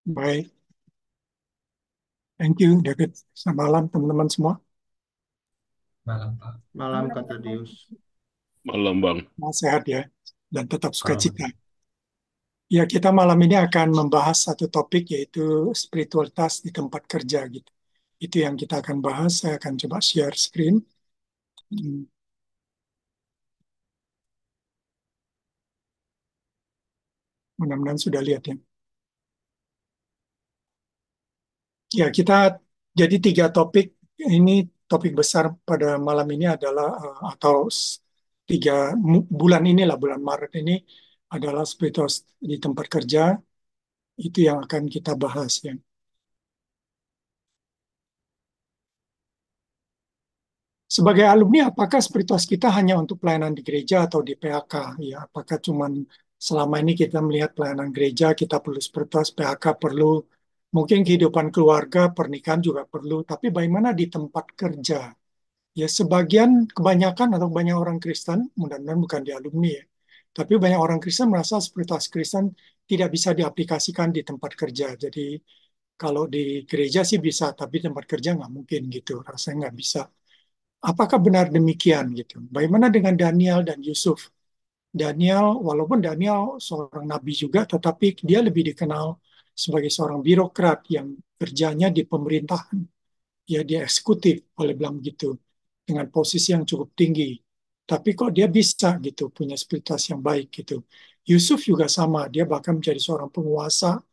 Baik, thank you, David. Selamat malam, teman-teman semua. Malam, Pak. Malam Kak Tadius. Malam Bang. Semua sehat ya, dan tetap sukacita. Alhamdulillah. Ya, kita malam ini akan membahas satu topik yaitu spiritualitas di tempat kerja gitu. Itu yang kita akan bahas. Saya akan coba share screen. Hmm, Mudah-mudahan sudah lihat ya. Ya, kita jadi tiga topik. Ini topik besar pada malam ini adalah atau tiga bulan inilah, bulan Maret ini adalah spiritualitas di tempat kerja. Itu yang akan kita bahas ya. Sebagai alumni, apakah spiritualitas kita hanya untuk pelayanan di gereja atau di PHK? Ya, apakah cuman selama ini kita melihat pelayanan gereja, kita perlu spiritualitas, PHK perlu, mungkin kehidupan keluarga, pernikahan juga perlu, tapi bagaimana di tempat kerja? Ya, sebagian, kebanyakan atau banyak orang Kristen, mudah-mudahan bukan di alumni ya, tapi banyak orang Kristen merasa spiritualitas Kristen tidak bisa diaplikasikan di tempat kerja. Jadi, kalau di gereja sih bisa, tapi tempat kerja nggak mungkin gitu, rasanya nggak bisa. Apakah benar demikian gitu? Bagaimana dengan Daniel dan Yusuf? Daniel, walaupun Daniel seorang nabi juga, tetapi dia lebih dikenal sebagai seorang birokrat yang kerjanya di pemerintahan, ya di eksekutif, boleh bilang begitu, dengan posisi yang cukup tinggi. Tapi kok dia bisa gitu, punya spiritualitas yang baik gitu. Yusuf juga sama, dia bahkan menjadi seorang penguasa,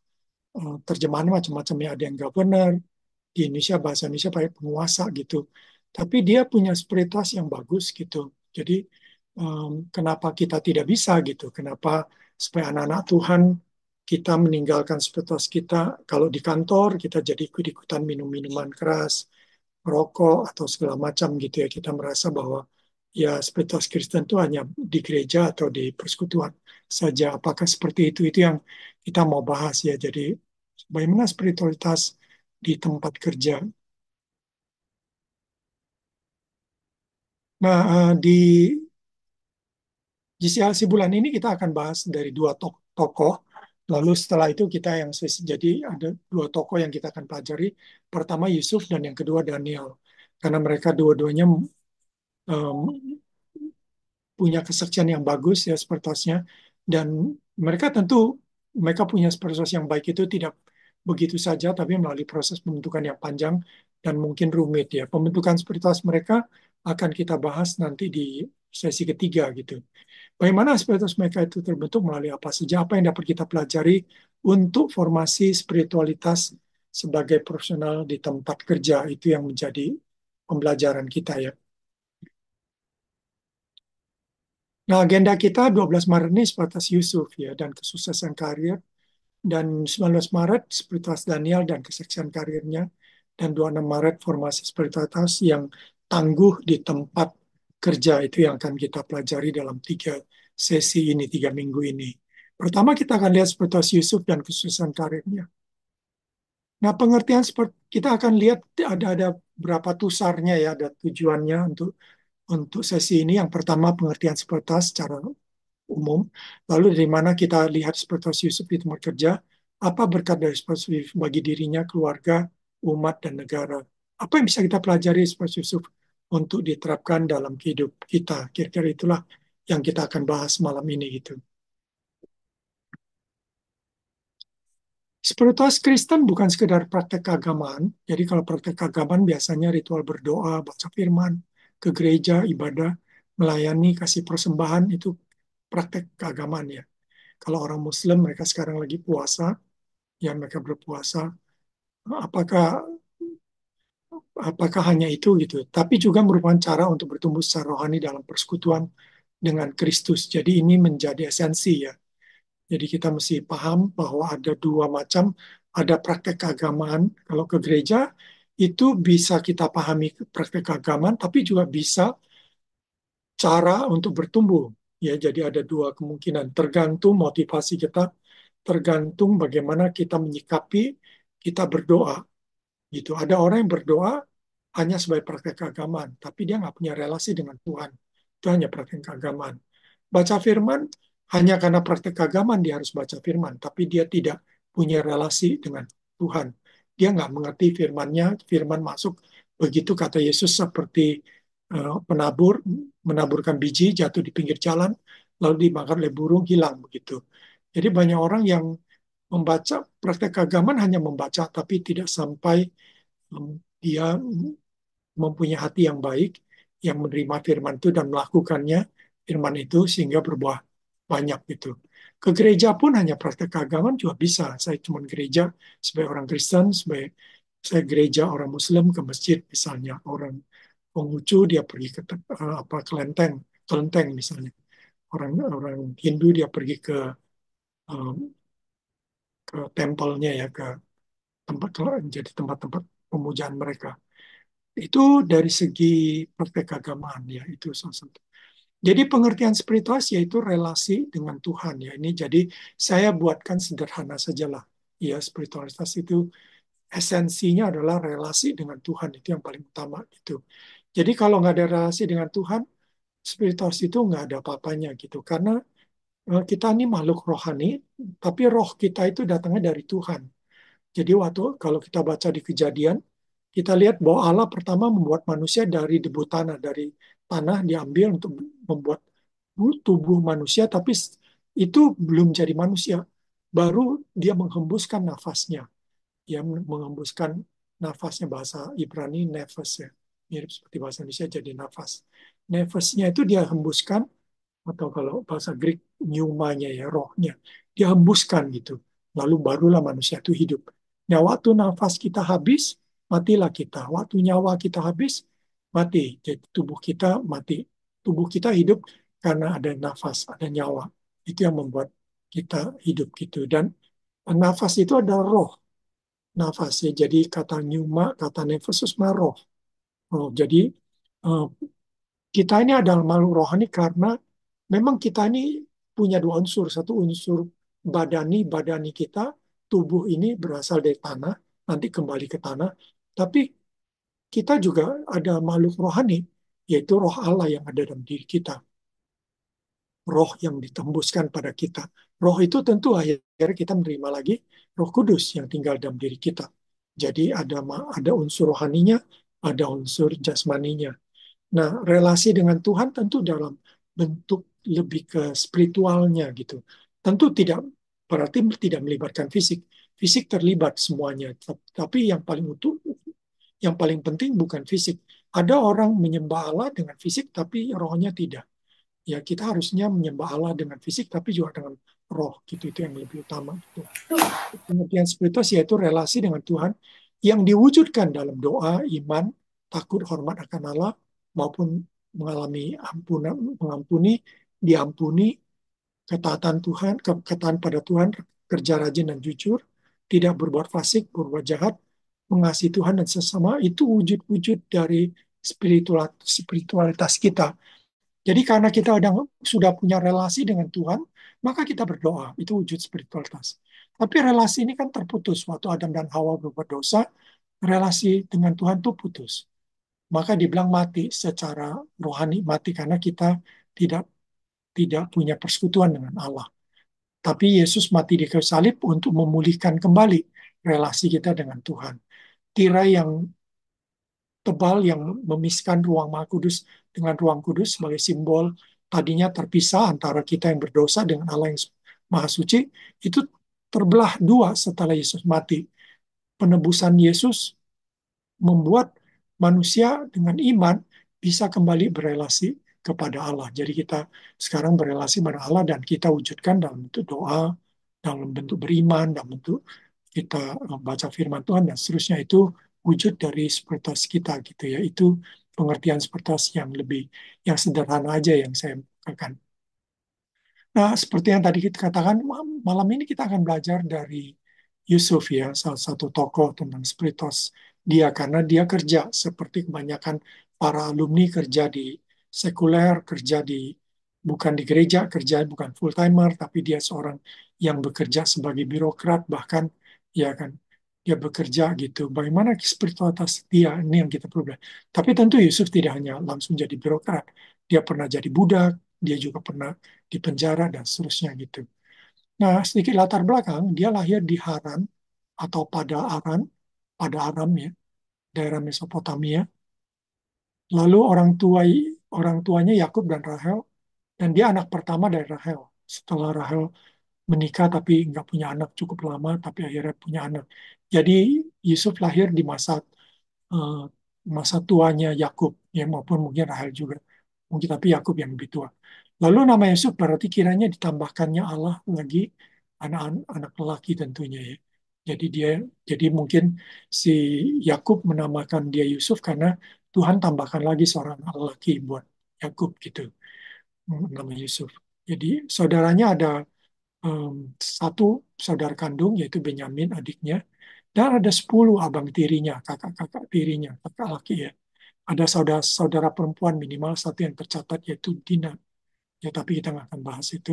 terjemahannya macam-macam ya, ada yang governor, di Indonesia bahasa Indonesia pakai penguasa gitu. Tapi dia punya spiritualitas yang bagus gitu. Jadi kenapa kita tidak bisa gitu? Kenapa supaya anak-anak Tuhan kita meninggalkan spiritualitas kita kalau di kantor kita jadi ikut-ikutan minum minuman keras, rokok atau segala macam gitu ya. Kita merasa bahwa ya spiritualitas Kristen itu hanya di gereja atau di persekutuan saja. Apakah seperti itu? Itu yang kita mau bahas ya. Jadi bagaimana spiritualitas di tempat kerja. Nah, di GCLC bulan ini kita akan bahas dari dua tokoh. Lalu setelah itu kita jadi ada dua tokoh yang kita akan pelajari. Pertama Yusuf dan yang kedua Daniel. Karena mereka dua-duanya um, punya kesaksian yang bagus ya spiritualitasnya, dan mereka tentu mereka punya spiritualitas yang baik itu tidak begitu saja, tapi melalui proses pembentukan yang panjang dan mungkin rumit ya. Pembentukan spiritualitas mereka akan kita bahas nanti di sesi ketiga gitu. Bagaimana spiritualitas mereka itu terbentuk melalui apa saja, apa yang dapat kita pelajari untuk formasi spiritualitas sebagai profesional di tempat kerja, itu yang menjadi pembelajaran kita ya. Nah, agenda kita 12 Maret ini sebatas Yusuf ya dan kesuksesan karir, dan 19 Maret spiritualitas Daniel dan kesaksian karirnya, dan 26 Maret formasi spiritualitas yang tangguh di tempat kerja, itu yang akan kita pelajari dalam tiga sesi ini, 3 minggu ini. Pertama kita akan lihat spiritualitas Yusuf dan kesuksesan karirnya. Nah, pengertian seperti kita akan lihat ada berapa tusarnya ya, ada tujuannya untuk sesi ini. Yang pertama pengertian spiritualitas secara umum. Lalu dari mana kita lihat spiritualitas Yusuf di tempat kerja, apa berkat dari spiritualitas Yusuf bagi dirinya, keluarga, umat, dan negara. Apa yang bisa kita pelajari spiritualitas Yusuf untuk diterapkan dalam hidup kita. Kira-kira itulah yang kita akan bahas malam ini gitu. Spiritualitas Kristen bukan sekedar praktek keagamaan. Jadi kalau praktek keagamaan biasanya ritual berdoa, baca firman, ke gereja, ibadah, melayani, kasih persembahan, itu praktek keagamaan ya. Kalau orang Muslim mereka sekarang lagi puasa, ya mereka berpuasa. Apakah apakah hanya itu gitu? Tapi juga merupakan cara untuk bertumbuh secara rohani dalam persekutuan dengan Kristus. Jadi ini menjadi esensi ya. Jadi kita mesti paham bahwa ada dua macam, ada praktek keagamaan. Kalau ke gereja itu bisa kita pahami praktek keagamaan, tapi juga bisa cara untuk bertumbuh. Ya, jadi ada dua kemungkinan, tergantung motivasi kita, tergantung bagaimana kita menyikapi kita berdoa gitu. Ada orang yang berdoa hanya sebagai praktek keagamaan, tapi dia nggak punya relasi dengan Tuhan. Itu hanya praktek keagamaan. Baca firman hanya karena praktek keagamaan dia harus baca firman, tapi dia tidak punya relasi dengan Tuhan. Dia nggak mengerti firman-Nya, firman masuk begitu kata Yesus seperti penabur menaburkan biji jatuh di pinggir jalan lalu dimakan oleh burung hilang begitu. Jadi banyak orang yang membaca praktek keagamaan hanya membaca tapi tidak sampai dia mempunyai hati yang baik yang menerima firman itu dan melakukannya firman itu sehingga berbuah banyak gitu. Ke gereja pun hanya praktek keagamaan juga bisa. Saya cuma gereja sebagai orang Kristen, sebagai saya gereja orang Muslim ke masjid misalnya, orang Konghucu dia pergi ke apa kelenteng misalnya. Orang orang Hindu dia pergi um, ke tempelnya ya ke tempat jadi tempat-tempat pemujaan mereka. Itu dari segi praktek keagamaan ya itu salah satu. Jadi pengertian spiritual yaitu relasi dengan Tuhan ya. Ini jadi saya buatkan sederhana sajalah. Ya, spiritualitas itu esensinya adalah relasi dengan Tuhan itu yang paling utama itu. Jadi kalau nggak ada relasi dengan Tuhan, spiritualitas itu nggak ada apa-apanya gitu. Karena kita ini makhluk rohani, tapi roh kita itu datangnya dari Tuhan. Jadi waktu kalau kita baca di Kejadian, kita lihat bahwa Allah pertama membuat manusia dari debu tanah, dari tanah diambil untuk membuat tubuh manusia, tapi itu belum jadi manusia. Baru dia menghembuskan nafasnya, dia menghembuskan nafasnya bahasa Ibrani nefas ya, mirip seperti bahasa Indonesia jadi nafas. Nefasnya itu dia hembuskan atau kalau bahasa Greek pneumanya ya rohnya dia hembuskan gitu lalu barulah manusia itu hidup. Nah waktu nafas kita habis matilah kita, waktu nyawa kita habis mati, jadi tubuh kita mati, tubuh kita hidup karena ada nafas ada nyawa, itu yang membuat kita hidup gitu. Dan nafas itu adalah roh, nafas ya, jadi kata pneuma kata nefas roh. Oh, jadi eh, kita ini adalah makhluk rohani karena memang kita ini punya dua unsur. Satu unsur badani kita, tubuh ini berasal dari tanah, nanti kembali ke tanah. Tapi kita juga ada makhluk rohani, yaitu roh Allah yang ada dalam diri kita. Roh yang ditembuskan pada kita. Roh itu tentu akhirnya kita menerima lagi Roh Kudus yang tinggal dalam diri kita. Jadi ada unsur rohaninya, ada unsur jasmaninya. Nah, relasi dengan Tuhan tentu dalam bentuk lebih ke spiritualnya gitu. Tentu tidak berarti tidak melibatkan fisik. Fisik terlibat semuanya, tapi yang paling yang paling penting bukan fisik. Ada orang menyembah Allah dengan fisik tapi rohnya tidak. Ya, kita harusnya menyembah Allah dengan fisik tapi juga dengan roh gitu. Itu yang lebih utama gitu. Pengertian spiritual yaitu relasi dengan Tuhan yang diwujudkan dalam doa, iman, takut, hormat akan Allah, maupun mengalami mengampuni, diampuni, ketaatan Tuhan, ketaatan pada Tuhan, kerja rajin dan jujur, tidak berbuat fasik, berbuat jahat, mengasihi Tuhan dan sesama, itu wujud-wujud dari spiritualitas kita. Jadi karena kita sudah punya relasi dengan Tuhan, maka kita berdoa. Itu wujud spiritualitas. Tapi relasi ini kan terputus. Waktu Adam dan Hawa berbuat dosa, relasi dengan Tuhan itu putus. Maka dibilang mati secara rohani, mati karena kita tidak tidak punya persekutuan dengan Allah. Tapi Yesus mati di kayu salib untuk memulihkan kembali relasi kita dengan Tuhan. Tirai yang tebal yang memisahkan ruang Maha Kudus dengan ruang kudus sebagai simbol tadinya terpisah antara kita yang berdosa dengan Allah yang Maha Suci, itu terbelah dua setelah Yesus mati. Penebusan Yesus membuat manusia dengan iman bisa kembali berelasi kepada Allah. Jadi kita sekarang berelasi pada Allah dan kita wujudkan dalam bentuk doa, dalam bentuk beriman, dalam bentuk kita baca firman Tuhan dan seterusnya. Itu wujud dari spiritualitas kita gitu ya. Itu pengertian spiritualitas yang lebih yang sederhana aja yang saya akan. Nah, seperti yang tadi kita katakan, malam ini kita akan belajar dari Yusuf ya, salah satu tokoh tentang spiritualitas dia, karena dia kerja seperti kebanyakan para alumni kerja di sekuler, kerja di bukan di gereja, kerja bukan full timer, tapi dia seorang yang bekerja sebagai birokrat, bahkan ya kan dia bekerja gitu. Bagaimana spiritualitas dia ini yang kita perlu belajar. Tapi tentu Yusuf tidak hanya langsung jadi birokrat, dia pernah jadi budak, dia juga pernah di penjara dan seterusnya gitu. Nah, sedikit latar belakang, dia lahir di Haran atau pada Aram ya, daerah Mesopotamia. Lalu orang tuanya Yakub dan Rahel, dan dia anak pertama dari Rahel. Setelah Rahel menikah tapi nggak punya anak cukup lama, tapi akhirnya punya anak. Jadi Yusuf lahir di eh, masa tuanya Yakub, ya maupun mungkin Rahel juga, mungkin tapi Yakub yang lebih tua. Lalu nama Yusuf berarti kiranya ditambahkannya Allah lagi anak lelaki tentunya ya. Jadi jadi mungkin si Yakub menamakan dia Yusuf karena Tuhan tambahkan lagi seorang lelaki buat Yakub gitu, nama Yusuf. Jadi saudaranya ada satu saudara kandung yaitu Benyamin adiknya, dan ada 10 abang tirinya, kakak-kakak tirinya, kakak laki ya. Ada saudara-saudara perempuan minimal satu yang tercatat yaitu Dina. Ya, tapi kita nggak akan bahas itu.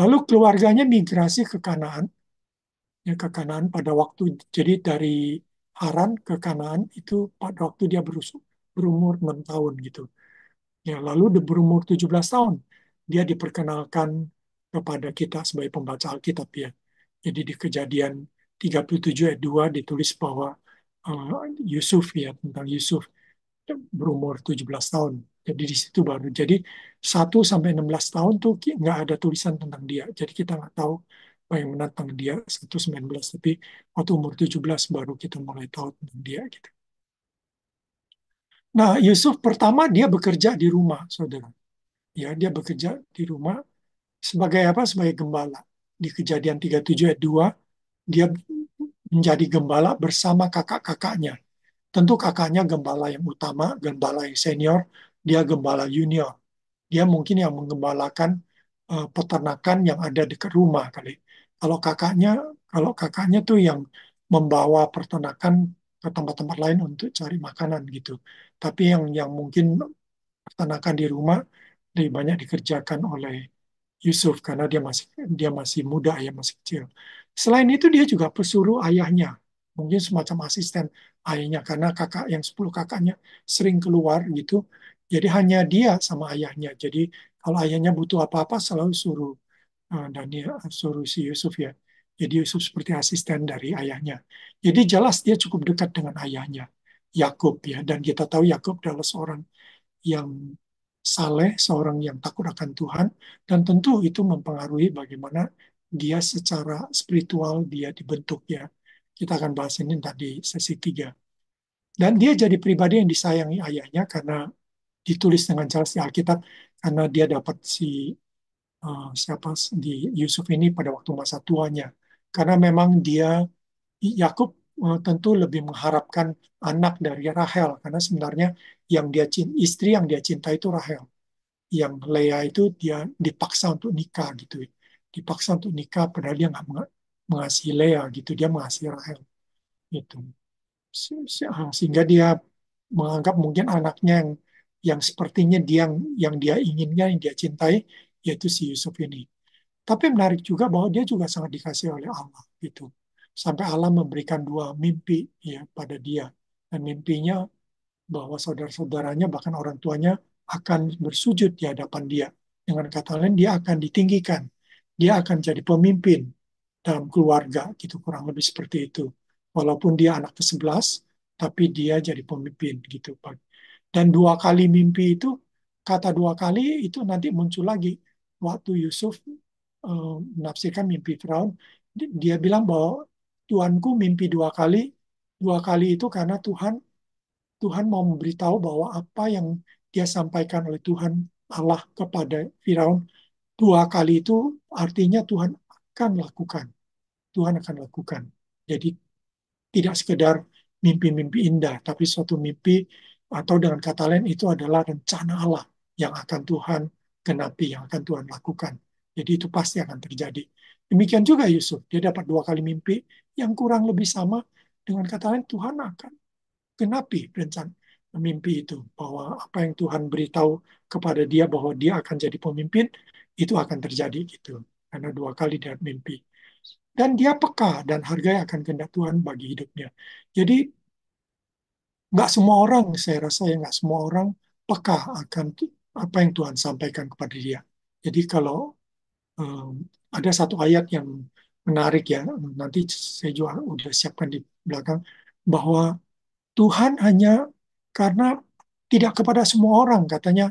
Lalu keluarganya migrasi ke Kanaan, ya ke Kanaan pada waktu, jadi dari Haran ke Kanaan itu pada waktu dia berumur 6 tahun gitu. Ya, lalu berumur 17 tahun dia diperkenalkan kepada kita sebagai pembaca Alkitab ya. Jadi di Kejadian 37 ayat 2 ditulis bahwa Yusuf ya, tentang Yusuf berumur 17 tahun. Jadi di situ baru. Jadi 1 sampai 16 tahun tuh nggak ada tulisan tentang dia. Jadi kita nggak tahu bagaimana tentang dia 1 19. Tapi waktu umur 17 baru kita mulai tahu tentang dia gitu. Nah, Yusuf pertama dia bekerja di rumah, saudara. Ya, dia bekerja di rumah sebagai apa? Sebagai gembala. Di Kejadian 37 ayat 2, dia menjadi gembala bersama kakak-kakaknya. Tentu kakaknya gembala yang utama, gembala yang senior, dia gembala junior. Dia mungkin yang menggembalakan peternakan yang ada dekat rumah kali. Kalau kakaknya, kalau kakaknya tuh yang membawa peternakan ke tempat-tempat lain untuk cari makanan gitu. Tapi yang mungkin peternakan di rumah lebih banyak dikerjakan oleh Yusuf karena dia masih muda, ya masih kecil. Selain itu dia juga pesuruh ayahnya, mungkin semacam asisten ayahnya karena kakak yang 10 kakaknya sering keluar gitu. Jadi hanya dia sama ayahnya. Jadi kalau ayahnya butuh apa-apa selalu suruh suruh si Yusuf ya. Jadi Yusuf seperti asisten dari ayahnya. Jadi jelas dia cukup dekat dengan ayahnya, Yakub ya. Dan kita tahu Yakub adalah seorang yang saleh, seorang yang takut akan Tuhan, dan tentu itu mempengaruhi bagaimana dia secara spiritual dia dibentuk ya. Kita akan bahas ini tadi sesi 3. Dan dia jadi pribadi yang disayangi ayahnya karena ditulis dengan jelas di Alkitab karena dia dapat siapa di Yusuf ini pada waktu masa tuanya. Karena memang Yakub tentu lebih mengharapkan anak dari Rahel karena sebenarnya istri yang dia cinta itu Rahel, yang Leah itu dia dipaksa untuk nikah gitu, dipaksa untuk nikah padahal dia nggak mengasihi Leah gitu, dia mengasihi Rahel gitu. Sehingga dia menganggap mungkin anaknya yang sepertinya yang dia inginnya, yang dia cintai, yaitu si Yusuf ini. Tapi menarik juga bahwa dia juga sangat dikasih oleh Allah gitu. Sampai Allah memberikan 2 mimpi ya pada dia, dan mimpinya bahwa saudara-saudaranya bahkan orang tuanya akan bersujud di hadapan dia. Dengan kata lain, dia akan ditinggikan. Dia akan jadi pemimpin dalam keluarga, gitu kurang lebih seperti itu. Walaupun dia anak ke-11, tapi dia jadi pemimpin gitu. Dan 2 kali mimpi itu, kata 2 kali itu nanti muncul lagi. Waktu Yusuf menafsirkan mimpi Firaun, dia bilang bahwa Tuanku mimpi 2 kali. 2 kali itu karena Tuhan mau memberitahu bahwa apa yang dia sampaikan oleh Tuhan Allah kepada Firaun 2 kali itu artinya Tuhan akan lakukan. Tuhan akan lakukan. Jadi tidak sekedar mimpi-mimpi indah, tapi suatu mimpi atau dengan kata lain itu adalah rencana Allah yang akan Tuhan genapi, yang akan Tuhan lakukan. Jadi itu pasti akan terjadi. Demikian juga Yusuf, dia dapat 2 kali mimpi yang kurang lebih sama, dengan kata lain Tuhan akan genapi rencana mimpi itu, bahwa apa yang Tuhan beritahu kepada dia bahwa dia akan jadi pemimpin itu akan terjadi gitu, karena 2 kali dia mimpi, dan dia peka dan hargai akan kehendak Tuhan bagi hidupnya. Jadi nggak semua orang, saya rasa ya nggak semua orang peka akan apa yang Tuhan sampaikan kepada dia. Jadi kalau ada satu ayat yang menarik ya, nanti saya juga udah siapkan di belakang, bahwa Tuhan hanya karena tidak kepada semua orang, katanya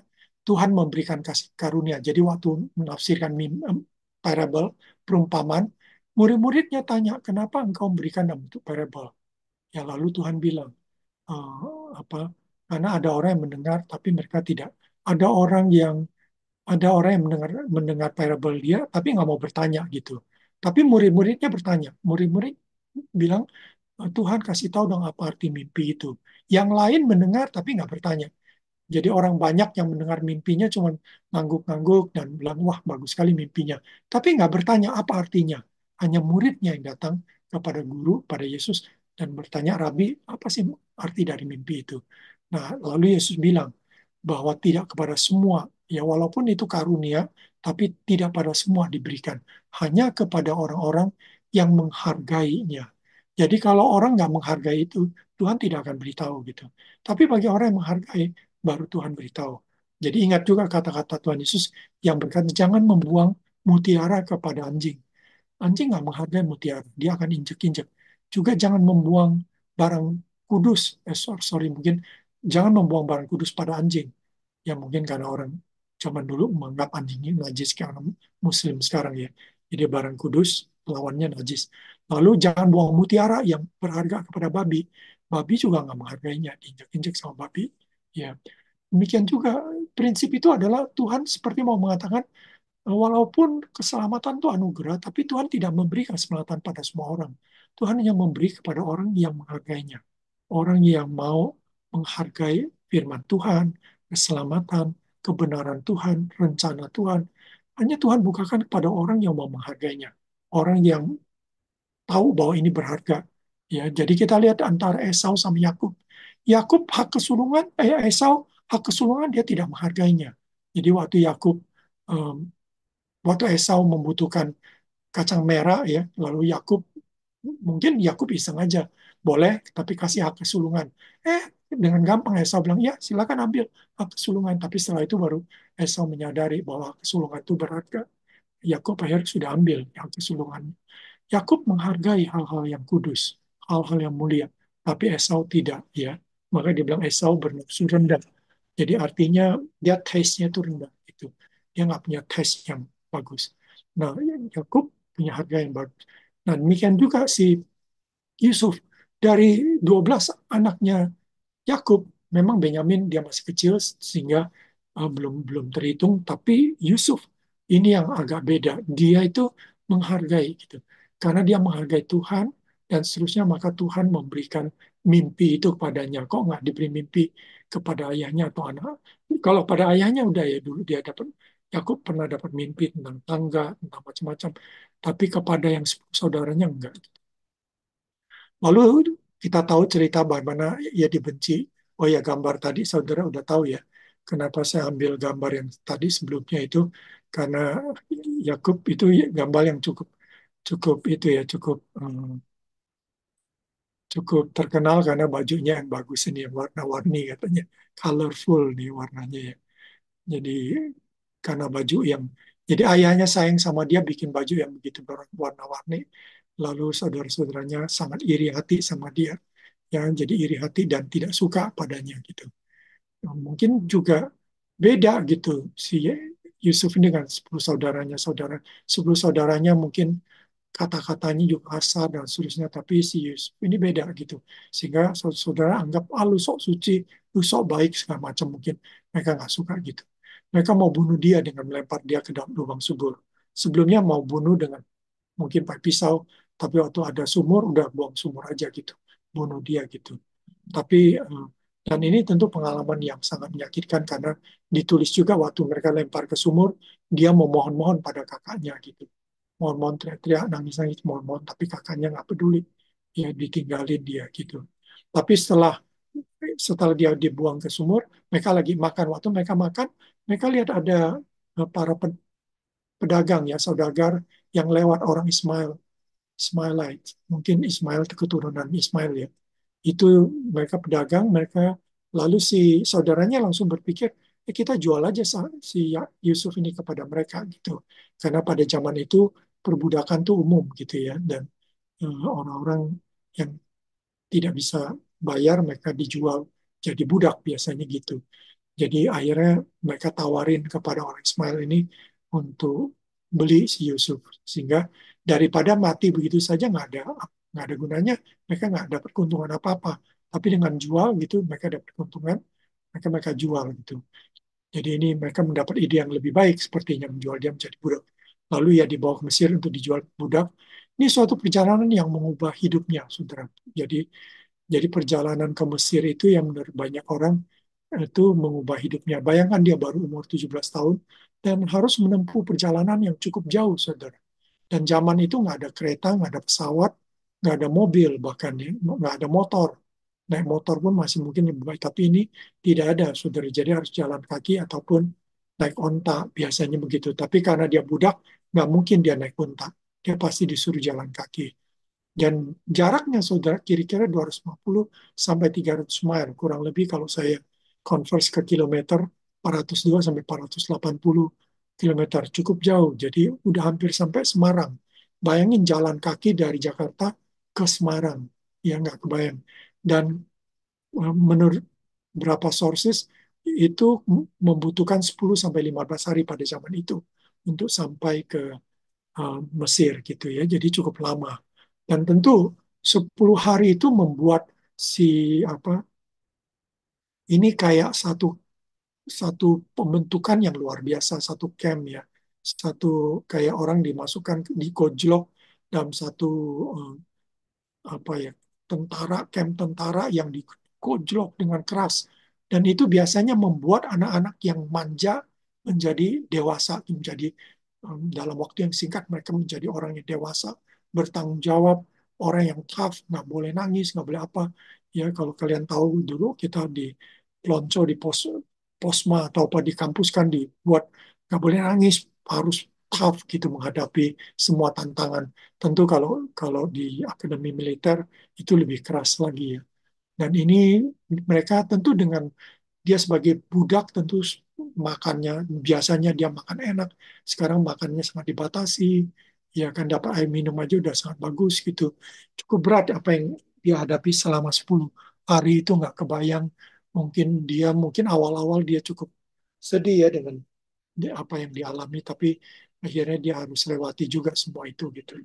Tuhan memberikan kasih karunia. Jadi waktu menafsirkan parable, perumpamaan, murid-muridnya tanya, kenapa engkau memberikan dalam bentuk parable? Ya lalu Tuhan bilang, apa? Karena ada orang yang mendengar, tapi mereka tidak. Ada orang yang ada orang yang mendengar parable dia, tapi nggak mau bertanya gitu. Tapi murid-muridnya bertanya. Murid-murid bilang, Tuhan kasih tahu dong apa arti mimpi itu. Yang lain mendengar tapi nggak bertanya. Jadi orang banyak yang mendengar mimpinya cuma ngangguk-ngangguk dan bilang, wah bagus sekali mimpinya. Tapi nggak bertanya apa artinya. Hanya muridnya yang datang kepada guru, pada Yesus, dan bertanya, Rabi, apa sih arti dari mimpi itu? Nah, lalu Yesus bilang bahwa tidak kepada semua, ya walaupun itu karunia, tapi tidak pada semua diberikan. Hanya kepada orang-orang yang menghargainya. Jadi kalau orang nggak menghargai itu, Tuhan tidak akan beritahu gitu. Tapi bagi orang yang menghargai, baru Tuhan beritahu. Jadi ingat juga kata-kata Tuhan Yesus yang berkata, jangan membuang mutiara kepada anjing. Anjing nggak menghargai mutiara, dia akan injek-injek. Juga jangan membuang barang kudus, sorry, mungkin jangan membuang barang kudus pada anjing. Ya mungkin karena orang zaman dulu menganggap anjing ini najis karena muslim sekarang ya. Jadi barang kudus, lawannya najis. Lalu jangan buang mutiara yang berharga kepada babi. Babi juga nggak menghargainya, diinjek-injek sama babi. Ya, demikian juga prinsip itu adalah Tuhan seperti mau mengatakan, walaupun keselamatan itu anugerah, tapi Tuhan tidak memberikan keselamatan pada semua orang. Tuhan hanya memberi kepada orang yang menghargainya. Orang yang mau menghargai firman Tuhan, keselamatan, kebenaran Tuhan, rencana Tuhan. Hanya Tuhan bukakan kepada orang yang mau menghargainya. Orang yang tahu bahwa ini berharga. Ya, jadi kita lihat antara Esau sama Yakub. Yakub hak kesulungan, Esau hak kesulungan dia tidak menghargainya. Jadi um, waktu Esau membutuhkan kacang merah ya, lalu mungkin Yakub iseng aja, boleh tapi kasih hak kesulungan. Dengan gampang Esau bilang, ya silakan ambil hak kesulungan. Tapi setelah itu baru Esau menyadari bahwa hak kesulungan itu berharga. Yakub akhirnya sudah ambil hak kesulungan. Yakub menghargai hal-hal yang kudus, hal-hal yang mulia, tapi Esau tidak, ya. Maka dia bilang Esau bernafsu rendah. Jadi artinya dia taste-nya itu rendah, itu. Dia nggak punya taste yang bagus. Nah, Yakub punya harga yang bagus. Nah, demikian juga si Yusuf, dari 12 anaknya Yakub, memang Benyamin dia masih kecil sehingga belum belum terhitung, tapi Yusuf ini yang agak beda. Dia itu menghargai gitu. Karena dia menghargai Tuhan dan seterusnya, maka Tuhan memberikan mimpi itu kepadanya. Kok nggak diberi mimpi kepada ayahnya atau anak? Kalau pada ayahnya udah ya, dulu dia dapat, Yakub pernah dapat mimpi tentang tangga, tentang macam-macam. Tapi kepada yang saudaranya enggak. Lalu kita tahu cerita bagaimana ia dibenci. Oh ya, gambar tadi saudara udah tahu ya. Kenapa saya ambil gambar yang tadi sebelumnya itu, karena Yakub itu gambar yang cukup cukup itu ya, cukup terkenal karena bajunya yang bagus ini, yang warna-warni katanya, colorful nih warnanya ya. Jadi karena baju yang, jadi ayahnya sayang sama dia bikin baju yang begitu berwarna-warni, lalu saudara-saudaranya sangat iri hati sama dia, ya jadi iri hati dan tidak suka padanya gitu. Nah, mungkin juga beda gitu si Yusuf ini kan 10 saudaranya, 10 saudaranya mungkin kata-katanya juga kasar dan seterusnya, tapi si Yusuf ini beda gitu, sehingga saudara anggap, lu sok suci, lu sok baik segala macam, mungkin mereka nggak suka gitu. Mereka mau bunuh dia dengan melempar dia ke dalam lubang subur. Sebelumnya mau bunuh dengan mungkin pakai pisau, tapi waktu ada sumur udah buang sumur aja gitu, bunuh dia gitu. Tapi dan ini tentu pengalaman yang sangat menyakitkan karena ditulis juga waktu mereka lempar ke sumur, dia memohon-mohon pada kakaknya gitu, mohon-mohon, teriak-teriak, nangis-nangis, mohon-mohon, tapi kakaknya nggak peduli, ya ditinggalin dia gitu. Tapi setelah setelah dia dibuang ke sumur, mereka lagi makan. Waktu mereka makan, mereka lihat ada para pedagang ya, saudagar yang lewat, orang Ismailite. Mungkin Ismail keturunan Ismail ya. Itu mereka pedagang, mereka lalu si saudaranya langsung berpikir, kita jual aja si Yusuf ini kepada mereka gitu. Karena pada zaman itu perbudakan tuh umum gitu ya, dan orang-orang yang tidak bisa bayar mereka dijual jadi budak biasanya gitu. Jadi akhirnya mereka tawarin kepada orang Ismail ini untuk beli si Yusuf, sehingga daripada mati begitu saja nggak ada gunanya, mereka nggak dapat keuntungan apa-apa. Tapi dengan jual gitu mereka dapat keuntungan, mereka jual gitu. Jadi ini mereka mendapat ide yang lebih baik sepertinya menjual dia menjadi budak. Lalu ya dibawa ke Mesir untuk dijual budak. Ini suatu perjalanan yang mengubah hidupnya, saudara. Jadi perjalanan ke Mesir itu yang menurut banyak orang itu mengubah hidupnya. Bayangkan dia baru umur 17 tahun dan harus menempuh perjalanan yang cukup jauh, saudara. Dan zaman itu nggak ada kereta, nggak ada pesawat, nggak ada mobil, bahkan ya, nggak ada motor. Naik motor pun masih mungkin lebih baik, tapi ini tidak ada, saudara. Jadi harus jalan kaki ataupun naik onta, biasanya begitu. Tapi karena dia budak, nggak mungkin dia naik onta. Dia pasti disuruh jalan kaki. Dan jaraknya saudara kira-kira 250 sampai 300 mile, kurang lebih kalau saya converse ke kilometer 402 sampai 480 kilometer, cukup jauh. Jadi udah hampir sampai Semarang. Bayangin jalan kaki dari Jakarta ke Semarang, ya nggak kebayang. Dan menurut berapa sources itu membutuhkan 10 sampai 15 hari pada zaman itu untuk sampai ke Mesir gitu ya. Jadi cukup lama. Dan tentu 10 hari itu membuat si apa ini kayak satu satu pembentukan yang luar biasa, satu camp ya. Satu kayak orang dimasukkan di gojlok dalam satu eh, apa ya camp tentara yang dikojlok dengan keras, dan itu biasanya membuat anak-anak yang manja menjadi dewasa, menjadi dalam waktu yang singkat mereka menjadi orang yang dewasa, bertanggung jawab, orang yang tough, nggak boleh nangis, nggak boleh apa ya. Kalau kalian tahu dulu kita di pelonco di posma atau apa di kampus kan dibuat nggak boleh nangis, harus tough gitu menghadapi semua tantangan. Tentu kalau kalau di akademi militer itu lebih keras lagi ya. Dan ini mereka tentu dengan dia sebagai budak tentu makannya biasanya dia makan enak, sekarang makannya sangat dibatasi. Ya kan dapat air minum aja udah sangat bagus gitu. Cukup berat apa yang dia hadapi selama 10 hari itu nggak kebayang. Mungkin awal-awal dia cukup sedih ya dengan apa yang dialami, tapi akhirnya dia harus lewati juga semua itu gitu.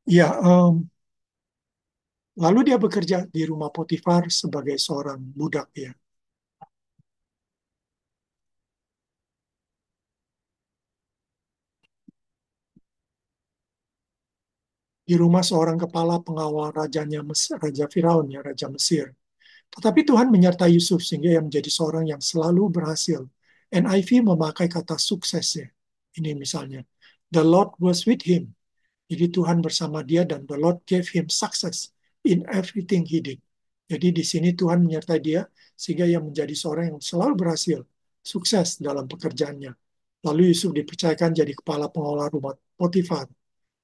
Ya, lalu dia bekerja di rumah Potifar sebagai seorang budak ya. Di rumah seorang kepala pengawal rajanya Raja Firaun ya, Raja Mesir. Tetapi Tuhan menyertai Yusuf sehingga ia menjadi seorang yang selalu berhasil. NIV memakai kata sukses ya. Ini misalnya, the Lord was with him. Jadi Tuhan bersama dia dan the Lord gave him success in everything he did. Jadi di sini Tuhan menyertai dia sehingga ia menjadi seorang yang selalu berhasil, sukses dalam pekerjaannya. Lalu Yusuf dipercayakan jadi kepala pengelola rumah Potifar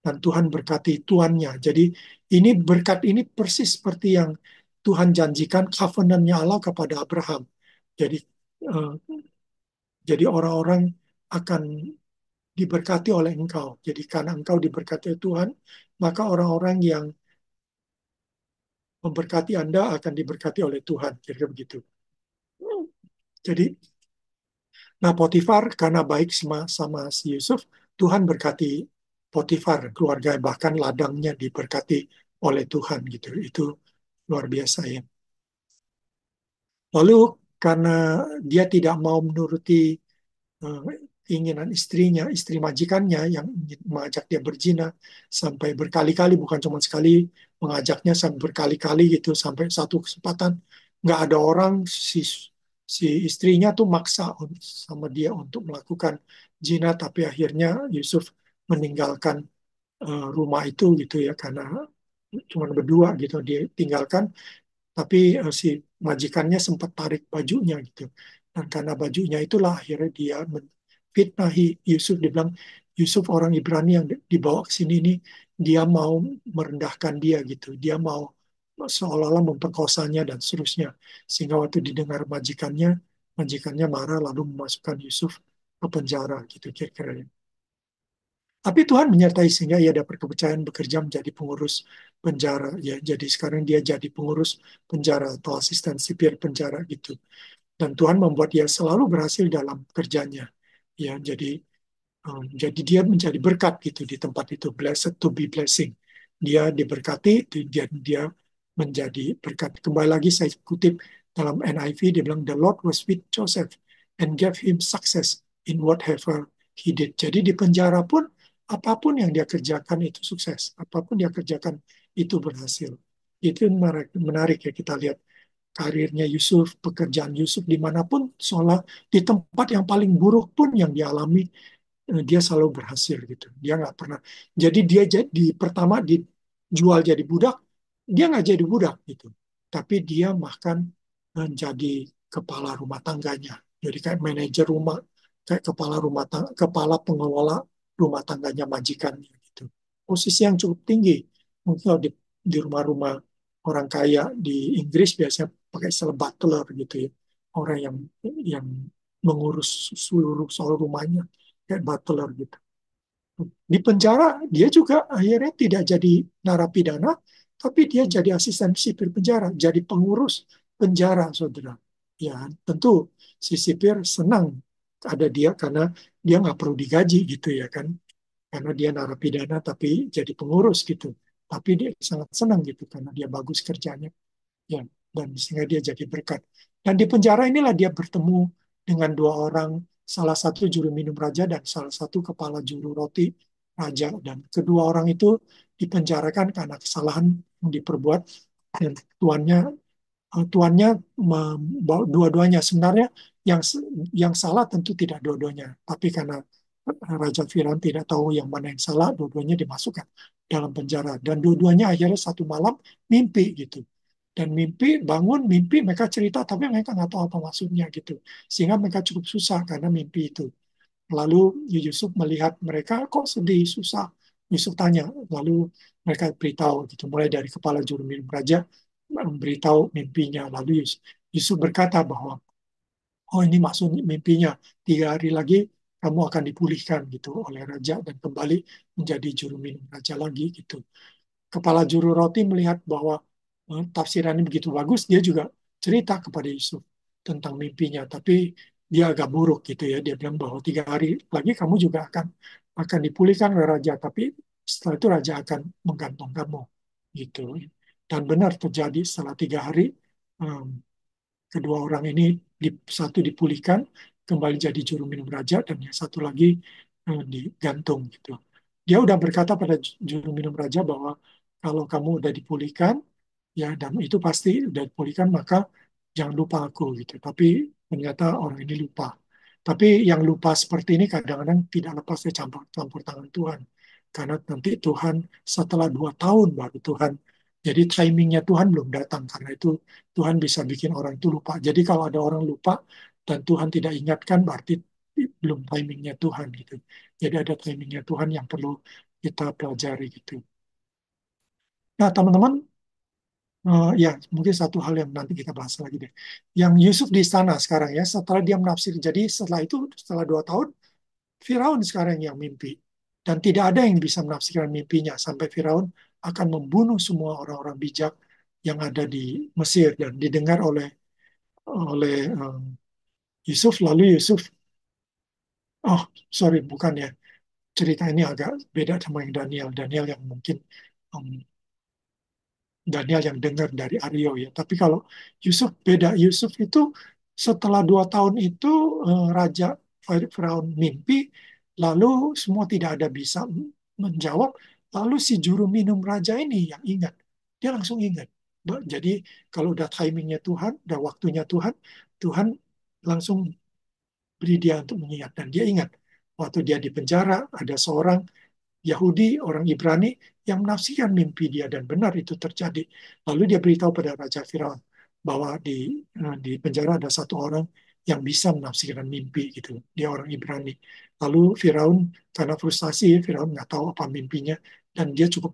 dan Tuhan berkati tuannya. Jadi ini berkat ini persis seperti yang Tuhan janjikan covenant-nya Allah kepada Abraham. Jadi eh, jadi orang-orang akan diberkati oleh engkau. Jadi karena engkau diberkati oleh Tuhan, maka orang-orang yang memberkati Anda akan diberkati oleh Tuhan. Kira-kira begitu. Jadi, nah Potifar karena baik sama si Yusuf, Tuhan berkati Potifar, keluarga bahkan ladangnya diberkati oleh Tuhan gitu. Itu luar biasa ya. Lalu karena dia tidak mau menuruti eh, keinginan istrinya, istri majikannya yang ingin mengajak dia berzina sampai berkali-kali, bukan cuma sekali, mengajaknya sampai berkali-kali gitu, sampai satu kesempatan nggak ada orang, si istrinya tuh maksa sama dia untuk melakukan zina, tapi akhirnya Yusuf meninggalkan rumah itu gitu ya, karena cuma berdua gitu dia tinggalkan, tapi si majikannya sempat tarik bajunya gitu. Dan karena bajunya itulah akhirnya dia menfitnahi Yusuf. Dia bilang, Yusuf orang Ibrani yang dibawa ke sini ini, dia mau merendahkan dia gitu. Dia mau seolah-olah memperkosanya dan seterusnya. Sehingga waktu didengar majikannya marah lalu memasukkan Yusuf ke penjara gitu kira-kira. Tapi Tuhan menyertai sehingga ia dapat kepercayaan bekerja menjadi pengurus penjara. Ya, jadi sekarang dia jadi pengurus penjara atau asisten sipir penjara gitu. Dan Tuhan membuat dia selalu berhasil dalam kerjanya. Ya, jadi dia menjadi berkat gitu di tempat itu. Blessed to be blessing. Dia diberkati, dia menjadi berkat. Kembali lagi saya kutip dalam NIV, dia bilang, The Lord was with Joseph and gave him success in whatever he did. Jadi di penjara pun, apapun yang dia kerjakan itu sukses. Apapun dia kerjakan itu berhasil. Itu menarik ya kita lihat karirnya Yusuf, pekerjaan Yusuf dimanapun, seolah di tempat yang paling buruk pun yang dialami, dia selalu berhasil gitu. Dia nggak pernah. Jadi dia jadi pertama dijual jadi budak, dia nggak jadi budak gitu. Tapi dia bahkan menjadi kepala rumah tangganya. Jadi kayak manajer rumah, kayak kepala rumah tangga, kepala pengelola rumah tangganya majikannya gitu. Posisi yang cukup tinggi. Mungkin kalau di rumah-rumah orang kaya di Inggris biasanya pakai istilah butler gitu ya. Orang yang mengurus seluruh soal rumahnya kayak butler gitu. Di penjara dia juga akhirnya tidak jadi narapidana, tapi dia jadi asisten sipir penjara, jadi pengurus penjara, saudara. Ya, tentu si sipir senang ada dia karena dia nggak perlu digaji gitu ya kan, karena dia narapidana tapi jadi pengurus gitu. Tapi dia sangat senang gitu karena dia bagus kerjanya, ya, dan sehingga dia jadi berkat. Dan di penjara inilah dia bertemu dengan dua orang, salah satu juru minum raja dan salah satu kepala juru roti raja. Dan kedua orang itu dipenjarakan karena kesalahan yang diperbuat, dan tuannya dua-duanya sebenarnya yang yang salah tentu tidak dua-duanya, tapi karena Raja Firaun tidak tahu yang mana yang salah, dua-duanya dimasukkan dalam penjara dan dua-duanya akhirnya satu malam mimpi gitu, dan mimpi bangun mimpi mereka cerita tapi mereka nggak tahu apa maksudnya gitu, sehingga mereka cukup susah karena mimpi itu. Lalu Yusuf melihat mereka kok sedih susah, Yusuf tanya, lalu mereka beritahu gitu, mulai dari kepala juru minum raja memberitahu mimpinya. Lalu Yusuf berkata bahwa oh ini maksud mimpinya, 3 hari lagi kamu akan dipulihkan gitu oleh raja dan kembali menjadi juru minum raja lagi gitu. Kepala juru roti melihat bahwa tafsirannya begitu bagus, dia juga cerita kepada Yusuf tentang mimpinya, tapi dia agak buruk gitu ya. Dia bilang bahwa 3 hari lagi kamu juga akan dipulihkan oleh raja, tapi setelah itu raja akan menggantung kamu gitu. Dan benar terjadi setelah 3 hari, um, kedua orang ini satu dipulihkan kembali jadi juru minum raja dan yang satu lagi digantung gitu. Dia udah berkata pada juru minum raja bahwa kalau kamu udah dipulihkan ya dan itu pasti udah dipulihkan maka jangan lupa aku gitu. Tapi ternyata orang ini lupa. Tapi yang lupa seperti ini kadang-kadang tidak lepas dari campur tangan Tuhan. Karena nanti Tuhan setelah 2 tahun baru Tuhan. Jadi timingnya Tuhan belum datang. Karena itu Tuhan bisa bikin orang itu lupa. Jadi kalau ada orang lupa dan Tuhan tidak ingatkan berarti belum timingnya Tuhan gitu. Jadi ada timingnya Tuhan yang perlu kita pelajari gitu. Nah, teman-teman, ya, mungkin satu hal yang nanti kita bahas lagi deh. Yang Yusuf di istana sekarang ya, setelah dia menafsir. Jadi setelah itu, setelah 2 tahun, Firaun sekarang yang mimpi. Dan tidak ada yang bisa menafsirkan mimpinya. Sampai Firaun akan membunuh semua orang-orang bijak yang ada di Mesir. Dan didengar oleh Yusuf. Lalu Yusuf, oh sorry, bukan ya. Cerita ini agak beda sama yang Daniel. Daniel yang mungkin um, Daniel yang dengar dari Aryo ya. Tapi kalau Yusuf beda. Yusuf itu setelah 2 tahun itu Raja Firaun mimpi, lalu semua tidak ada bisa menjawab. Lalu si juru minum raja ini yang ingat, dia langsung ingat. Jadi kalau udah timingnya Tuhan, udah waktunya Tuhan, Tuhan langsung beri dia untuk mengingat. Dan dia ingat waktu dia di penjara ada seorang Yahudi, orang Ibrani yang menafsirkan mimpi dia dan benar itu terjadi. Lalu dia beritahu pada Raja Firaun bahwa di penjara ada satu orang yang bisa menafsirkan mimpi gitu. Dia orang Ibrani. Lalu Firaun karena frustasi, Firaun nggak tahu apa mimpinya dan dia cukup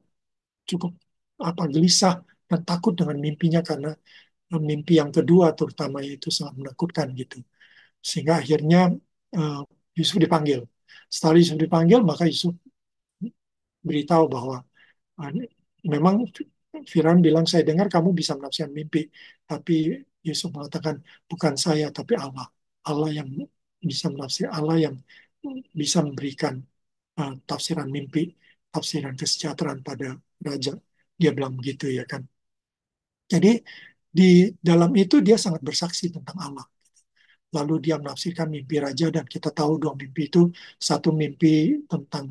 cukup gelisah dan takut dengan mimpinya karena mimpi yang kedua terutama itu sangat menakutkan gitu. Sehingga akhirnya eh, Yusuf dipanggil. Setelah Yusuf dipanggil, maka Yusuf beritahu bahwa ah, memang Firaun bilang, saya dengar kamu bisa menafsirkan mimpi. Tapi Yusuf mengatakan, bukan saya, tapi Allah. Allah yang bisa menafsir, Allah yang bisa memberikan tafsiran mimpi, tafsiran kesejahteraan pada raja. Dia bilang begitu ya kan. Jadi di dalam itu dia sangat bersaksi tentang Allah. Lalu dia menafsirkan mimpi raja dan kita tahu dua mimpi itu, satu mimpi tentang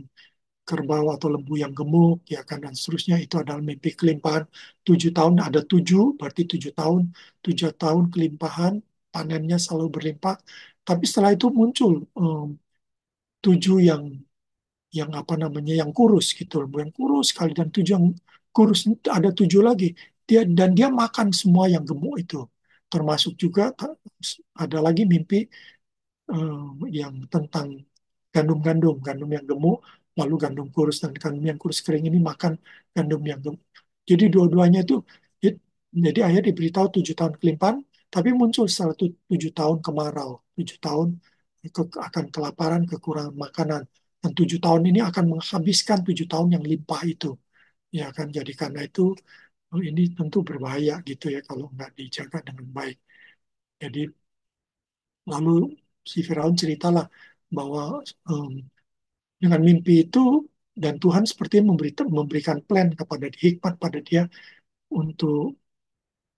kerbau atau lembu yang gemuk ya kan dan seterusnya, itu adalah mimpi kelimpahan 7 tahun, ada 7 berarti 7 tahun, 7 tahun kelimpahan, panennya selalu berlimpah. Tapi setelah itu muncul 7 yang apa namanya yang kurus gitu, lembu yang kurus sekali, dan 7 yang kurus itu ada 7 lagi, dia makan semua yang gemuk itu, termasuk juga ada lagi mimpi yang tentang gandum-gandum, gandum yang gemuk, lalu gandum kurus, dan gandum yang kurus kering ini makan gandum yang gemuk. Jadi dua-duanya itu, jadi akhirnya diberitahu 7 tahun kelimpahan, tapi muncul setelah itu 7 tahun kemarau, 7 tahun akan kelaparan, kekurangan makanan, dan 7 tahun ini akan menghabiskan 7 tahun yang limpah itu, ya kan. Jadi karena itu ini tentu berbahaya gitu ya kalau nggak dijaga dengan baik. Jadi lalu si Firaun ceritalah bahwa em, dengan mimpi itu, dan Tuhan seperti memberikan plan kepada hikmat pada dia untuk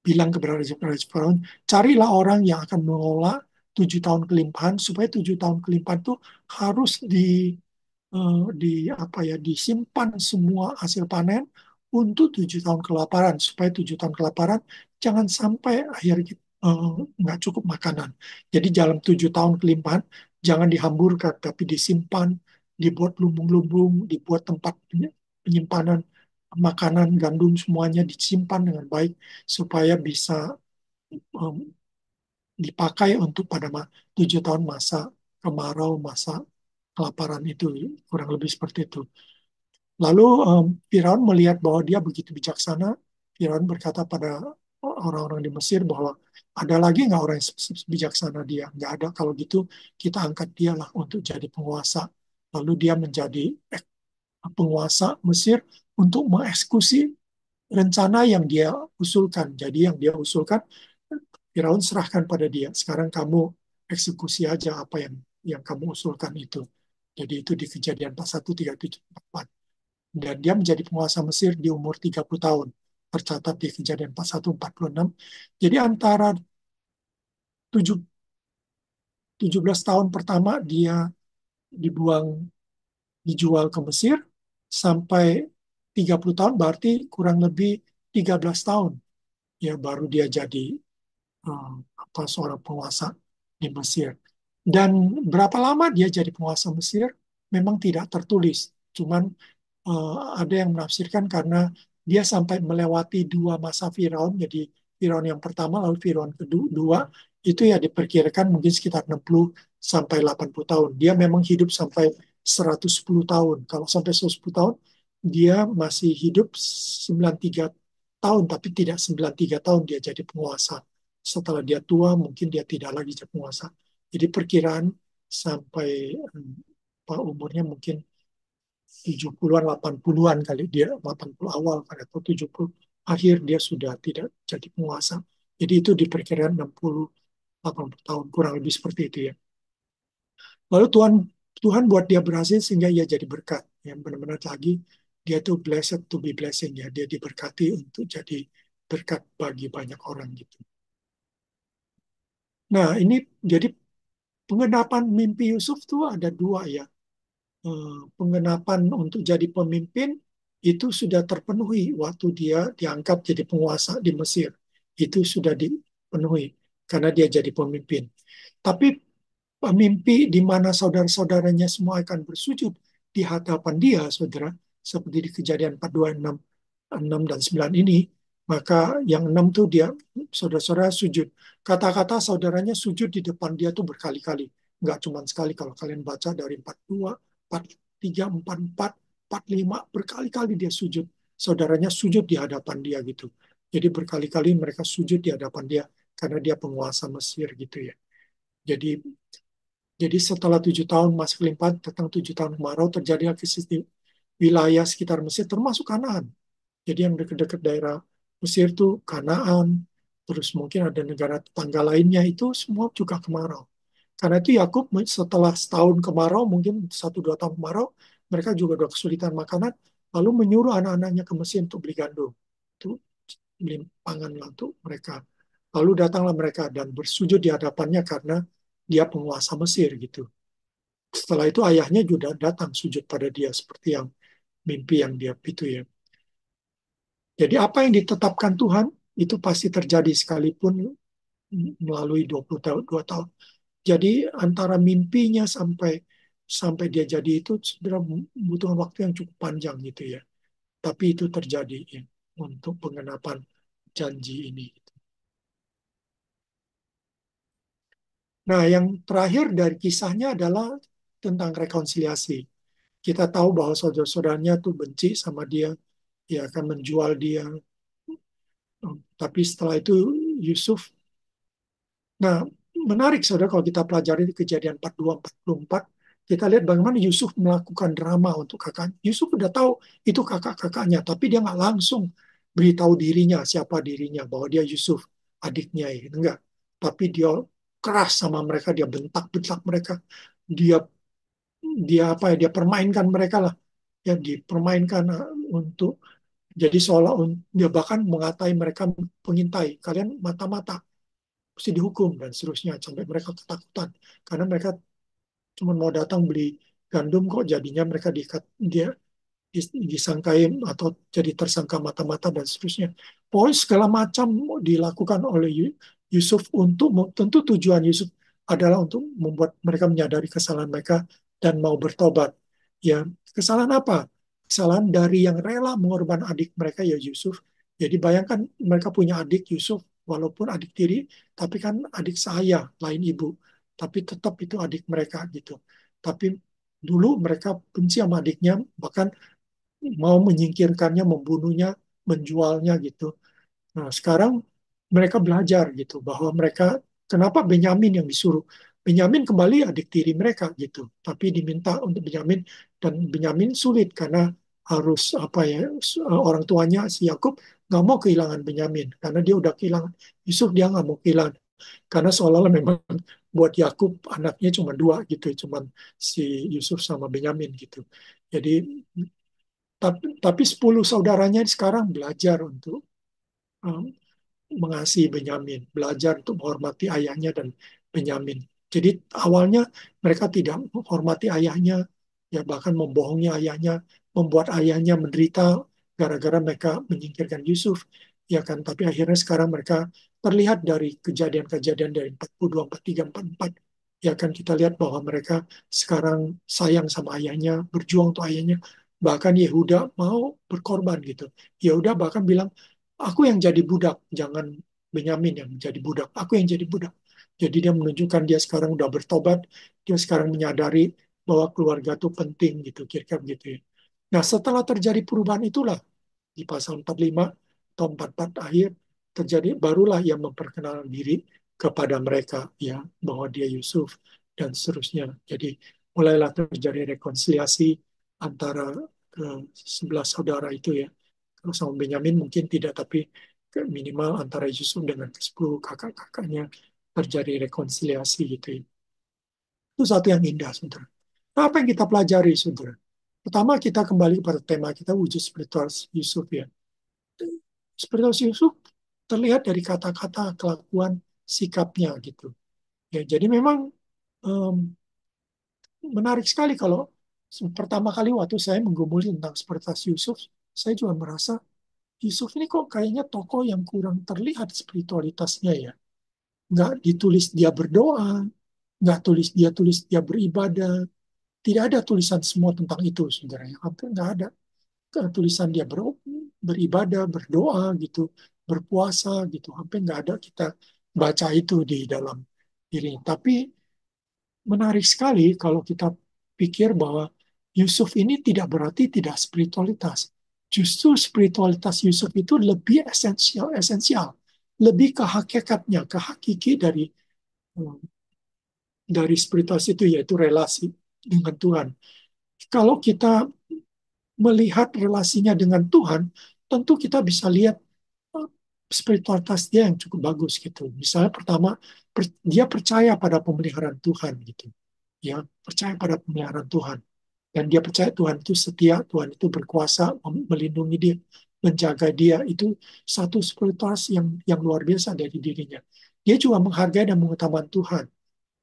bilang kepada Raja Firaun, carilah orang yang akan mengelola 7 tahun kelimpahan, supaya 7 tahun kelimpahan itu harus di apa ya, disimpan semua hasil panen untuk 7 tahun kelaparan, supaya 7 tahun kelaparan jangan sampai akhirnya nggak cukup makanan. Jadi dalam 7 tahun kelimpahan jangan dihamburkan, tapi disimpan, dibuat lumbung-lumbung, dibuat tempat penyimpanan makanan, gandum, semuanya disimpan dengan baik supaya bisa um, dipakai untuk pada 7 tahun masa kemarau, masa kelaparan itu, kurang lebih seperti itu. Lalu Firaun melihat bahwa dia begitu bijaksana. Firaun berkata pada orang-orang di Mesir bahwa ada lagi nggak orang yang bijaksana dia? Nggak ada. Kalau gitu kita angkat dia lah untuk jadi penguasa. Lalu dia menjadi penguasa Mesir untuk mengeksekusi rencana yang dia usulkan. Jadi yang dia usulkan, Firaun serahkan pada dia. Sekarang kamu eksekusi aja apa yang kamu usulkan itu. Jadi itu di Kejadian 41, 37, 44. Dan dia menjadi penguasa Mesir di umur 30 tahun. Tercatat di Kejadian 41, 46. Jadi antara 17 tahun pertama dia dibuang, dijual ke Mesir, sampai 30 tahun berarti kurang lebih 13 tahun. Ya baru dia jadi eh, apa, seorang penguasa di Mesir. Dan berapa lama dia jadi penguasa Mesir memang tidak tertulis. Cuman ada yang menafsirkan karena dia sampai melewati 2 masa Firaun. Jadi Firaun yang pertama lalu Firaun kedua itu ya diperkirakan mungkin sekitar 60 sampai 80 tahun. Dia memang hidup sampai 110 tahun. Kalau sampai 110 tahun dia masih hidup 93 tahun, tapi tidak 93 tahun dia jadi penguasa. Setelah dia tua mungkin dia tidak lagi jadi penguasa. Jadi perkiraan sampai umurnya mungkin 70-an, 80-an kali, dia 80 awal kali, atau 70 akhir dia sudah tidak jadi penguasa. Jadi itu diperkirakan 60, 80 tahun, kurang lebih seperti itu ya. Lalu Tuhan Tuhan buat dia berhasil sehingga ia jadi berkat. Yang benar-benar lagi dia tuh blessed to be blessing ya. Dia diberkati untuk jadi berkat bagi banyak orang gitu. Nah ini jadi pengenapan mimpi Yusuf tuh ada dua ya. Pengenapan untuk jadi pemimpin itu sudah terpenuhi waktu dia diangkat jadi penguasa di Mesir. Itu sudah dipenuhi karena dia jadi pemimpin. Tapi mimpi di mana saudara-saudaranya semua akan bersujud di hadapan dia, saudara, seperti di Kejadian 4, 2, 6, 6 dan 9 ini, maka yang 6 tuh dia, saudara-saudara sujud. Kata-kata saudaranya sujud di depan dia tuh berkali-kali. Nggak cuma sekali, kalau kalian baca dari 42, 43, 44, 45, berkali-kali dia sujud. Saudaranya sujud di hadapan dia gitu. Jadi berkali-kali mereka sujud di hadapan dia karena dia penguasa Mesir gitu ya. Jadi jadi setelah 7 tahun masa kelimpahan, datang 7 tahun kemarau, terjadi krisis di wilayah sekitar Mesir, termasuk Kanaan. Jadi yang dekat-dekat daerah Mesir itu Kanaan, terus mungkin ada negara tetangga lainnya, itu semua juga kemarau. Karena itu Yakub setelah setahun kemarau, mungkin 1-2 tahun kemarau, mereka juga udah kesulitan makanan, lalu menyuruh anak-anaknya ke Mesir untuk beli gandum. Itu beli pangan lah untuk mereka. Lalu datanglah mereka dan bersujud di hadapannya karena dia penguasa Mesir gitu. Setelah itu ayahnya juga datang sujud pada dia seperti yang mimpi yang dia itu ya. Jadi apa yang ditetapkan Tuhan itu pasti terjadi sekalipun melalui 20 tahun, 2 tahun. Jadi antara mimpinya sampai sampai dia jadi itu sebenarnya butuh waktu yang cukup panjang gitu ya. Tapi itu terjadi ya, untuk pengenapan janji ini. Nah, yang terakhir dari kisahnya adalah tentang rekonsiliasi. Kita tahu bahwa saudara-saudaranya tuh benci sama dia, dia akan menjual dia. Tapi setelah itu Yusuf, nah menarik saudara kalau kita pelajari di Kejadian 42-44, kita lihat bagaimana Yusuf melakukan drama untuk kakak. Yusuf udah tahu itu kakak-kakaknya, tapi dia nggak langsung beritahu dirinya, siapa dirinya, bahwa dia Yusuf, adiknya ya. Enggak. Tapi dia keras sama mereka, dia bentak-bentak mereka, dia dia apa ya, dia permainkan mereka lah, ya dipermainkan untuk jadi seolah dia bahkan mengatai mereka pengintai, kalian mata-mata mesti dihukum dan seterusnya sampai mereka ketakutan karena mereka cuma mau datang beli gandum kok jadinya mereka dia disangkai atau jadi tersangka mata-mata dan seterusnya. Pokoknya segala macam dilakukan oleh Yusuf untuk tentu tujuan Yusuf adalah untuk membuat mereka menyadari kesalahan mereka dan mau bertobat. Ya, kesalahan apa? Kesalahan dari yang rela mengorbankan adik mereka ya Yusuf. Jadi bayangkan mereka punya adik Yusuf walaupun adik tiri, tapi kan adik saya lain ibu, tapi tetap itu adik mereka gitu. Tapi dulu mereka benci sama adiknya, bahkan mau menyingkirkannya, membunuhnya, menjualnya gitu. Nah, sekarang mereka belajar gitu bahwa mereka kenapa Benyamin yang disuruh. Benyamin kembali adik tiri mereka gitu, tapi diminta untuk Benyamin dan Benyamin sulit karena harus apa ya, orang tuanya si Yakub nggak mau kehilangan Benyamin karena dia udah kehilangan Yusuf, dia nggak mau kehilangan karena seolah-olah memang buat Yakub anaknya cuma dua gitu, cuma si Yusuf sama Benyamin gitu. Jadi tapi 10 saudaranya sekarang belajar untuk um, mengasihi Benyamin, belajar untuk menghormati ayahnya dan Benyamin. Jadi awalnya mereka tidak menghormati ayahnya, ya bahkan membohongi ayahnya, membuat ayahnya menderita gara-gara mereka menyingkirkan Yusuf, ya kan. Tapi akhirnya sekarang mereka terlihat dari kejadian-kejadian dari 42, 43, 44, ya kan kita lihat bahwa mereka sekarang sayang sama ayahnya, berjuang untuk ayahnya. Bahkan Yehuda mau berkorban gitu. Yehuda bahkan bilang, aku yang jadi budak, jangan Benyamin yang jadi budak. Aku yang jadi budak. Jadi dia menunjukkan dia sekarang udah bertobat, dia sekarang menyadari bahwa keluarga itu penting gitu, kira-kira gitu ya. Nah, setelah terjadi perubahan itulah di pasal 45 atau 44 akhir terjadi barulah ia memperkenalkan diri kepada mereka ya bahwa dia Yusuf dan seterusnya. Jadi mulailah terjadi rekonsiliasi antara ke 11 saudara itu ya. Kalau sama Benyamin mungkin tidak, tapi minimal antara Yusuf dengan ke-10 kakak-kakaknya terjadi rekonsiliasi gitu ya. Itu satu yang indah, saudara. Nah, apa yang kita pelajari, saudara? Pertama, kita kembali pada tema kita, wujud spiritual Yusuf ya. Spiritual Yusuf terlihat dari kata-kata, kelakuan, sikapnya gitu. Ya, jadi memang em, menarik sekali kalau pertama kali waktu saya menggumuli tentang spiritual Yusuf, saya juga merasa Yusuf ini kok kayaknya tokoh yang kurang terlihat spiritualitasnya ya. Nggak ditulis dia berdoa, nggak tulis dia beribadah, tidak ada tulisan semua tentang itu sebenarnya. Hampir nggak ada tulisan dia beribadah, berdoa gitu, berpuasa gitu. Hampir nggak ada kita baca itu di dalam dirinya. Tapi menarik sekali kalau kita pikir bahwa Yusuf ini tidak berarti tidak spiritualitas. Justru spiritualitas Yusuf itu lebih esensial, lebih ke hakikatnya, ke hakiki dari spiritualitas itu, yaitu relasi dengan Tuhan. Kalau kita melihat relasinya dengan Tuhan, tentu kita bisa lihat spiritualitas dia yang cukup bagus gitu. Misalnya pertama, dia percaya pada pemeliharaan Tuhan gitu. Ya, percaya pada pemeliharaan Tuhan. Dan dia percaya Tuhan itu setia, Tuhan itu berkuasa melindungi dia, menjaga dia. Itu satu spiritualitas yang luar biasa dari dirinya. Dia juga menghargai dan mengutamakan Tuhan,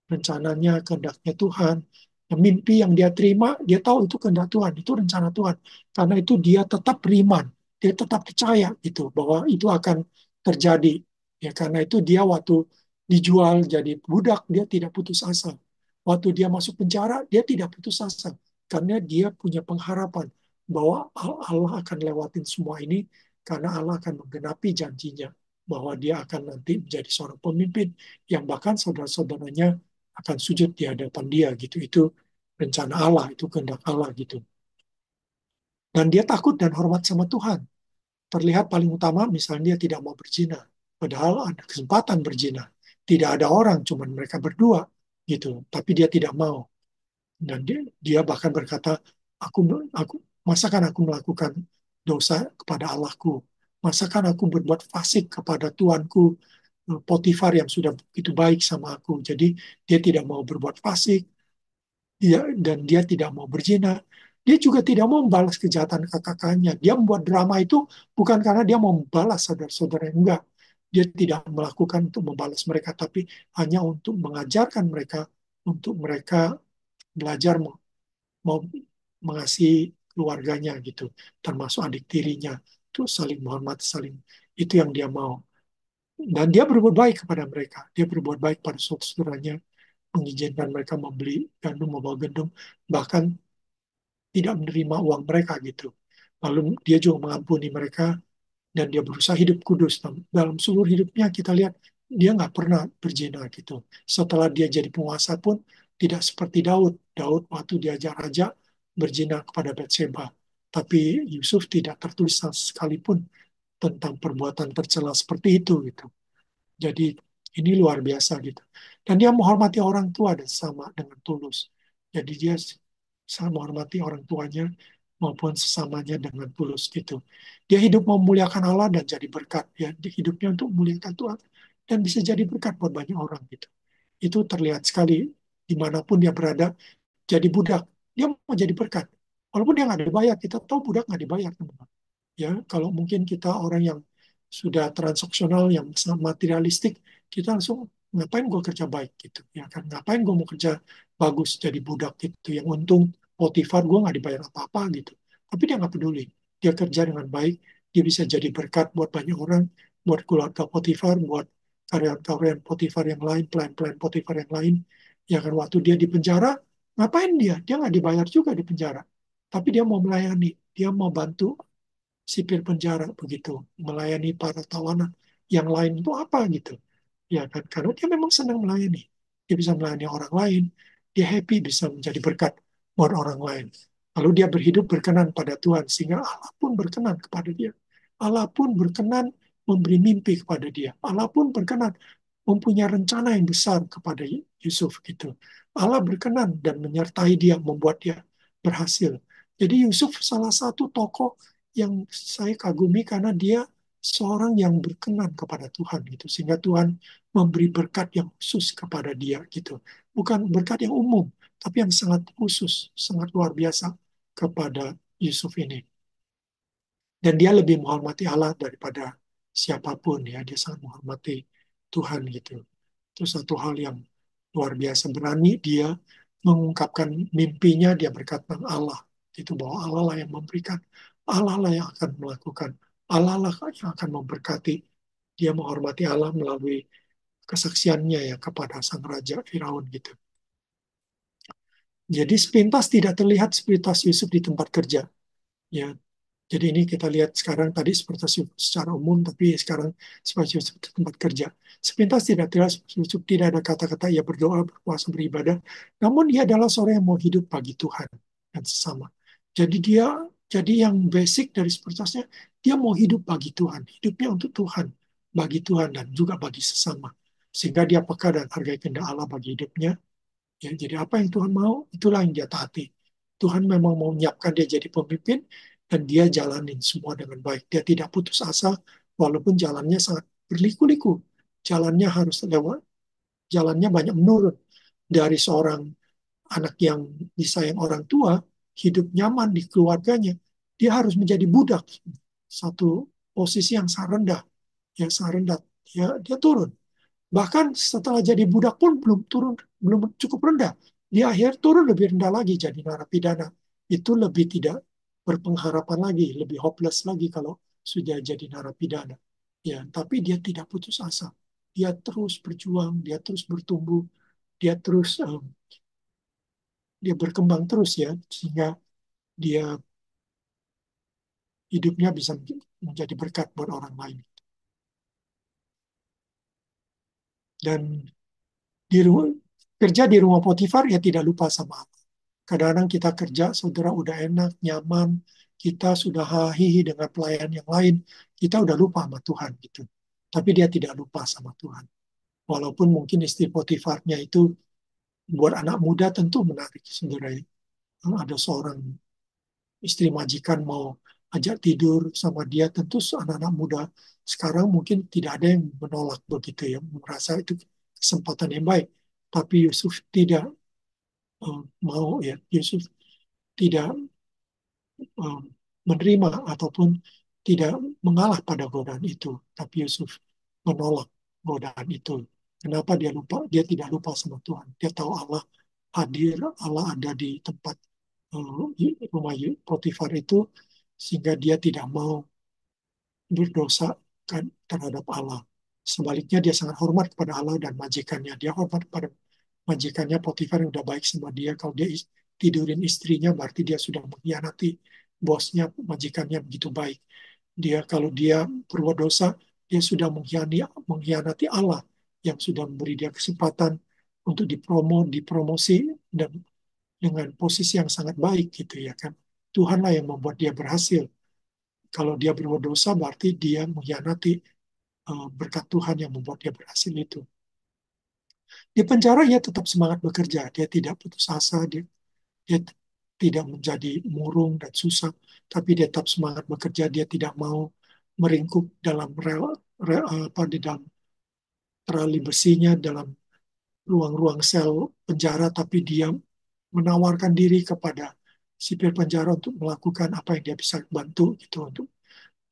rencananya, kehendaknya Tuhan. Mimpi yang dia terima, dia tahu itu kehendak Tuhan, itu rencana Tuhan. Karena itu dia tetap beriman, dia tetap percaya gitu bahwa itu akan terjadi. Ya karena itu dia waktu dijual jadi budak, dia tidak putus asa. Waktu dia masuk penjara, dia tidak putus asa karena dia punya pengharapan bahwa Allah akan lewatin semua ini karena Allah akan menggenapi janjinya bahwa dia akan nanti menjadi seorang pemimpin yang bahkan saudara-saudaranya akan sujud di hadapan dia gitu. Itu rencana Allah, itu kehendak Allah gitu. Dan dia takut dan hormat sama Tuhan. Terlihat paling utama misalnya dia tidak mau berzina, padahal ada kesempatan berzina. Tidak ada orang, cuma mereka berdua gitu. Tapi dia tidak mau. Dan dia bahkan berkata, aku masakan aku melakukan dosa kepada Allahku? Masakan aku berbuat fasik kepada Tuanku Potifar yang sudah begitu baik sama aku? Jadi dia tidak mau berbuat fasik, dan dia tidak mau berzina. Dia juga tidak mau membalas kejahatan kakak-kakaknya. Dia membuat drama itu bukan karena dia mau membalas saudara-saudara, enggak. Dia tidak melakukan untuk membalas mereka, tapi hanya untuk mengajarkan mereka, untuk mereka belajar mau mengasihi keluarganya gitu, termasuk adik tirinya. Itu saling menghormati, saling itu yang dia mau. Dan dia berbuat baik kepada mereka. Dia berbuat baik pada saudaranya, mengizinkan mereka membeli gandum, membawa gandum, bahkan tidak menerima uang mereka gitu. Lalu dia juga mengampuni mereka dan dia berusaha hidup kudus. Dalam seluruh hidupnya kita lihat dia nggak pernah berzina gitu. Setelah dia jadi penguasa pun tidak seperti Daud. Daud waktu diajar raja berzina kepada Batseba. Tapi Yusuf tidak tertulis sekalipun tentang perbuatan tercela seperti itu gitu. Jadi ini luar biasa gitu. Dan dia menghormati orang tua dan sama dengan tulus. Jadi dia sangat menghormati orang tuanya maupun sesamanya dengan tulus gitu. Dia hidup memuliakan Allah dan jadi berkat. Ya, hidupnya untuk memuliakan Tuhan dan bisa jadi berkat buat banyak orang gitu. Itu terlihat sekali dimanapun dia berada. Jadi budak, dia mau jadi berkat. Walaupun dia nggak dibayar, kita tahu budak nggak dibayar, teman-teman. Ya, kalau mungkin kita orang yang sudah transaksional, yang sangat materialistik, kita langsung ngapain gue kerja baik gitu, ya kan? Ngapain gue mau kerja bagus jadi budak gitu, yang untung Potifar gue nggak dibayar apa-apa gitu. Tapi dia nggak peduli, dia kerja dengan baik, dia bisa jadi berkat buat banyak orang, buat keluarga Potifar, buat karyawan-karyawan Potifar yang lain, pelayan-pelayan Potifar yang lain. Ya kan waktu dia di penjara, ngapain dia? Dia nggak dibayar juga di penjara. Tapi dia mau melayani, dia mau bantu sipir penjara begitu, melayani para tawanan yang lain itu apa gitu. Ya kan, karena dia memang senang melayani. Dia bisa melayani orang lain, dia happy bisa menjadi berkat buat orang lain. Lalu dia berhidup berkenan pada Tuhan, sehingga Allah pun berkenan kepada dia. Allah pun berkenan memberi mimpi kepada dia. Allah pun berkenan mempunyai rencana yang besar kepada Yusuf gitu. Allah berkenan dan menyertai dia, membuat dia berhasil. Jadi Yusuf salah satu tokoh yang saya kagumi karena dia seorang yang berkenan kepada Tuhan gitu, sehingga Tuhan memberi berkat yang khusus kepada dia gitu, bukan berkat yang umum tapi yang sangat khusus, sangat luar biasa kepada Yusuf ini. Dan dia lebih menghormati Allah daripada siapapun, ya, dia sangat menghormati Tuhan gitu. Itu satu hal yang luar biasa, berani dia mengungkapkan mimpinya, dia berkata tentang Allah itu, bahwa Allah lah yang memberikan, Allah lah yang akan melakukan, Allah lah yang akan memberkati. Dia menghormati Allah melalui kesaksiannya ya kepada sang raja Firaun gitu. Jadi sepintas tidak terlihat sepintas Yusuf di tempat kerja. Ya, jadi ini kita lihat sekarang tadi seperti secara umum, tapi sekarang seperti tempat kerja. Sepintas tidak terlihat tidak ada kata-kata ia berdoa, berpuasa, beribadah. Namun dia adalah seorang yang mau hidup bagi Tuhan dan sesama. Jadi dia Jadi yang basic dari spiritualitasnya, dia mau hidup bagi Tuhan, hidupnya untuk Tuhan, bagi Tuhan dan juga bagi sesama. Sehingga dia peka dan hargai kehendak Allah bagi hidupnya. Ya, jadi apa yang Tuhan mau, itulah yang dia taati. Tuhan memang mau menyiapkan dia jadi pemimpin, dan dia jalanin semua dengan baik. Dia tidak putus asa, walaupun jalannya sangat berliku-liku. Jalannya harus lewat, jalannya banyak menurun. Dari seorang anak yang disayang orang tua, hidup nyaman di keluarganya, dia harus menjadi budak. Satu posisi yang sangat rendah, yang sangat rendah. Dia turun. Bahkan setelah jadi budak pun belum turun, belum cukup rendah. Di akhir turun lebih rendah lagi jadi narapidana. Itu lebih tidak berpengharapan lagi, lebih hopeless lagi kalau sudah jadi narapidana. Ya, tapi dia tidak putus asa. Dia terus berjuang, dia terus bertumbuh, dia terus dia berkembang terus ya, sehingga dia hidupnya bisa menjadi berkat buat orang lain. Dan di rumah, kerja di rumah Potifar ya tidak lupa sama Allah. Kadang-kadang kita kerja, saudara udah enak, nyaman, kita sudah hahihi dengan pelayan yang lain, kita udah lupa sama Tuhan gitu. Tapi dia tidak lupa sama Tuhan. Walaupun mungkin istri Potifarnya itu buat anak muda tentu menarik, saudara. Ada seorang istri majikan mau ajak tidur sama dia, tentu anak-anak muda sekarang mungkin tidak ada yang menolak begitu ya, merasa itu kesempatan yang baik. Tapi Yusuf tidak mau ya, Yusuf tidak eh, menerima ataupun tidak mengalah pada godaan itu. Tapi Yusuf menolak godaan itu. Kenapa dia lupa? Dia tidak lupa sama Tuhan. Dia tahu Allah hadir, Allah ada di tempat rumah Potifar itu, sehingga dia tidak mau berdosa kan terhadap Allah. Sebaliknya dia sangat hormat kepada Allah dan majikannya. Dia hormat pada majikannya Potifar yang udah baik sama dia. Kalau dia tidurin istrinya berarti dia sudah mengkhianati bosnya, majikannya begitu baik. Kalau dia berbuat dosa, dia sudah mengkhianati Allah yang sudah memberi dia kesempatan untuk dipromosi dan dengan posisi yang sangat baik gitu ya kan. Tuhanlah yang membuat dia berhasil. Kalau dia berbuat dosa berarti dia mengkhianati berkat Tuhan yang membuat dia berhasil itu. Di penjara ia tetap semangat bekerja, dia tidak putus asa, dia tidak menjadi murung dan susah, tapi dia tetap semangat bekerja, dia tidak mau meringkuk dalam di dalam terali besinya, dalam ruang-ruang sel penjara, tapi dia menawarkan diri kepada sipir penjara untuk melakukan apa yang dia bisa bantu gitu, untuk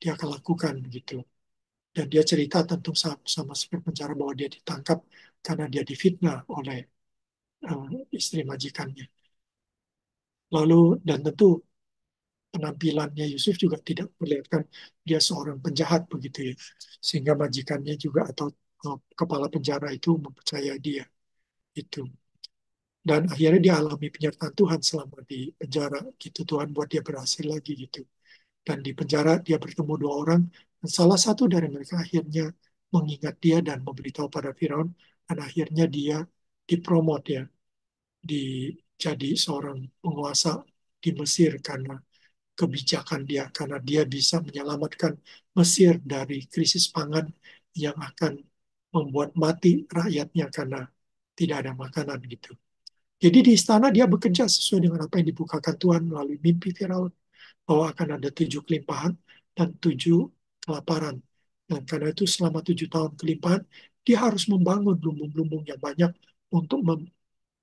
dia akan lakukan gitu. Dan dia cerita tentu sama sipir penjara bahwa dia ditangkap karena dia difitnah oleh istri majikannya. Lalu dan tentu penampilannya Yusuf juga tidak memperlihatkan dia seorang penjahat begitu ya, sehingga majikannya juga atau kepala penjara itu mempercayai dia itu. Dan akhirnya dia alami penyertaan Tuhan selama di penjara gitu, Tuhan buat dia berhasil lagi gitu. Dan di penjara dia bertemu dua orang, dan salah satu dari mereka akhirnya mengingat dia dan memberitahu pada Firaun, dan akhirnya dia dipromot ya, jadi seorang penguasa di Mesir karena kebijakan dia, karena dia bisa menyelamatkan Mesir dari krisis pangan yang akan membuat mati rakyatnya karena tidak ada makanan gitu. Jadi di istana dia bekerja sesuai dengan apa yang dibukakan Tuhan melalui mimpi Firaun, bahwa akan ada 7 kelimpahan dan 7 kelaparan. Dan karena itu selama 7 tahun kelimpahan, dia harus membangun lumbung-lumbung yang banyak untuk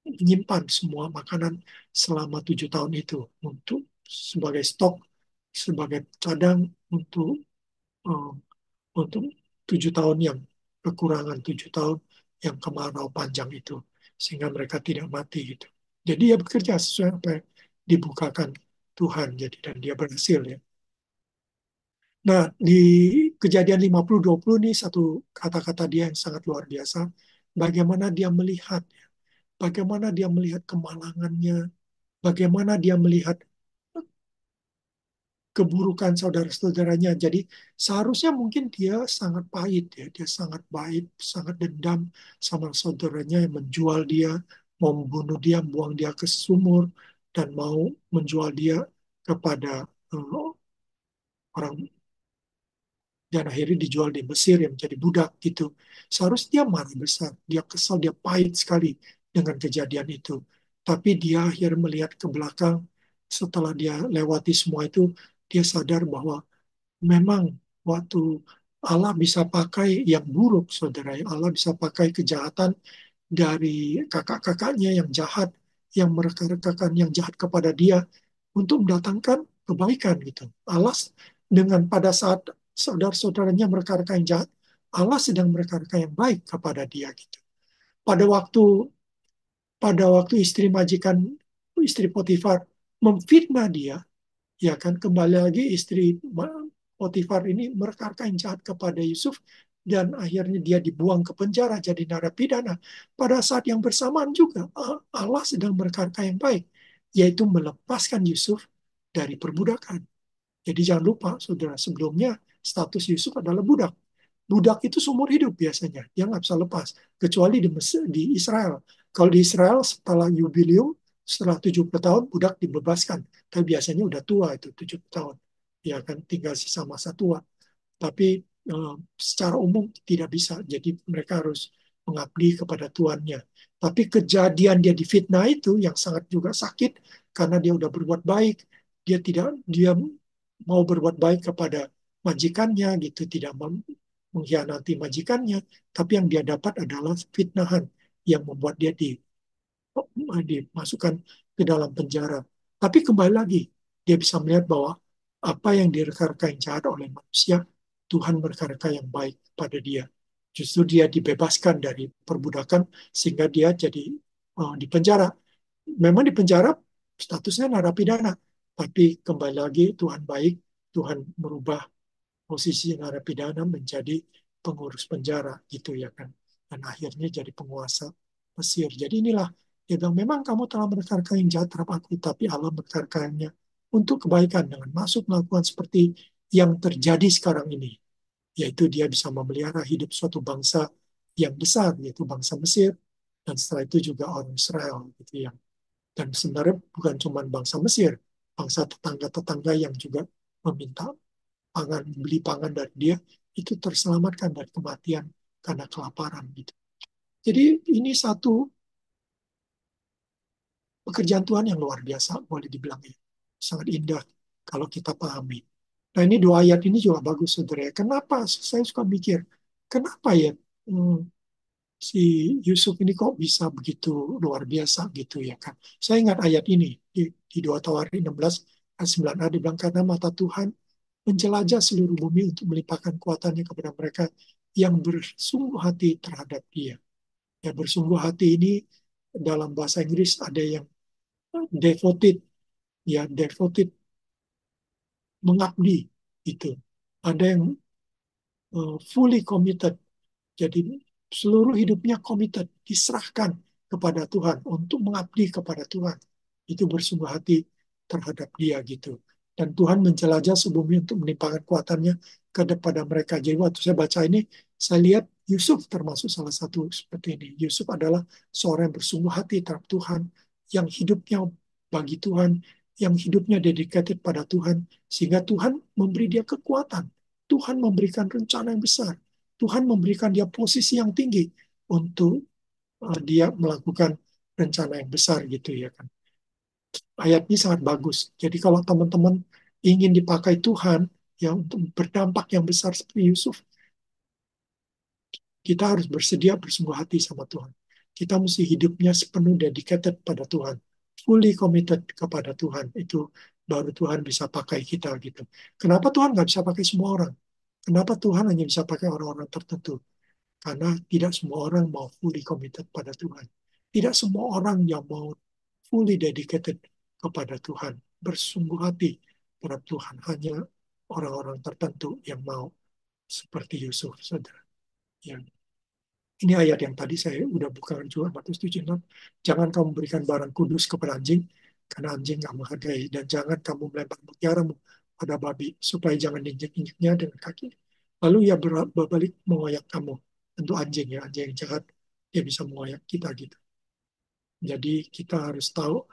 menyimpan semua makanan selama 7 tahun itu, untuk sebagai stok, sebagai cadang eh, untuk 7 tahun yang kekurangan, 7 tahun yang kemarau panjang itu, sehingga mereka tidak mati gitu. Jadi dia bekerja sesuai apa yang dibukakan Tuhan, jadi dan dia berhasil ya. Nah, di kejadian 50-20 nih satu kata-kata dia yang sangat luar biasa. Bagaimana dia melihat, ya. Bagaimana dia melihat kemalangannya, bagaimana dia melihat keburukan saudara-saudaranya. Jadi seharusnya mungkin dia sangat pahit ya, dia sangat baik, sangat dendam sama saudaranya yang menjual dia, mau membunuh dia, buang dia ke sumur, dan mau menjual dia kepada eh, orang dan akhirnya dijual di Mesir yang menjadi budak gitu. Seharusnya dia marah besar, dia kesal, dia pahit sekali dengan kejadian itu. Tapi dia akhirnya melihat ke belakang setelah dia lewati semua itu, dia sadar bahwa memang waktu Allah bisa pakai yang buruk, saudara. Allah bisa pakai kejahatan dari kakak-kakaknya yang jahat, yang mereka-rekakan yang jahat kepada dia untuk mendatangkan kebaikan gitu. Allah dengan pada saat saudara-saudaranya mereka-reka yang jahat, Allah sedang mereka-reka yang baik kepada dia gitu. Pada waktu pada waktu istri majikan, istri Potifar memfitnah dia, ya kan, kembali lagi istri Potifar ini mereka yang jahat kepada Yusuf dan akhirnya dia dibuang ke penjara jadi narapidana. Pada saat yang bersamaan juga Allah sedang mereka yang baik, yaitu melepaskan Yusuf dari perbudakan. Jadi jangan lupa, saudara, sebelumnya status Yusuf adalah budak. Budak itu seumur hidup biasanya, dia nggak bisa lepas, kecuali di Mesir, di Israel. Kalau di Israel setelah jubilium, setelah 70 tahun, budak dibebaskan. Tapi biasanya udah tua itu, 70 tahun. Ya kan, tinggal sisa masa tua. Tapi secara umum tidak bisa, jadi mereka harus mengabdi kepada tuannya. Tapi kejadian dia difitnah itu yang sangat juga sakit, karena dia udah berbuat baik, dia mau berbuat baik kepada majikannya gitu, tidak mengkhianati majikannya, tapi yang dia dapat adalah fitnahan yang membuat dia dimasukkan ke dalam penjara. Tapi kembali lagi, dia bisa melihat bahwa apa yang direka-reka yang jahat oleh manusia, Tuhan berkarya yang baik pada dia. Justru dia dibebaskan dari perbudakan sehingga dia jadi di penjara. Memang di penjara statusnya narapidana, tapi kembali lagi Tuhan baik, Tuhan merubah posisi narapidana menjadi pengurus penjara gitu ya kan, dan akhirnya jadi penguasa Mesir. Jadi inilah dia bilang, memang kamu telah menekarkan yang jahat terhadap aku, tapi Allah menekarkannya untuk kebaikan dengan masuk melakukan seperti yang terjadi sekarang ini, yaitu dia bisa memelihara hidup suatu bangsa yang besar, yaitu bangsa Mesir, dan setelah itu juga orang Israel gitu ya. Dan sebenarnya bukan cuma bangsa Mesir, bangsa tetangga-tetangga yang juga meminta pangan, beli pangan dari dia, itu terselamatkan dari kematian karena kelaparan gitu. Jadi ini satu pekerjaan Tuhan yang luar biasa, boleh dibilang ya. Sangat indah kalau kita pahami. Nah ini dua ayat ini juga bagus saudara. Kenapa saya suka mikir, kenapa ya hmm, si Yusuf ini kok bisa begitu luar biasa gitu ya kan. Saya ingat ayat ini di 2 Tawarik 16 ayat 9a dibilang karena mata Tuhan menjelajah seluruh bumi untuk melimpahkan kuatannya kepada mereka yang bersungguh hati terhadap dia. Ya, bersungguh hati ini dalam bahasa Inggris ada yang devoted, ya devoted, mengabdi itu. Ada yang fully committed, jadi seluruh hidupnya committed, diserahkan kepada Tuhan untuk mengabdi kepada Tuhan. Itu bersungguh hati terhadap dia gitu. Dan Tuhan menjelajah sebumi untuk menimpakan kuatannya kepada mereka. Jadi waktu saya baca ini, saya lihat Yusuf termasuk salah satu seperti ini. Yusuf adalah seorang yang bersungguh hati terhadap Tuhan, yang hidupnya bagi Tuhan, yang hidupnya dedicated pada Tuhan, sehingga Tuhan memberi dia kekuatan. Tuhan memberikan rencana yang besar. Tuhan memberikan dia posisi yang tinggi untuk dia melakukan rencana yang besar gitu ya kan. Ayatnya sangat bagus. Jadi kalau teman-teman ingin dipakai Tuhan ya untuk berdampak yang besar seperti Yusuf, kita harus bersedia bersungguh hati sama Tuhan. Kita mesti hidupnya sepenuh dedicated pada Tuhan, fully committed kepada Tuhan. Itu baru Tuhan bisa pakai kita gitu. Kenapa Tuhan nggak bisa pakai semua orang? Kenapa Tuhan hanya bisa pakai orang-orang tertentu? Karena tidak semua orang mau fully committed pada Tuhan. Tidak semua orang yang mau fully dedicated kepada Tuhan, bersungguh hati terhadap Tuhan. Hanya orang-orang tertentu yang mau seperti Yusuf, saudara. Yang ini ayat yang tadi saya udah bukakan juga, Matius 7:6. Jangan kamu berikan barang kudus kepada anjing, karena anjing nggak menghargai. Dan jangan kamu melempar mutiaramu pada babi, supaya jangan diinjek-injeknya dengan kaki. Lalu ia berbalik mengoyak kamu. Tentu anjing ya, anjing yang jahat, dia bisa mengoyak kita gitu. Jadi kita harus tahu,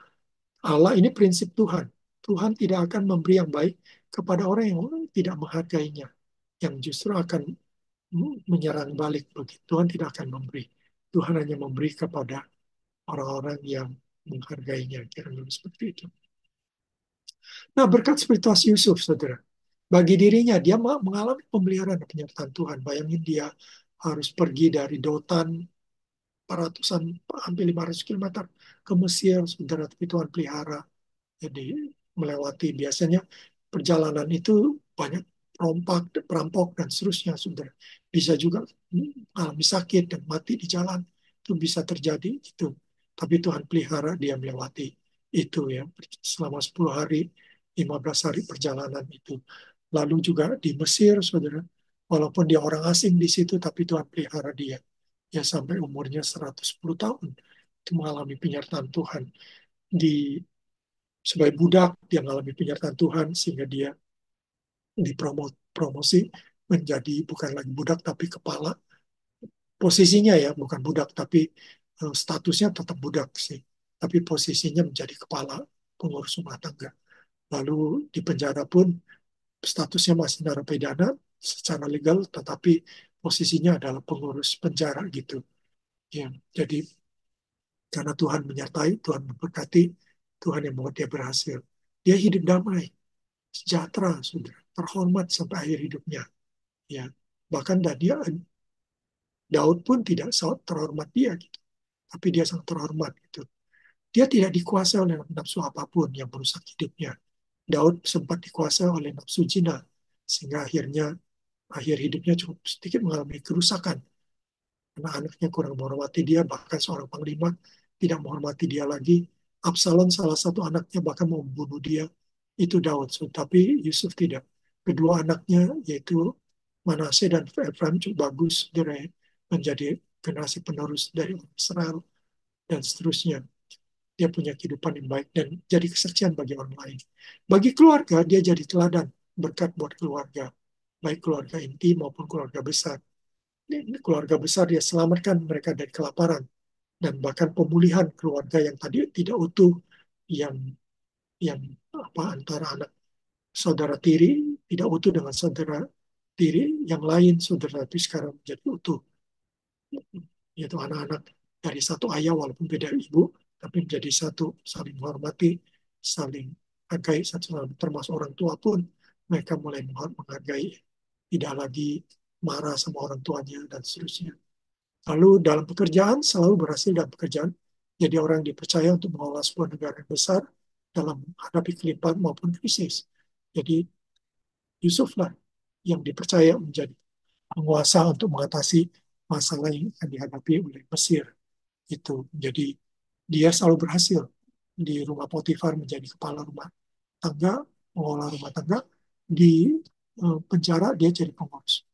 Allah ini prinsip Tuhan. Tuhan tidak akan memberi yang baik kepada orang yang tidak menghargainya, yang justru akan menyerang balik begitu. Tuhan tidak akan memberi. Tuhan hanya memberi kepada orang-orang yang menghargainya. Kira-kira seperti itu. Nah, berkat spiritual Yusuf, saudara, bagi dirinya dia mengalami pemeliharaan dan penyertaan Tuhan. Bayangin dia harus pergi dari Dotan ratusan hampir 500 kilometer ke Mesir, saudara, tapi Tuhan pelihara. Jadi melewati biasanya perjalanan itu banyak perampok dan seterusnya, saudara. Bisa juga alami sakit dan mati di jalan, itu bisa terjadi itu. Tapi Tuhan pelihara dia melewati itu ya selama 10 hari, 15 hari perjalanan itu. Lalu juga di Mesir, saudara, walaupun dia orang asing di situ, tapi Tuhan pelihara dia ya sampai umurnya 110 tahun itu mengalami penyertaan Tuhan. Di sebagai budak dia mengalami penyertaan Tuhan sehingga dia dipromosi menjadi bukan lagi budak tapi kepala. Posisinya ya bukan budak tapi statusnya tetap budak sih. Tapi posisinya menjadi kepala pengurus rumah tangga. Lalu di penjara pun statusnya masih narapidana secara legal tetapi posisinya adalah pengurus penjara gitu. Ya, jadi karena Tuhan menyertai, Tuhan memberkati, Tuhan yang membuat dia berhasil. Dia hidup damai, sejahtera, sudah terhormat sampai akhir hidupnya. Ya, bahkan Daud pun tidak terhormat dia gitu, tapi dia sangat terhormat gitu. Dia tidak dikuasai oleh nafsu apapun yang merusak hidupnya. Daud sempat dikuasai oleh nafsu zina, sehingga akhir hidupnya cukup sedikit mengalami kerusakan. Karena anaknya kurang menghormati dia, bahkan seorang panglima tidak menghormati dia lagi. Absalom salah satu anaknya bahkan mau membunuh dia, itu Daud. So, tapi Yusuf tidak. Kedua anaknya yaitu Manase dan Efraim cukup bagus, dia menjadi generasi penerus dari Israel dan seterusnya. Dia punya kehidupan yang baik dan jadi kesaksian bagi orang lain. Bagi keluarga, dia jadi teladan berkat buat keluarga, baik keluarga inti maupun keluarga besar. Keluarga besar dia selamatkan mereka dari kelaparan dan bahkan pemulihan keluarga yang tadi tidak utuh, yang yang antara anak saudara tiri tidak utuh dengan saudara tiri yang lain, saudara tapi sekarang menjadi utuh, yaitu anak-anak dari satu ayah walaupun beda ibu tapi menjadi satu, saling menghormati, saling menghargai satu sama lain. Termasuk orang tua pun mereka mulai menghargai, tidak lagi marah sama orang tuanya dan seterusnya. Lalu dalam pekerjaan selalu berhasil dalam pekerjaan, jadi orang yang dipercaya untuk mengelola sebuah negara yang besar dalam menghadapi kelimpahan maupun krisis. Jadi Yusuf lah yang dipercaya menjadi penguasa untuk mengatasi masalah yang akan dihadapi oleh Mesir itu. Jadi dia selalu berhasil di rumah Potifar menjadi kepala rumah tangga, mengelola rumah tangga. Di penjara dia jadi pengurus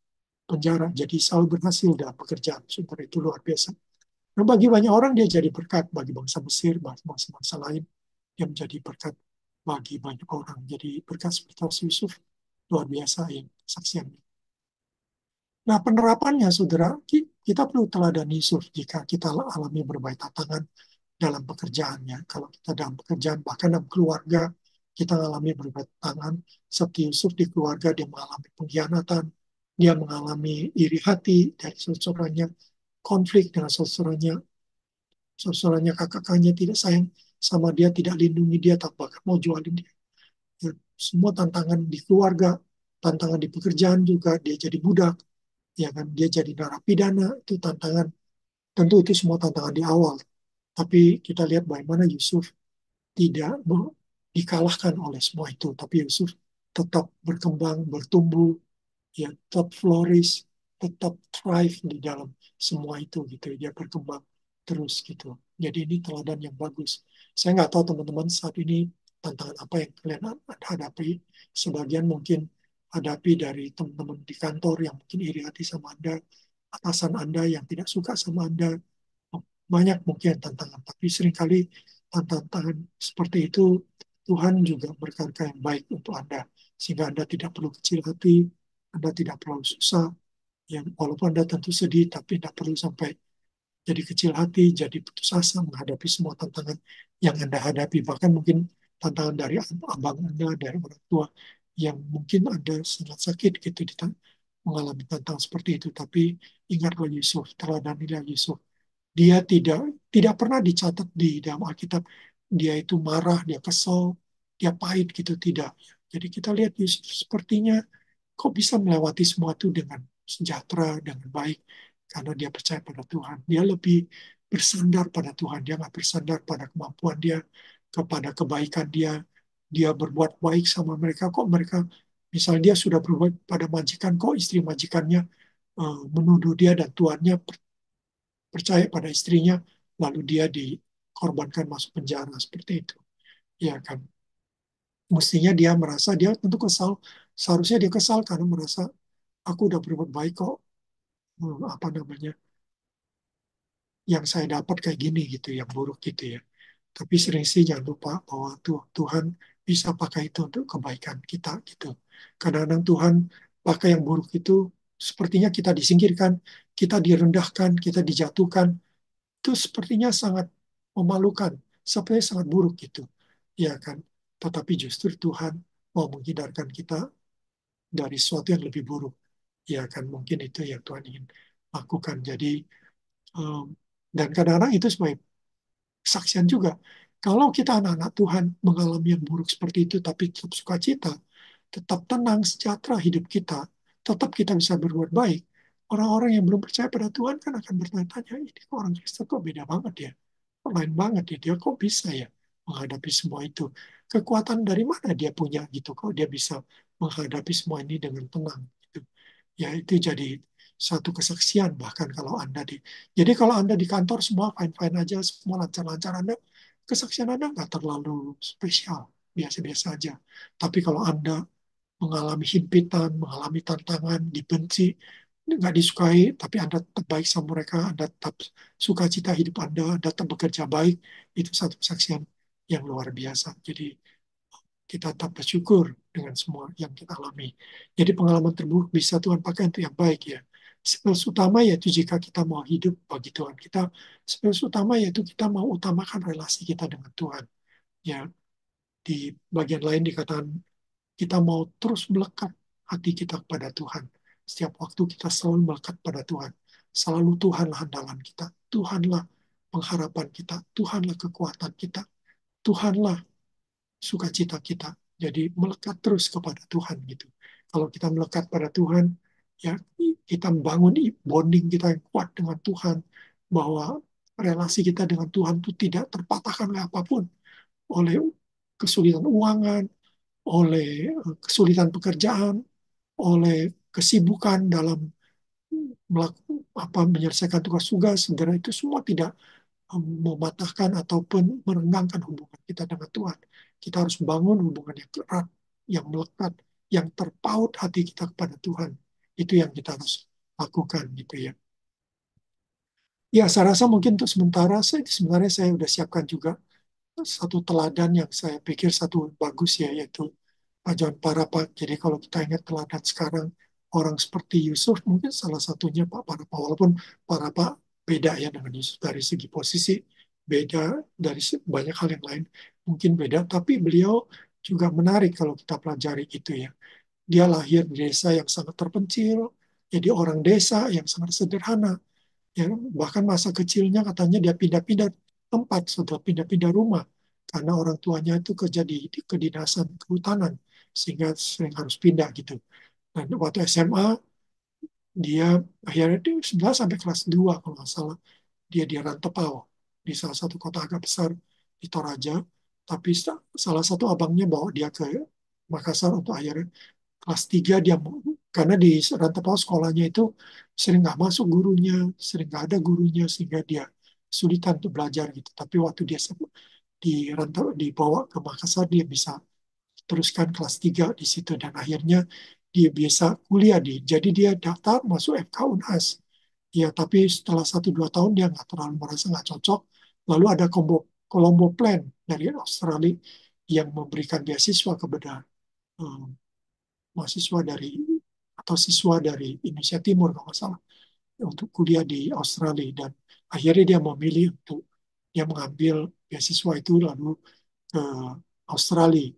penjara. Jadi selalu berhasil dalam pekerjaan. Sumber itu luar biasa. Nah, bagi banyak orang dia jadi berkat bagi bangsa Mesir, bagi bangsa-bangsa lain. Dia menjadi berkat bagi banyak orang. Jadi berkat seperti Yusuf luar biasa ya saksiannya. Nah, penerapannya, saudara, kita perlu teladan Yusuf jika kita alami berbagai tantangan dalam pekerjaannya. Kalau kita dalam pekerjaan, bahkan dalam keluarga, kita mengalami berbagai tantangan. Seperti Yusuf di keluarga, dia mengalami pengkhianatan, dia mengalami iri hati dari saudaranya, konflik dengan saudaranya kakak-kakaknya tidak sayang sama dia, tidak lindungi dia, tak bahkan mau jualin dia. Ya, semua tantangan di keluarga, tantangan di pekerjaan juga, dia jadi budak, ya kan, dia jadi narapidana, itu tantangan. Tentu itu semua tantangan di awal. Tapi kita lihat bagaimana Yusuf tidak dikalahkan oleh semua itu. Tapi Yusuf tetap berkembang, bertumbuh, ya tetap flourish, tetap thrive di dalam semua itu gitu. Dia berkembang terus gitu. Jadi ini teladan yang bagus. Saya nggak tahu teman-teman saat ini tantangan apa yang kalian hadapi. Sebagian mungkin hadapi dari teman-teman di kantor yang mungkin iri hati sama Anda, atasan Anda yang tidak suka sama Anda. Banyak mungkin tantangan, tapi seringkali tantangan seperti itu Tuhan juga berkata yang baik untuk Anda. Sehingga Anda tidak perlu kecil hati, Anda tidak perlu susah, yang walaupun Anda tentu sedih, tapi tidak perlu sampai jadi kecil hati, jadi putus asa menghadapi semua tantangan yang Anda hadapi. Bahkan mungkin tantangan dari abang Anda, dari orang tua yang mungkin Anda sangat sakit gitu mengalami tantangan seperti itu. Tapi ingatlah Yusuf, teladanilah Yusuf. Dia tidak pernah dicatat di dalam Alkitab dia itu marah, dia kesel, dia pahit gitu, tidak. Jadi kita lihat Yusuf sepertinya kok bisa melewati semua itu dengan sejahtera, dengan baik, karena dia percaya pada Tuhan. Dia lebih bersandar pada Tuhan, dia nggak bersandar pada kemampuan dia, kepada kebaikan dia. Dia berbuat baik sama mereka, kok mereka, misalnya dia sudah berbuat pada majikan, kok istri majikannya menuduh dia dan tuannya percaya pada istrinya, lalu dia dikorbankan masuk penjara seperti itu. Ya kan, mestinya dia merasa dia tentu kesal, seharusnya dia kesal karena merasa aku udah berbuat baik kok, apa namanya, yang saya dapat kayak gini gitu, yang buruk gitu ya. Tapi sering sih jangan lupa bahwa Tuhan bisa pakai itu untuk kebaikan kita gitu. Kadang-kadang Tuhan pakai yang buruk itu, sepertinya kita disingkirkan, kita direndahkan, kita dijatuhkan, itu sepertinya sangat memalukan, sepertinya sangat buruk gitu. Ya kan? Tetapi justru Tuhan mau menghindarkan kita dari sesuatu yang lebih buruk. Ya kan? Mungkin itu yang Tuhan ingin lakukan. Jadi, um, dan kadang-kadang itu sebagai kesaksian juga. Kalau kita anak-anak Tuhan mengalami yang buruk seperti itu, tapi tetap sukacita, tetap tenang, sejahtera hidup kita, tetap kita bisa berbuat baik, orang-orang yang belum percaya pada Tuhan kan akan bertanya-tanya, ini orang Kristen kok beda banget ya, kok lain banget ya, dia kok bisa ya menghadapi semua itu. Kekuatan dari mana dia punya gitu, kok dia bisa menghadapi semua ini dengan tenang gitu. Ya itu jadi satu kesaksian bahkan kalau Anda jadi kalau Anda di kantor semua fine-fine aja, semua lancar-lancar, Anda kesaksian Anda nggak terlalu spesial, biasa-biasa aja. Tapi kalau Anda mengalami himpitan, mengalami tantangan, dibenci, nggak disukai, tapi Anda tetap baik sama mereka, Anda tetap sukacita hidup Anda tetap bekerja baik, itu satu kesaksian yang luar biasa. Jadi kita tetap bersyukur dengan semua yang kita alami. Jadi pengalaman terburuk bisa Tuhan pakai untuk yang baik ya. Spesies utama yaitu jika kita mau hidup bagi Tuhan kita, spesies utama yaitu kita mau utamakan relasi kita dengan Tuhan. Ya, di bagian lain dikatakan kita mau terus melekat hati kita kepada Tuhan. Setiap waktu kita selalu melekat pada Tuhan. Selalu Tuhanlah andalan kita. Tuhanlah pengharapan kita. Tuhanlah kekuatan kita. Tuhanlah sukacita kita. Jadi melekat terus kepada Tuhan gitu. Kalau kita melekat pada Tuhan, ya kita membangun bonding kita yang kuat dengan Tuhan, bahwa relasi kita dengan Tuhan itu tidak terpatahkan oleh apapun, oleh kesulitan keuangan, oleh kesulitan pekerjaan, oleh kesibukan dalam menyelesaikan tugas-tugas, segera itu semua tidak mematahkan ataupun merenggangkan hubungan kita dengan Tuhan. Kita harus bangun hubungan yang erat, yang melekat, yang terpaut hati kita kepada Tuhan. Itu yang kita harus lakukan gitu ya. Ya, saya rasa mungkin untuk sementara sebenarnya saya sudah siapkan juga satu teladan yang saya pikir satu bagus ya, yaitu Pak John Parapat. Jadi kalau kita ingat teladan sekarang, orang seperti Yusuf mungkin salah satunya Pak Parapat. Walaupun Parapat beda ya dengan Yusuf dari segi posisi, beda dari banyak hal yang lain, mungkin beda. Tapi beliau juga menarik kalau kita pelajari itu ya. Dia lahir di desa yang sangat terpencil, jadi orang desa yang sangat sederhana. Ya, bahkan masa kecilnya katanya dia pindah-pindah tempat setelah pindah-pindah rumah karena orang tuanya itu kerja di kedinasan kehutanan sehingga sering harus pindah gitu. Dan waktu SMA dia akhirnya di 11 sampai kelas 2 kalau nggak salah dia di Rantepau di salah satu kota agak besar di Toraja. Tapi salah satu abangnya bawa dia ke Makassar untuk akhirnya kelas 3 dia karena di Rantepau sekolahnya itu sering nggak masuk gurunya, sering nggak ada gurunya sehingga dia kesulitan untuk belajar gitu. Tapi waktu dia di rantau dibawa ke Makassar dia bisa teruskan kelas 3 di situ dan akhirnya dia bisa kuliah jadi dia daftar masuk FK Unhas. Ya, tapi setelah 1-2 tahun dia nggak terlalu merasa nggak cocok. Lalu ada Colombo Plan dari Australia yang memberikan beasiswa kepada eh, mahasiswa dari atau siswa dari Indonesia Timur kalau nggak salah untuk kuliah di Australia dan akhirnya dia memilih untuk dia mengambil beasiswa itu lalu ke Australia.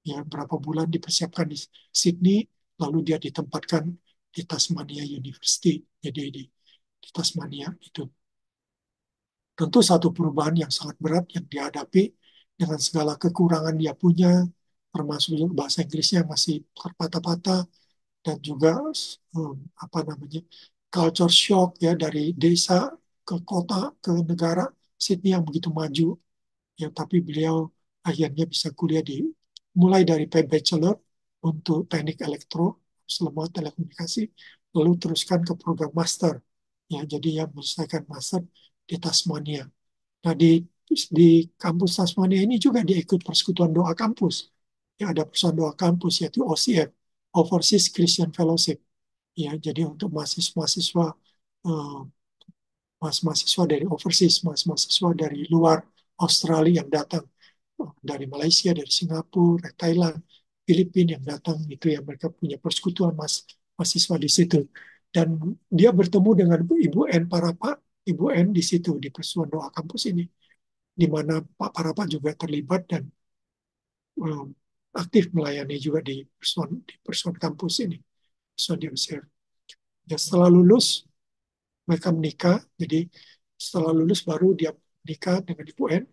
Ya, berapa bulan dipersiapkan di Sydney, lalu dia ditempatkan di Tasmania University. Jadi di Tasmania itu tentu satu perubahan yang sangat berat yang dihadapi dengan segala kekurangan dia punya, termasuk juga bahasa Inggrisnya masih terpatah-patah dan juga um, apa namanya culture shock ya dari desa ke kota ke negara Sydney yang begitu maju ya, tapi beliau akhirnya bisa kuliah di mulai dari bachelor untuk teknik elektro selama telekomunikasi, lalu teruskan ke program master ya, jadi yang menyelesaikan master di Tasmania. Nah, di kampus Tasmania ini juga dia ikut persekutuan doa kampus. Ya, ada persekutuan doa kampus yaitu OCF, Overseas Christian Fellowship. Ya, jadi untuk mahasiswa-mahasiswa eh, mahasiswa dari overseas, mahasiswa dari luar Australia yang datang dari Malaysia, dari Singapura, dari Thailand, Filipina yang datang itu ya, mereka punya persekutuan mahasiswa di situ. Dan dia bertemu dengan Ibu N Parapa, Ibu N di situ di persekutuan doa kampus ini, di mana Pak Parapa juga terlibat dan um, aktif melayani juga di persekutuan kampus ini, persekutuan di Mesir. Ya, setelah lulus mereka menikah, jadi setelah lulus baru dia menikah dengan Ibu N,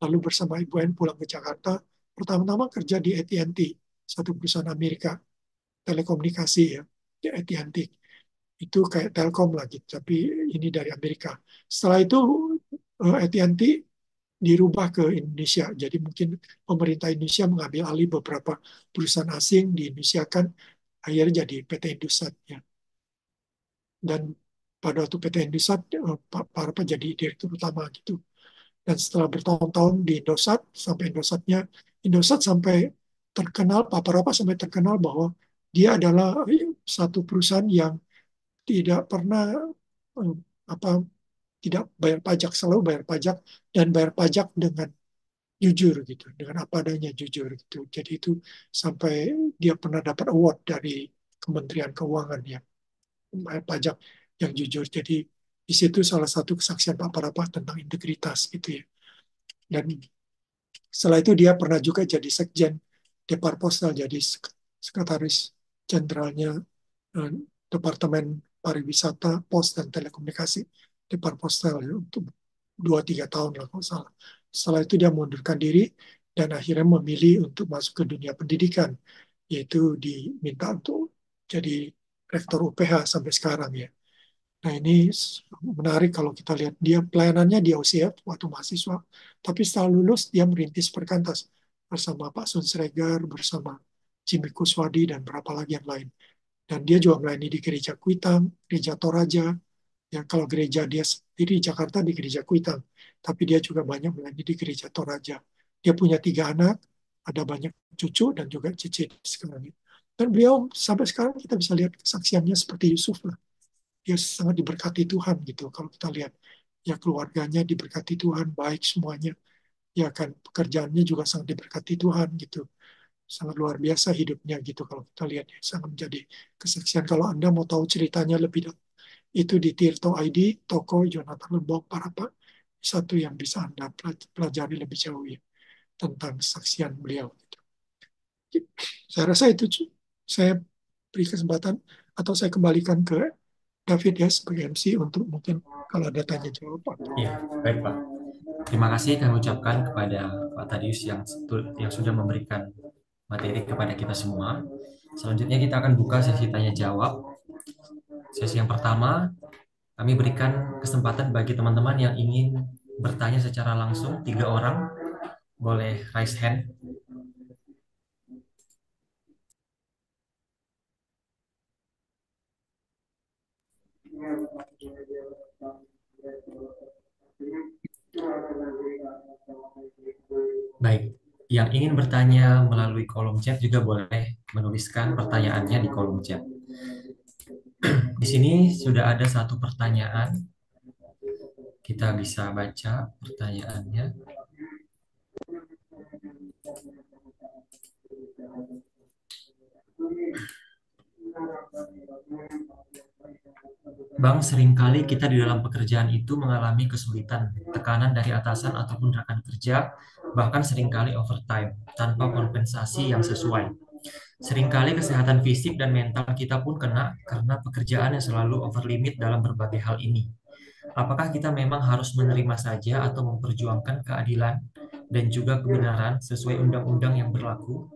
lalu bersama Ibu N pulang ke Jakarta, pertama-tama kerja di AT&T, satu perusahaan Amerika, telekomunikasi ya, di AT&T. Itu kayak Telkom lagi, tapi ini dari Amerika. Setelah itu AT&T dirubah ke Indonesia. Jadi mungkin pemerintah Indonesia mengambil alih beberapa perusahaan asing di Indonesia kan, akhirnya jadi PT Indosat ya. Dan pada waktu PT Indosat Pak Parpa jadi direktur utama gitu. Dan setelah bertahun-tahun di Indosat sampai Indosat sampai terkenal, Pak Parpa sampai terkenal bahwa dia adalah satu perusahaan yang tidak pernah eh, apa tidak bayar pajak, selalu bayar pajak dan bayar pajak dengan jujur gitu, dengan apa adanya jujur gitu. Jadi itu sampai dia pernah dapat award dari Kementerian Keuangan ya, bayar pajak yang jujur. Jadi di situ salah satu kesaksian Pak Parapa tentang integritas gitu ya. Dan setelah itu dia pernah juga jadi sekjen Deparpostal, jadi sekretaris jenderalnya eh, Departemen Pariwisata, Pos dan Telekomunikasi Deparpostal ya, untuk 2-3 tahun lah kalau salah. Setelah itu dia mengundurkan diri dan akhirnya memilih untuk masuk ke dunia pendidikan, yaitu diminta untuk jadi rektor UPH sampai sekarang ya. Nah, ini menarik kalau kita lihat dia pelayanannya di OCF waktu mahasiswa, tapi setelah lulus dia merintis perkantas bersama Pak Sun Sregar, bersama Jimmy Kuswadi, dan berapa lagi yang lain. Dan dia juga melayani di Gereja Kuitang, Gereja Toraja. Ya, kalau gereja dia sendiri di Jakarta di Gereja Kuitang, tapi dia juga banyak melayani di Gereja Toraja. Dia punya 3 anak, ada banyak cucu dan juga cicit sekarang. Dan beliau sampai sekarang kita bisa lihat kesaksiannya seperti Yusuf lah, dia sangat diberkati Tuhan gitu. Kalau kita lihat ya keluarganya diberkati Tuhan, baik semuanya. Ya kan pekerjaannya juga sangat diberkati Tuhan gitu. Sangat luar biasa hidupnya gitu kalau kita lihat ya, sangat menjadi kesaksian. Kalau Anda mau tahu ceritanya lebih dalam, itu di Tirto ID, toko Jonathan Lembong Parapa, satu yang bisa Anda pelajari lebih jauh ya tentang kesaksian beliau. Gitu. Saya rasa itu saya beri kesempatan atau saya kembalikan ke David ya sebagai MC untuk mungkin kalau ada tanya jawab Pak. Iya, baik Pak. Terima kasih kami ucapkan kepada Pak Tadius yang sudah memberikan materi kepada kita semua. Selanjutnya kita akan buka sesi tanya jawab. Sesi yang pertama, kami berikan kesempatan bagi teman-teman yang ingin bertanya secara langsung, 3 orang, boleh raise hand. Baik, yang ingin bertanya melalui kolom chat juga boleh menuliskan pertanyaannya di kolom chat. Di sini sudah ada satu pertanyaan. Kita bisa baca pertanyaannya. Bang, seringkali kita di dalam pekerjaan itu mengalami kesulitan, tekanan dari atasan ataupun rekan kerja bahkan seringkali overtime tanpa kompensasi yang sesuai. Seringkali kesehatan fisik dan mental kita pun kena karena pekerjaan yang selalu over limit dalam berbagai hal ini. Apakah kita memang harus menerima saja atau memperjuangkan keadilan dan juga kebenaran sesuai undang-undang yang berlaku?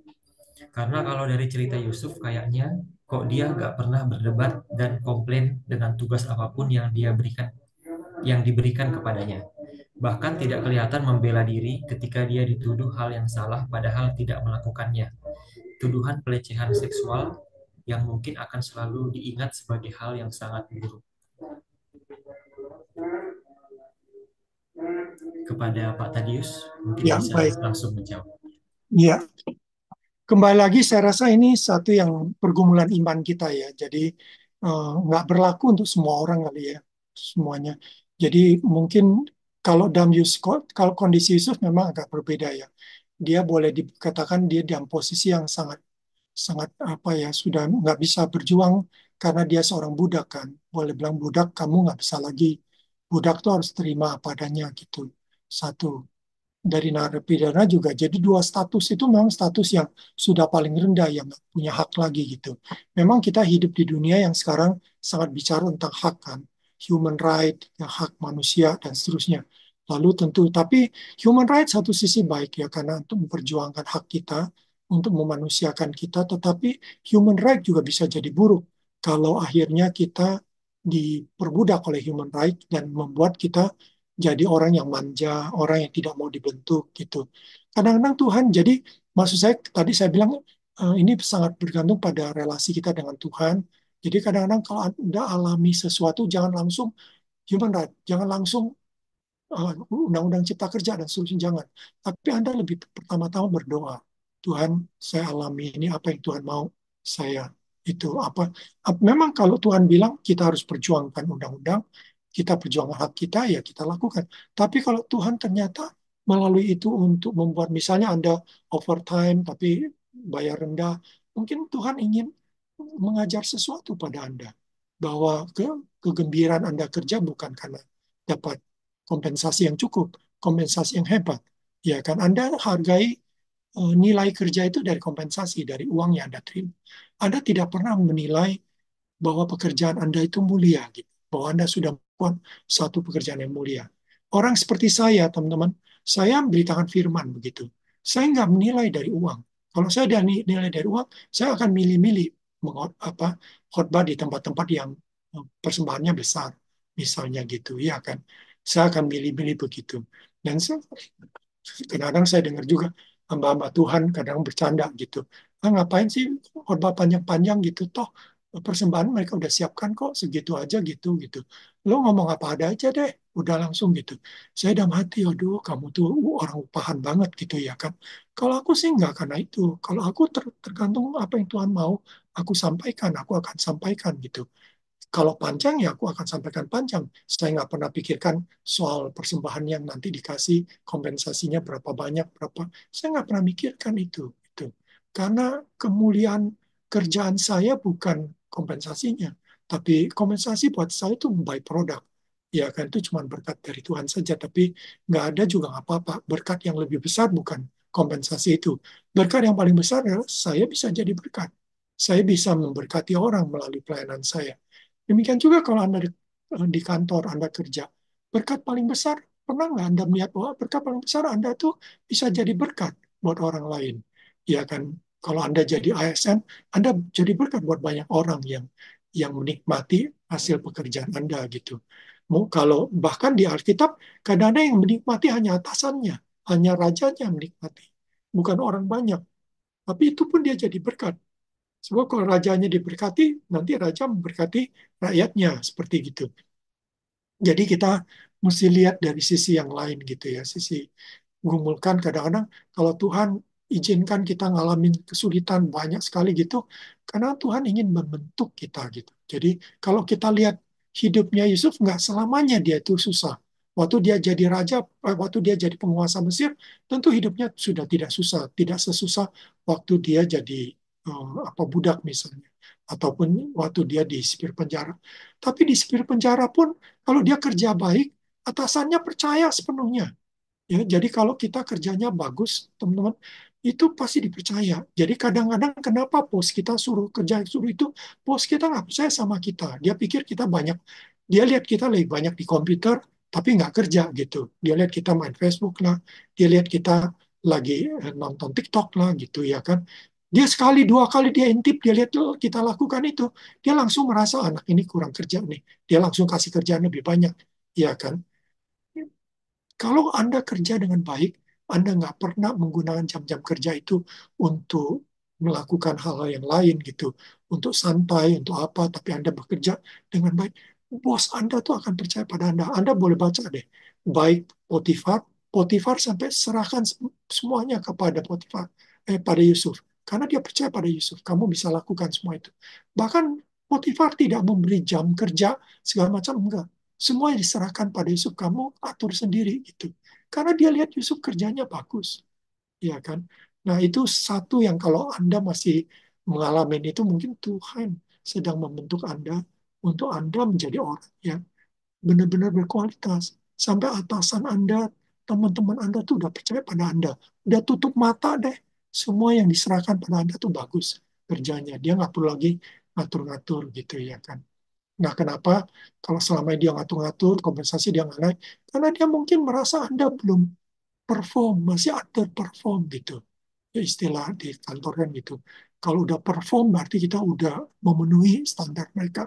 Karena kalau dari cerita Yusuf kayaknya kok dia nggak pernah berdebat dan komplain dengan tugas apapun yang diberikan kepadanya. Bahkan tidak kelihatan membela diri ketika dia dituduh hal yang salah padahal tidak melakukannya. Tuduhan pelecehan seksual yang mungkin akan selalu diingat sebagai hal yang sangat buruk. Kepada Pak Tadius, mungkin Ya, bisa baik. langsung menjawab. Ya, kembali lagi saya rasa ini satu yang pergumulan iman kita ya. Jadi nggak berlaku untuk semua orang kali ya, semuanya. Jadi mungkin kalau kondisi Yusuf memang agak berbeda ya. Dia boleh dikatakan dia dalam posisi yang sangat sangat apa ya, sudah nggak bisa berjuang karena dia seorang budak kan. Boleh bilang budak, kamu nggak bisa lagi. Budak tuh harus terima apa adanya gitu. Satu dari narapidana juga. Jadi dua status itu memang status yang sudah paling rendah, yang nggak punya hak lagi gitu. Memang kita hidup di dunia yang sekarang sangat bicara tentang hak kan, human right, ya, hak manusia dan seterusnya. Lalu tentu, tapi human right satu sisi baik ya karena untuk memperjuangkan hak kita, untuk memanusiakan kita, tetapi human right juga bisa jadi buruk kalau akhirnya kita diperbudak oleh human right dan membuat kita jadi orang yang manja, orang yang tidak mau dibentuk gitu. Kadang-kadang Tuhan, jadi maksud saya tadi saya bilang ini sangat bergantung pada relasi kita dengan Tuhan. Jadi kadang-kadang kalau Anda alami sesuatu jangan langsung human right, jangan langsung undang-undang cipta kerja dan seterusnya jangan. Tapi Anda lebih pertama-tama berdoa. Tuhan, saya alami ini apa yang Tuhan mau saya itu apa. Memang kalau Tuhan bilang kita harus perjuangkan undang-undang, kita perjuangkan hak kita ya kita lakukan. Tapi kalau Tuhan ternyata melalui itu untuk membuat misalnya Anda overtime tapi bayar rendah, mungkin Tuhan ingin mengajar sesuatu pada Anda bahwa kegembiraan Anda kerja bukan karena dapat kompensasi yang cukup, kompensasi yang hebat. Ya kan Anda hargai nilai kerja itu dari kompensasi, dari uang yang Anda terima. Anda tidak pernah menilai bahwa pekerjaan Anda itu mulia, gitu. Bahwa Anda sudah melakukan satu pekerjaan yang mulia. Orang seperti saya, teman-teman, saya memberitakan firman begitu. Saya nggak menilai dari uang. Kalau saya ada nilai dari uang, saya akan milih-milih apa khotbah di tempat-tempat yang persembahannya besar, misalnya gitu, ya kan. Saya akan milih-milih begitu. Dan kadang-kadang saya dengar juga hamba-hamba Tuhan kadang bercanda gitu. Ah, ngapain sih khotbah panjang-panjang gitu? Toh persembahan mereka udah siapkan kok segitu aja gitu gitu. Lo ngomong apa ada aja deh, udah langsung gitu. Saya dalam hati, aduh kamu tuh orang upahan banget gitu ya kan. Kalau aku sih nggak karena itu. Kalau aku tergantung apa yang Tuhan mau, aku sampaikan, aku akan sampaikan gitu. Kalau panjang ya aku akan sampaikan panjang. Saya nggak pernah pikirkan soal persembahan yang nanti dikasih kompensasinya berapa banyak, berapa. Saya nggak pernah mikirkan itu. Itu. Karena kemuliaan kerjaan saya bukan kompensasinya. Tapi kompensasi buat saya itu by product. Ya kan itu cuma berkat dari Tuhan saja. Tapi nggak ada juga nggak apa-apa. Berkat yang lebih besar bukan kompensasi itu. Berkat yang paling besar adalah saya bisa jadi berkat. Saya bisa memberkati orang melalui pelayanan saya. Demikian juga kalau Anda di kantor, Anda kerja. Berkat paling besar, pernah nggak Anda melihat bahwa berkat paling besar Anda tuh bisa jadi berkat buat orang lain. Ya kan, kalau Anda jadi ASN, Anda jadi berkat buat banyak orang yang menikmati hasil pekerjaan Anda gitu. Kalau bahkan di Alkitab, kadang-kadang yang menikmati hanya atasannya, hanya rajanya yang menikmati, bukan orang banyak. Tapi itu pun dia jadi berkat. Sebab kalau rajanya diberkati, nanti raja memberkati rakyatnya seperti gitu. Jadi kita mesti lihat dari sisi yang lain gitu ya, sisi gumulkan kadang-kadang kalau Tuhan izinkan kita ngalamin kesulitan banyak sekali gitu, karena Tuhan ingin membentuk kita gitu. Jadi kalau kita lihat hidupnya Yusuf nggak selamanya dia itu susah. Waktu dia jadi raja, waktu dia jadi penguasa Mesir, tentu hidupnya sudah tidak susah, tidak sesusah waktu dia jadi apa budak misalnya, ataupun waktu dia di sipir penjara. Tapi di sipir penjara pun kalau dia kerja baik, atasannya percaya sepenuhnya. Ya, jadi kalau kita kerjanya bagus, teman-teman, itu pasti dipercaya. Jadi kadang-kadang kenapa bos kita suruh kerja, suruh itu, bos kita nggak percaya sama kita. Dia pikir kita banyak, dia lihat kita lebih banyak di komputer, tapi nggak kerja gitu. Dia lihat kita main Facebook lah, dia lihat kita lagi nonton TikTok lah gitu ya kan. Dia sekali, dua kali dia intip, dia lihat kita lakukan itu, dia langsung merasa anak ini kurang kerja nih. Dia langsung kasih kerjaan lebih banyak, ya kan. Kalau Anda kerja dengan baik, Anda nggak pernah menggunakan jam-jam kerja itu untuk melakukan hal-hal yang lain gitu, untuk santai, untuk apa, tapi Anda bekerja dengan baik, bos Anda tuh akan percaya pada Anda. Anda boleh baca deh, baik Potifar, Potifar sampai serahkan semuanya kepada Potifar, pada Yusuf. Karena dia percaya pada Yusuf, kamu bisa lakukan semua itu. Bahkan Potifar tidak memberi jam kerja segala macam, enggak, semua diserahkan pada Yusuf, kamu atur sendiri gitu. Karena dia lihat Yusuf kerjanya bagus, ya kan? Nah, itu satu yang kalau Anda masih mengalami itu, mungkin Tuhan sedang membentuk Anda untuk Anda menjadi orang yang benar-benar berkualitas. Sampai atasan Anda, teman-teman Anda tuh udah percaya pada Anda. Udah tutup mata deh. Semua yang diserahkan pada Anda tuh bagus kerjanya. Dia nggak perlu lagi ngatur-ngatur gitu ya kan. Nah, kenapa kalau selama dia ngatur-ngatur, kompensasi dia nggak naik? Karena dia mungkin merasa Anda belum perform, masih underperform gitu. Ya, istilah di kantor kan gitu. Kalau udah perform berarti kita udah memenuhi standar mereka,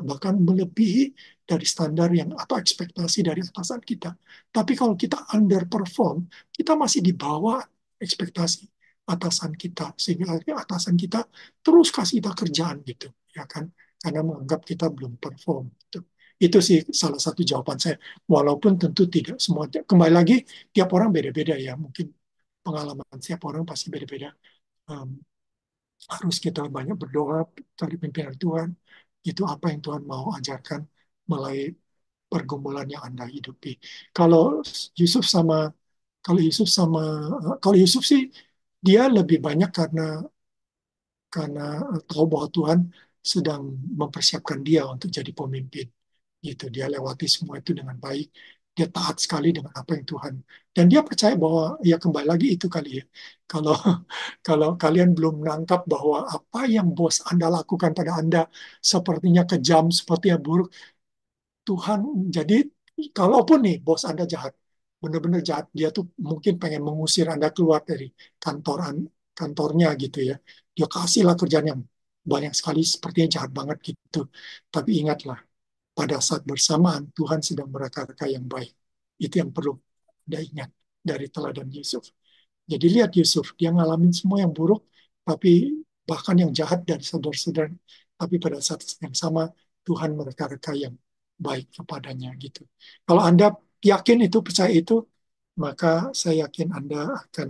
bahkan melebihi dari standar yang atau ekspektasi dari atasan kita. Tapi kalau kita underperform, kita masih di bawah ekspektasi atasan kita, sehingga akhirnya atasan kita terus kasih kita kerjaan gitu, ya kan? Karena menganggap kita belum perform. Gitu. Itu sih salah satu jawaban saya. Walaupun tentu tidak semua. Kembali lagi, tiap orang beda-beda ya. Mungkin pengalaman setiap orang pasti beda-beda. Um, harus kita banyak berdoa cari pimpinan Tuhan. Itu apa yang Tuhan mau ajarkan melalui pergumulan yang Anda hidupi. Kalau Yusuf sama kalau Yusuf sama kalau Yusuf sih dia lebih banyak karena tahu bahwa Tuhan sedang mempersiapkan dia untuk jadi pemimpin. Gitu, dia lewati semua itu dengan baik. Dia taat sekali dengan apa yang Tuhan. Dan dia percaya bahwa ya kembali lagi itu kali ya. Kalau kalau kalian belum menangkap bahwa apa yang bos Anda lakukan pada Anda sepertinya kejam, sepertinya buruk, Tuhan jadi kalaupun nih bos Anda jahat, benar-benar jahat, dia tuh mungkin pengen mengusir Anda keluar dari kantornya gitu ya. Dia kasihlah kerjaan yang banyak sekali sepertinya jahat banget gitu. Tapi ingatlah, pada saat bersamaan Tuhan sedang mereka-reka yang baik. Itu yang perlu Anda ingat dari teladan Yusuf. Jadi lihat Yusuf, dia ngalamin semua yang buruk, tapi bahkan yang jahat dari saudara-saudara. Tapi pada saat yang sama, Tuhan mereka-reka yang baik kepadanya gitu. Kalau Anda yakin itu, percaya itu, maka saya yakin Anda akan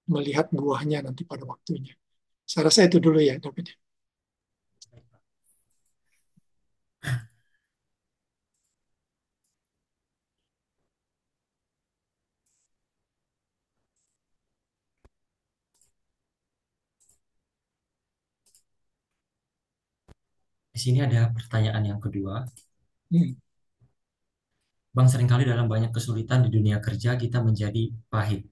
melihat buahnya nanti pada waktunya. Saya rasa itu dulu ya, David. Di sini ada pertanyaan yang kedua. Hmm. Bang, seringkali dalam banyak kesulitan di dunia kerja kita menjadi pahit.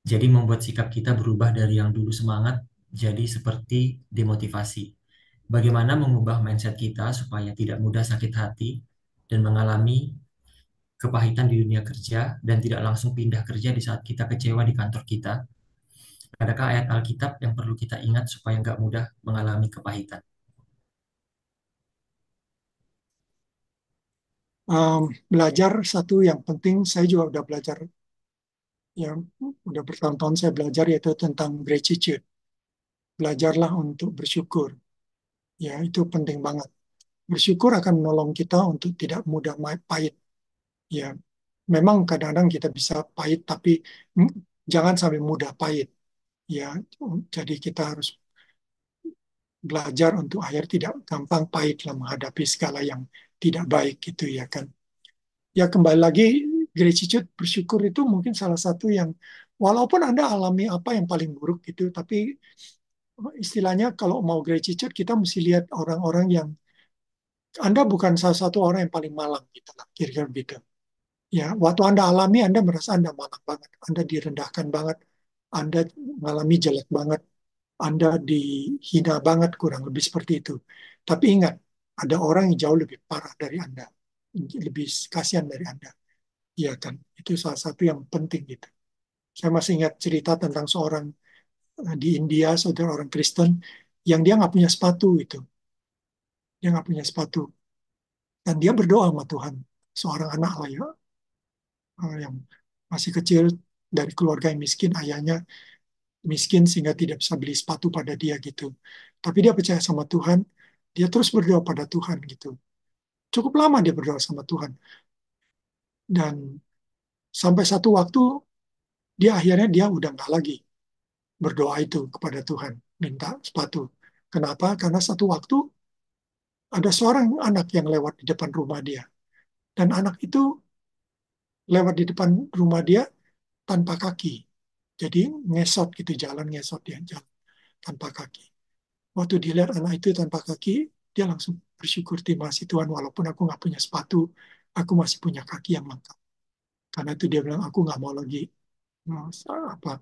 Jadi membuat sikap kita berubah dari yang dulu semangat jadi seperti demotivasi. Bagaimana mengubah mindset kita supaya tidak mudah sakit hati dan mengalami kepahitan di dunia kerja dan tidak langsung pindah kerja di saat kita kecewa di kantor kita? Adakah ayat Alkitab yang perlu kita ingat supaya nggak mudah mengalami kepahitan? Belajar satu yang penting, saya juga udah belajar, yang udah bertahun-tahun saya belajar yaitu tentang gratitude. Belajarlah untuk bersyukur. Ya, itu penting banget. Bersyukur akan menolong kita untuk tidak mudah pahit. Ya, memang kadang-kadang kita bisa pahit, tapi mm, jangan sampai mudah pahit. Ya, jadi kita harus belajar untuk akhir tidak gampang pahit dalam menghadapi segala yang tidak baik gitu ya kan. Ya kembali lagi, gratitude, bersyukur itu mungkin salah satu yang walaupun Anda alami apa yang paling buruk gitu, tapi istilahnya kalau mau gratitude kita mesti lihat orang-orang yang Anda bukan salah satu orang yang paling malang gitu lah, kira-kira gitu. Ya, waktu Anda alami, Anda merasa Anda malang banget, Anda direndahkan banget, Anda mengalami jelek banget, Anda dihina banget, kurang lebih seperti itu. Tapi ingat, ada orang yang jauh lebih parah dari Anda, lebih kasihan dari Anda. Iya kan? Itu salah satu yang penting gitu. Saya masih ingat cerita tentang seorang di India, saudara orang Kristen, yang dia nggak punya sepatu itu. Dia nggak punya sepatu. Dan dia berdoa sama Tuhan. Seorang anak lah ya, yang masih kecil dari keluarga yang miskin, ayahnya miskin sehingga tidak bisa beli sepatu pada dia gitu. Tapi dia percaya sama Tuhan, dia terus berdoa pada Tuhan gitu. Cukup lama dia berdoa sama Tuhan. Dan sampai satu waktu, dia akhirnya dia udah nggak lagi berdoa itu kepada Tuhan, minta sepatu. Kenapa? Karena satu waktu ada seorang anak yang lewat di depan rumah dia. Dan anak itu lewat di depan rumah dia tanpa kaki. Jadi ngesot gitu, jalan ngesot dia, jalan tanpa kaki. Waktu dilihat anak itu tanpa kaki, dia langsung bersyukur, terima kasih Tuhan, walaupun aku nggak punya sepatu, aku masih punya kaki yang lengkap. Karena itu dia bilang, aku nggak mau lagi apa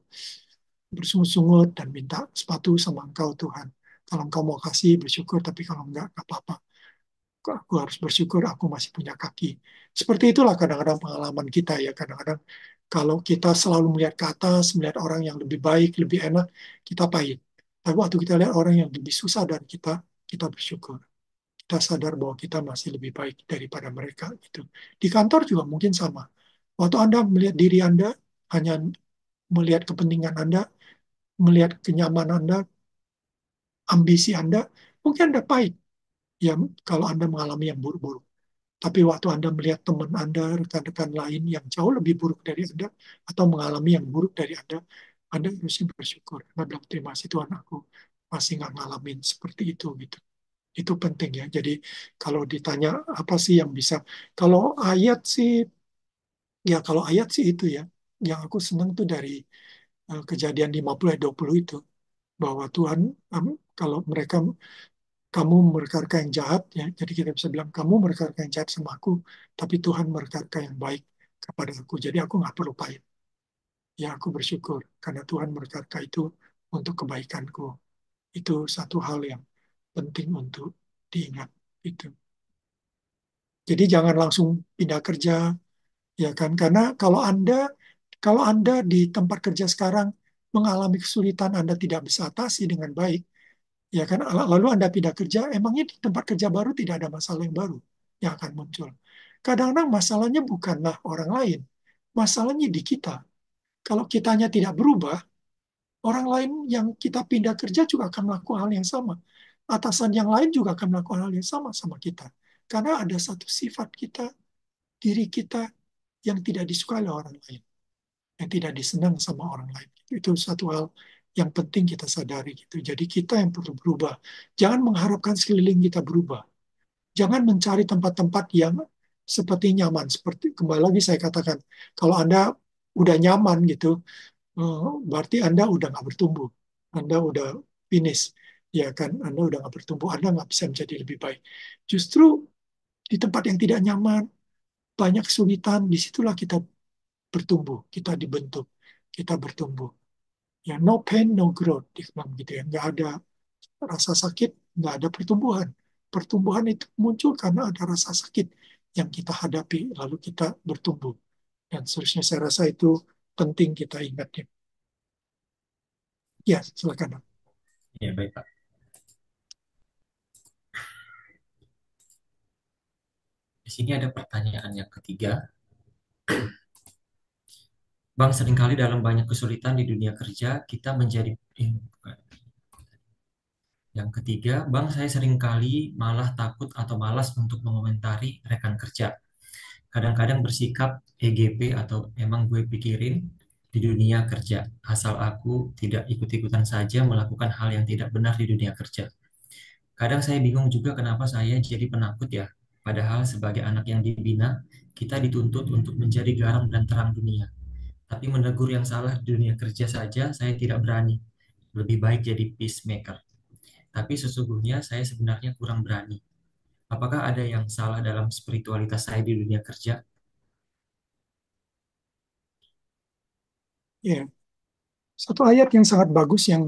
bersungut-sungut dan minta sepatu sama engkau Tuhan. Kalau engkau mau kasih, bersyukur, tapi kalau enggak, nggak apa-apa. Aku harus bersyukur aku masih punya kaki. Seperti itulah kadang-kadang pengalaman kita ya. Kadang-kadang kalau kita selalu melihat ke atas, melihat orang yang lebih baik, lebih enak, kita pahit. Tapi waktu kita lihat orang yang lebih susah dari kita bersyukur. Kita sadar bahwa kita masih lebih baik daripada mereka. Gitu. Di kantor juga mungkin sama. Waktu Anda melihat diri Anda, hanya melihat kepentingan Anda, melihat kenyamanan Anda, ambisi Anda, mungkin Anda pahit. Ya, kalau Anda mengalami yang buruk-buruk. Tapi waktu Anda melihat teman Anda, rekan-rekan lain yang jauh lebih buruk dari Anda, atau mengalami yang buruk dari Anda harusnya bersyukur. Anda bilang, terima kasih Tuhan, aku masih nggak ngalamin seperti itu. Gitu. Itu penting ya. Jadi kalau ditanya apa sih yang bisa, kalau ayat sih, ya kalau ayat sih itu ya, yang aku senang tuh dari kejadian 50 ayat 20 itu, bahwa Tuhan, kalau kamu mereka yang jahat, ya, jadi kita bisa bilang kamu mereka yang jahat sama aku, tapi Tuhan mereka yang baik kepada aku. Jadi aku nggak perlu pahit. Ya aku bersyukur karena Tuhan mereka itu untuk kebaikanku. Itu satu hal yang penting untuk diingat. Itu. Jadi jangan langsung pindah kerja, ya kan? Karena kalau Anda di tempat kerja sekarang mengalami kesulitan Anda tidak bisa atasi dengan baik, ya kan? Lalu Anda pindah kerja, emangnya di tempat kerja baru tidak ada masalah yang baru yang akan muncul. Kadang-kadang masalahnya bukanlah orang lain, masalahnya di kita. Kalau kitanya tidak berubah, orang lain yang kita pindah kerja juga akan melakukan hal yang sama. Atasan yang lain juga akan melakukan hal yang sama sama kita. Karena ada satu sifat kita, diri kita yang tidak disukai oleh orang lain, yang tidak disenang sama orang lain. Itu satu hal yang penting kita sadari gitu. Jadi kita yang perlu berubah. Jangan mengharapkan sekeliling kita berubah. Jangan mencari tempat-tempat yang seperti nyaman. Seperti kembali lagi saya katakan, kalau Anda udah nyaman gitu, berarti Anda udah nggak bertumbuh. Anda udah finish. Ya kan, Anda udah nggak bertumbuh, Anda nggak bisa menjadi lebih baik. Justru di tempat yang tidak nyaman, banyak kesulitan, disitulah kita bertumbuh, kita dibentuk, kita bertumbuh. Ya, no pain, no growth, dibilang gitu ya. Nggak ada rasa sakit, nggak ada pertumbuhan. Pertumbuhan itu muncul karena ada rasa sakit yang kita hadapi, lalu kita bertumbuh. Dan seterusnya saya rasa itu penting kita ingat ya. Ya, silakan. Ya, baik, Pak. Di sini ada pertanyaan yang ketiga. Bang, seringkali dalam banyak kesulitan di dunia kerja, kita menjadi... bukan. Yang ketiga, Bang, saya seringkali malah takut atau malas untuk mengomentari rekan kerja. Kadang-kadang bersikap EGP atau emang gue pikirin di dunia kerja. Asal aku tidak ikut-ikutan saja melakukan hal yang tidak benar di dunia kerja. Kadang saya bingung juga kenapa saya jadi penakut ya. Padahal sebagai anak yang dibina, kita dituntut untuk menjadi garam dan terang dunia. Tapi menegur yang salah di dunia kerja saja saya tidak berani. Lebih baik jadi peacemaker. Tapi sesungguhnya saya sebenarnya kurang berani. Apakah ada yang salah dalam spiritualitas saya di dunia kerja? Ya, satu ayat yang sangat bagus yang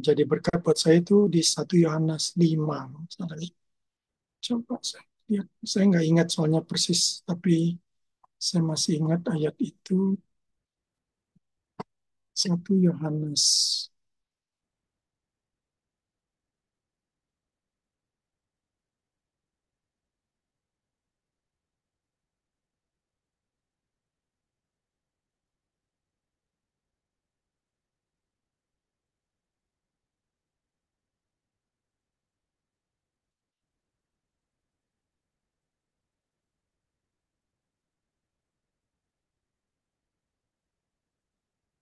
jadi berkat buat saya itu di 1 Yohanes 5. Coba saya lihat, saya nggak ingat soalnya persis, tapi saya masih ingat ayat itu. 1 Yohanes.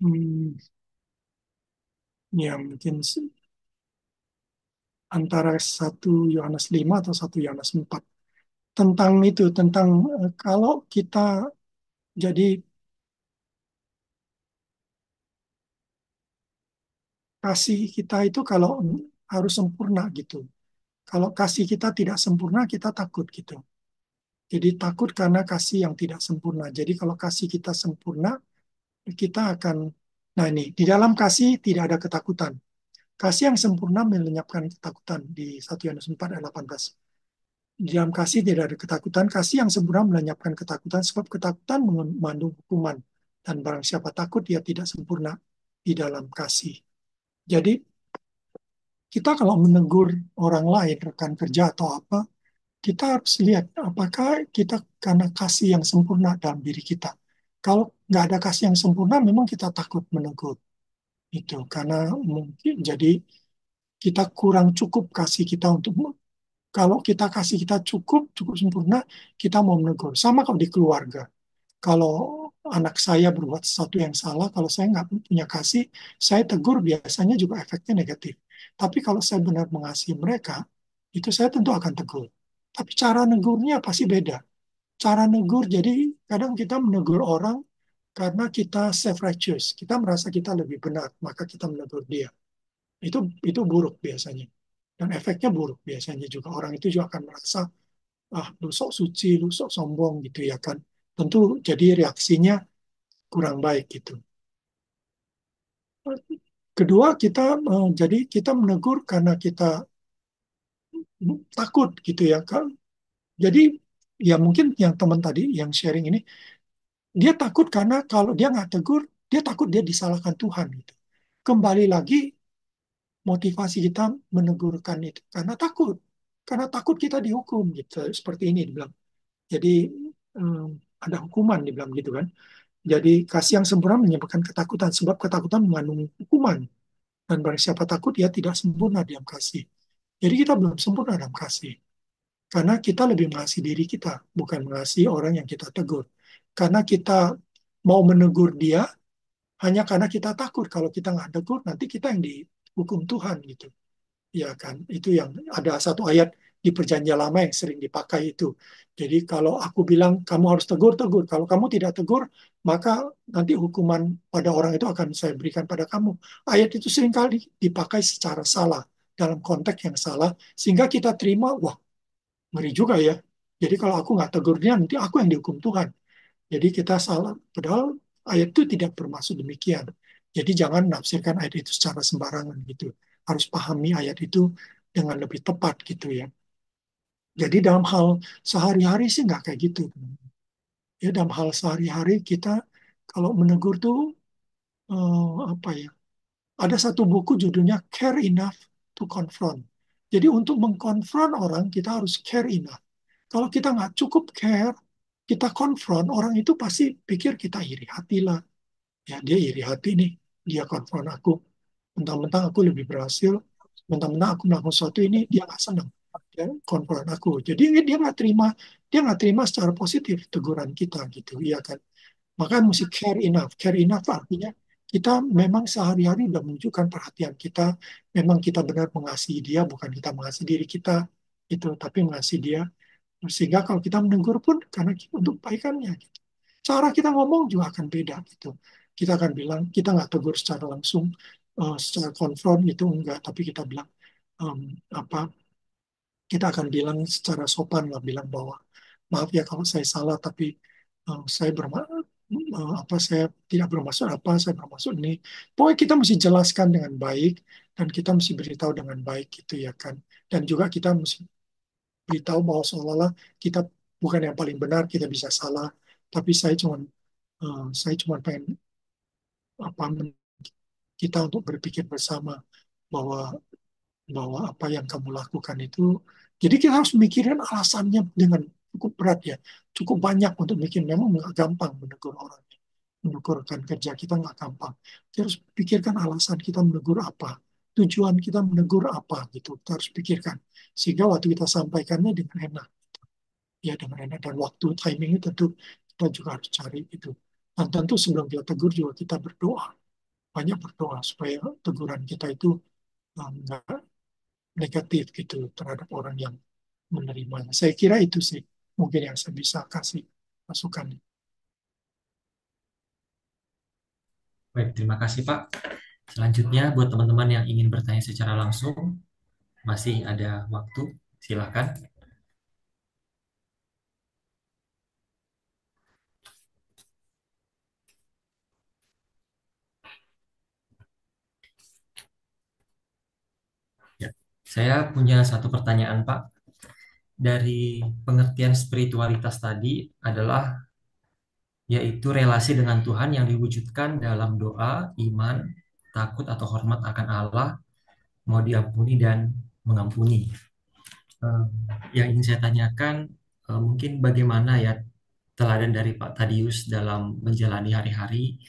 Hmm, ya mungkin antara 1 Yohanes 5 atau 1 Yohanes 4 tentang itu, tentang kalau kita jadi kasih kita itu kalau harus sempurna gitu. Kalau kasih kita tidak sempurna, kita takut gitu. Jadi takut karena kasih yang tidak sempurna. Jadi kalau kasih kita sempurna, kita akan, nah ini, di dalam kasih tidak ada ketakutan. Kasih yang sempurna melenyapkan ketakutan di 1 Yohanes 4 ayat 18. Di dalam kasih tidak ada ketakutan. Kasih yang sempurna melenyapkan ketakutan, sebab ketakutan mengandung hukuman. Dan barang siapa takut, dia tidak sempurna di dalam kasih. Jadi kita kalau menegur orang lain, rekan kerja atau apa, kita harus lihat apakah kita karena kasih yang sempurna dalam diri kita. Kalau nggak ada kasih yang sempurna, memang kita takut menegur. Itu karena mungkin jadi kita kurang cukup kasih kita untuk, kalau kita kasih kita cukup cukup sempurna, kita mau menegur. Sama kalau di keluarga. Kalau anak saya berbuat sesuatu yang salah, kalau saya nggak punya kasih, saya tegur biasanya juga efeknya negatif. Tapi kalau saya benar mengasihi mereka, itu saya tentu akan tegur. Tapi cara negurnya pasti beda. Cara negur, jadi kadang kita menegur orang karena kita self-righteous. Kita merasa kita lebih benar, maka kita menegur dia. Itu buruk biasanya. Dan efeknya buruk biasanya juga. Orang itu juga akan merasa, ah, lu sok suci, lu sok sombong gitu ya kan. Tentu jadi reaksinya kurang baik gitu. Kedua, jadi kita menegur karena kita takut gitu ya kan. Jadi ya mungkin yang teman tadi yang sharing ini, dia takut karena kalau dia nggak tegur, dia takut dia disalahkan Tuhan gitu. Kembali lagi motivasi kita menegurkan itu karena takut kita dihukum gitu. Seperti ini dibilang. Jadi eh, ada hukuman dibilang gitu kan. Jadi kasih yang sempurna menyebabkan ketakutan, sebab ketakutan mengandung hukuman. Dan barang siapa takut, dia tidak sempurna dalam kasih. Jadi kita belum sempurna dalam kasih. Karena kita lebih mengasihi diri kita, bukan mengasihi orang yang kita tegur. Karena kita mau menegur dia, hanya karena kita takut. Kalau kita nggak tegur, nanti kita yang dihukum Tuhan gitu. Ya kan, itu yang ada satu ayat di Perjanjian Lama yang sering dipakai itu. Jadi kalau aku bilang kamu harus tegur, tegur. Kalau kamu tidak tegur, maka nanti hukuman pada orang itu akan saya berikan pada kamu. Ayat itu seringkali dipakai secara salah, dalam konteks yang salah, sehingga kita terima, wah ngeri juga ya. Jadi kalau aku nggak tegur dia, nanti aku yang dihukum Tuhan. Jadi kita salah. Padahal ayat itu tidak bermaksud demikian. Jadi jangan menafsirkan ayat itu secara sembarangan gitu. Harus pahami ayat itu dengan lebih tepat gitu ya. Jadi dalam hal sehari-hari sih nggak kayak gitu. Ya dalam hal sehari-hari kita kalau menegur tuh apa ya? Ada satu buku judulnya Care Enough to Confront. Jadi untuk mengkonfront orang kita harus care enough. Kalau kita nggak cukup care, kita konfront orang itu pasti pikir kita iri hati lah. Ya dia iri hati nih, dia konfront aku, mentang-mentang aku lebih berhasil, mentang-mentang aku melakukan sesuatu ini dia nggak senang, dia konfront aku, jadi dia nggak terima secara positif teguran kita gitu ya kan. Maka mesti care enough. Care enough artinya kita memang sehari-hari udah menunjukkan perhatian kita, memang kita benar mengasihi dia, bukan kita mengasihi diri kita itu, tapi mengasihi dia. Sehingga kalau kita menegur pun karena untuk kebaikannya gitu. Cara kita ngomong juga akan beda gitu. Kita akan bilang, kita nggak tegur secara langsung, secara konfront gitu enggak, tapi kita bilang em, apa? Kita akan bilang secara sopan lah, bilang bahwa maaf ya kalau saya salah, tapi saya bermaksud apa saya tidak bermaksud apa, saya bermaksud ini. Pokoknya kita mesti jelaskan dengan baik dan kita mesti beritahu dengan baik gitu ya kan. Dan juga kita mesti beritahu bahwa seolah-olah kita bukan yang paling benar, kita bisa salah. Tapi saya cuma pengen apa kita untuk berpikir bersama bahwa bahwa apa yang kamu lakukan itu. Jadi kita harus mikirin alasannya dengan cukup berat ya, cukup banyak untuk bikin. Memang nggak gampang menegur orang, menegurkan kerja kita nggak gampang. Kita harus pikirkan alasan kita menegur apa, tujuan kita menegur apa gitu. Kita harus pikirkan sehingga waktu kita sampaikannya dengan enak, ya dengan enak dan waktu timingnya tentu kita juga harus cari itu. Dan tentu sebelum kita tegur juga kita berdoa, banyak berdoa supaya teguran kita itu nggak negatif gitu terhadap orang yang menerimanya. Saya kira itu sih mungkin yang saya bisa kasih masukan. Baik, terima kasih Pak. Selanjutnya buat teman-teman yang ingin bertanya secara langsung, masih ada waktu, silakan. Ya, saya punya satu pertanyaan Pak. Dari pengertian spiritualitas tadi adalah yaitu relasi dengan Tuhan yang diwujudkan dalam doa, iman, takut atau hormat akan Allah, mau diampuni dan mengampuni. Eh, yang ingin saya tanyakan, mungkin bagaimana ya teladan dari Pak Tadius dalam menjalani hari-hari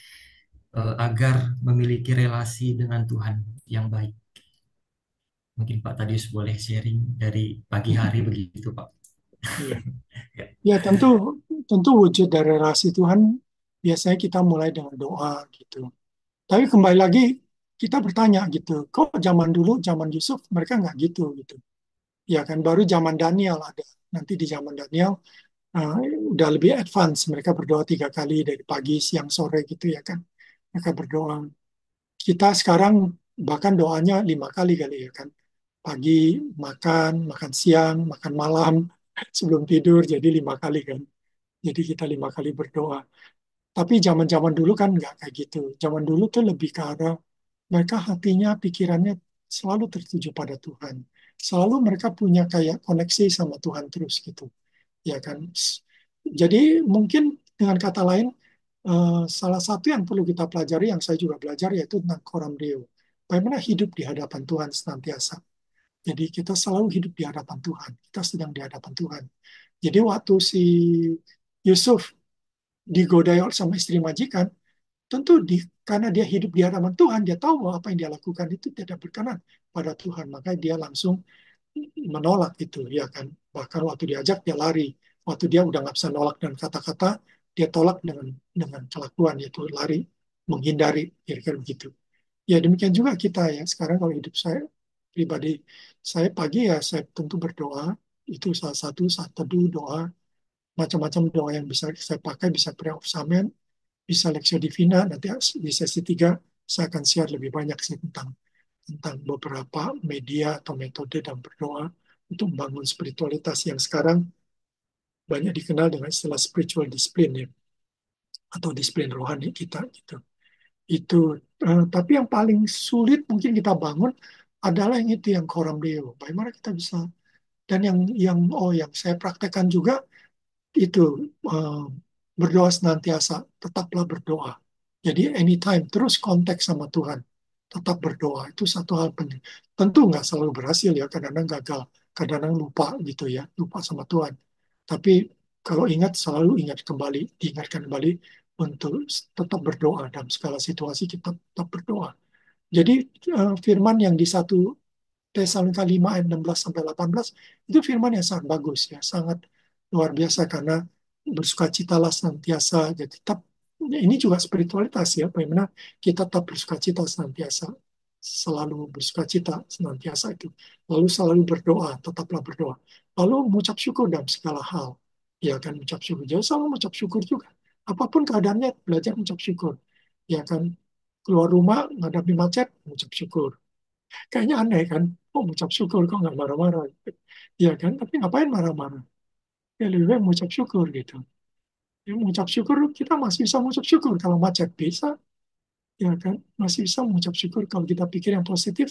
agar memiliki relasi dengan Tuhan yang baik. Mungkin Pak Tadius boleh sharing dari pagi hari begitu, Pak. Iya. Ya, Ya tentu tentu wujud dari relasi Tuhan biasanya kita mulai dengan doa gitu. Tapi kembali lagi kita bertanya gitu, kok zaman dulu zaman Yusuf mereka nggak gitu gitu. Ya kan baru zaman Daniel ada. Nanti di zaman Daniel uh, udah lebih advance. Mereka berdoa 3 kali dari pagi, siang, sore gitu ya kan. Mereka berdoa. Kita sekarang bahkan doanya 5 kali kali ya kan. Pagi makan, makan siang, makan malam, sebelum tidur jadi 5 kali kan. Jadi kita 5 kali berdoa. Tapi zaman-zaman dulu kan nggak kayak gitu. Zaman dulu tuh lebih ke arah mereka hatinya, pikirannya selalu tertuju pada Tuhan. Selalu mereka punya kayak koneksi sama Tuhan terus gitu. Ya kan. Jadi mungkin dengan kata lain, salah satu yang perlu kita pelajari, yang saya juga belajar, yaitu tentang Koram Deo. Bagaimana hidup di hadapan Tuhan senantiasa. Jadi kita selalu hidup di hadapan Tuhan. Kita sedang di hadapan Tuhan. Jadi waktu si Yusuf digodai sama istri majikan, tentu karena dia hidup di hadapan Tuhan, dia tahu bahwa apa yang dia lakukan itu tidak berkenan pada Tuhan. Maka dia langsung menolak itu, ya kan. Bahkan waktu diajak dia lari. Waktu dia udah nggak bisa nolak dan kata-kata, dia tolak dengan kelakuan, yaitu lari, menghindari, kira-kira begitu. Ya demikian juga kita ya. Sekarang kalau hidup saya pribadi, saya pagi ya saya tentu berdoa. Itu salah satu saat teduh doa, macam-macam doa yang bisa saya pakai, bisa prayer of Samen, bisa Lectio Divina. Nanti di sesi 3 saya akan share lebih banyak sih tentang beberapa media atau metode dalam berdoa untuk membangun spiritualitas yang sekarang banyak dikenal dengan istilah spiritual discipline ya, atau disiplin rohani kita gitu. Itu tapi yang paling sulit mungkin kita bangun adalah yang itu yang Coram Deo. Bagaimana kita bisa, dan yang saya praktekkan juga itu eh, berdoa senantiasa, tetaplah berdoa. Jadi anytime terus kontak sama Tuhan, tetap berdoa itu satu hal penting. Tentu nggak selalu berhasil ya, kadang-kadang gagal, kadang-kadang lupa gitu ya, lupa sama Tuhan. Tapi kalau ingat selalu ingat kembali, diingatkan kembali untuk tetap berdoa dalam segala situasi kita tetap berdoa. Jadi firman yang di 1 Tesalonika 5 ayat 16 sampai 18 itu firman yang sangat bagus ya, sangat luar biasa karena bersukacitalah senantiasa. Jadi tetap ini juga spiritualitas ya, bagaimana kita tetap bersukacita senantiasa, selalu bersukacita senantiasa itu. Lalu selalu berdoa, tetaplah berdoa. Lalu mengucap syukur dalam segala hal. Ya kan mengucap syukur. Jadi selalu mengucap syukur juga. Apapun keadaannya belajar mengucap syukur. Ya kan keluar rumah menghadapi macet mengucap syukur. Kayaknya aneh kan, kok mengucap syukur, kok nggak marah-marah. Ya kan, tapi ngapain marah-marah? Ya lebih baik mengucap syukur gitu. Ya, mengucap syukur kita masih bisa mengucap syukur kalau macet bisa, ya kan? Masih bisa mengucap syukur kalau kita pikir yang positif,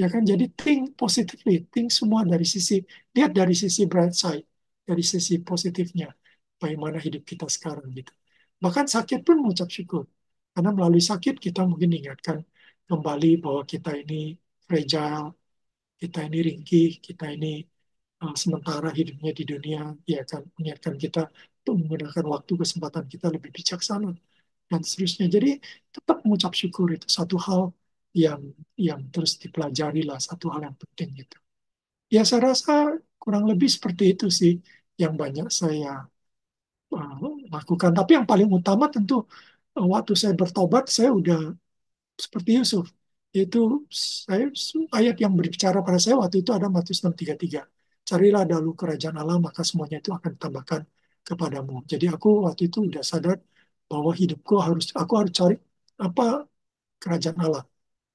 ya kan? Jadi think positively, think semua dari sisi, lihat dari sisi bright side, dari sisi positifnya, bagaimana hidup kita sekarang gitu. Bahkan sakit pun mengucap syukur, karena melalui sakit kita mungkin diingatkan kembali bahwa kita ini fragile, kita ini ringkih, kita ini sementara hidupnya di dunia, ya kan? Mengingatkan kita untuk menggunakan waktu kesempatan kita lebih bijaksana dan seterusnya. Jadi tetap mengucap syukur itu satu hal yang terus dipelajari lah, satu hal yang penting gitu. Ya saya rasa kurang lebih seperti itu sih yang banyak saya lakukan. Tapi yang paling utama tentu waktu saya bertobat saya udah seperti Yusuf. Itu saya, ayat yang berbicara pada saya waktu itu ada Matius 6:33. Carilah dahulu kerajaan Allah, maka semuanya itu akan ditambahkan kepadamu. Jadi aku waktu itu udah sadar bahwa hidupku aku harus cari apa kerajaan Allah.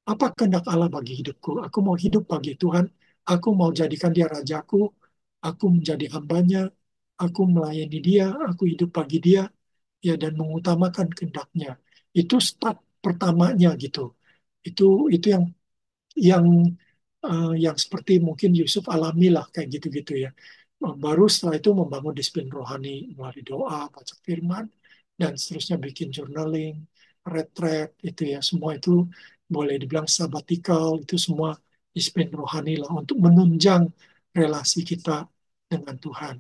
Apa kehendak Allah bagi hidupku? Aku mau hidup bagi Tuhan. Aku mau jadikan dia rajaku. Aku menjadi hambanya. Aku melayani dia. Aku hidup bagi dia. Ya, dan mengutamakan kehendaknya. Itu start pertamanya gitu. Itu yang yang seperti mungkin Yusuf alami lah kayak gitu-gitu ya. Baru setelah itu membangun disiplin rohani melalui doa, baca firman, dan seterusnya bikin journaling, retreat itu ya. Semua itu boleh dibilang sabbatical, itu semua disiplin rohani lah untuk menunjang relasi kita dengan Tuhan.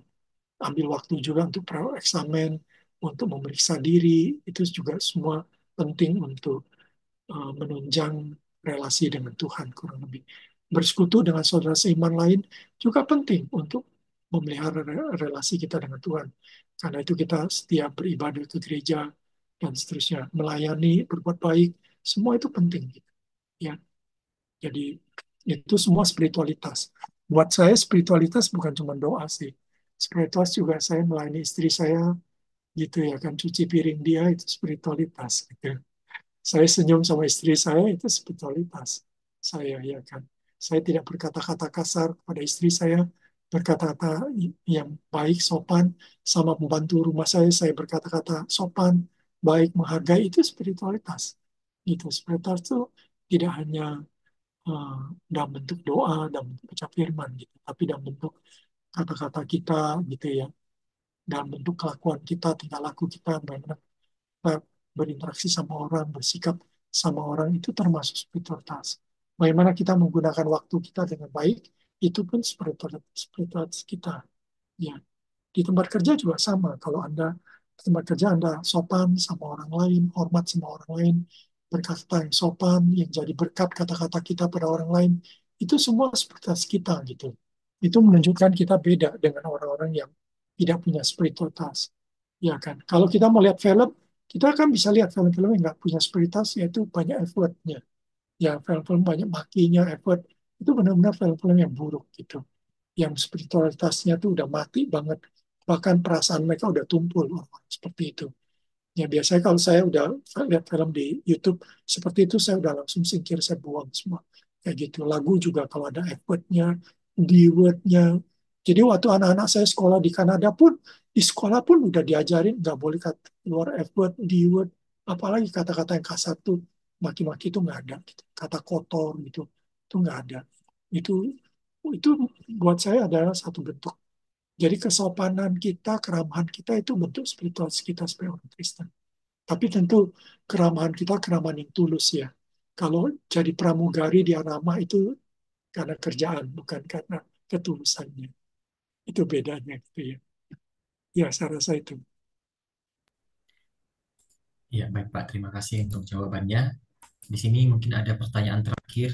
Ambil waktu juga untuk eksamen, untuk memeriksa diri, itu juga semua penting untuk menunjang relasi dengan Tuhan kurang lebih. Bersekutu dengan saudara seiman lain juga penting untuk memelihara relasi kita dengan Tuhan. Karena itu kita setiap beribadah ke gereja dan seterusnya, melayani, berbuat baik, semua itu penting. Ya, jadi itu semua spiritualitas. Buat saya spiritualitas bukan cuma doa sih. Spiritualitas juga saya melayani istri saya gitu ya kan, cuci piring dia itu spiritualitas gitu. Saya senyum sama istri saya itu spiritualitas saya ya kan. Saya tidak berkata-kata kasar kepada istri saya, berkata-kata yang baik, sopan, sama pembantu rumah saya berkata-kata sopan, baik, menghargai, itu spiritualitas. Itu spiritualitas itu tidak hanya eh, dalam bentuk doa, dalam bentuk ucap firman gitu, tapi dalam bentuk kata-kata kita gitu ya, dalam bentuk kelakuan kita, tingkah laku kita, bagaimana kita berinteraksi sama orang, bersikap sama orang itu termasuk spiritualitas. Bagaimana kita menggunakan waktu kita dengan baik, itu pun spiritualitas kita. Ya, di tempat kerja juga sama. Kalau Anda di tempat kerja Anda sopan sama orang lain, hormat sama orang lain, berkata yang sopan, yang jadi berkat kata-kata kita pada orang lain, itu semua spiritualitas kita gitu. Itu menunjukkan kita beda dengan orang-orang yang tidak punya spiritualitas. Ya kan? Kalau kita mau lihat film, kita kan bisa lihat film-film yang nggak punya spiritualitas, yaitu banyak effortnya. Ya, film-film banyak makinya, effort. Itu benar-benar film-film yang buruk gitu, yang spiritualitasnya tuh udah mati banget, bahkan perasaan mereka udah tumpul orang seperti itu. Ya biasanya kalau saya udah lihat film di YouTube seperti itu, saya udah langsung singkir, saya buang semua kayak gitu. Lagu juga kalau ada F-wordnya, D-wordnya. Jadi waktu anak-anak saya sekolah di Kanada pun, di sekolah pun udah diajarin nggak boleh kata keluar F-word, D-word, apalagi kata-kata yang kasar tuh, maki-maki itu nggak ada gitu. Kata kotor gitu itu nggak ada. Itu itu buat saya adalah satu bentuk. Jadi kesopanan kita, keramahan kita itu bentuk spiritualitas kita sebagai orang Kristen. Tapi tentu keramahan kita keramahan yang tulus ya. Kalau jadi pramugari di Arama itu karena kerjaan, bukan karena ketulusannya. Itu bedanya gitu ya. Ya, saya rasa itu. Ya, baik Pak. Terima kasih untuk jawabannya. Di sini mungkin ada pertanyaan terakhir.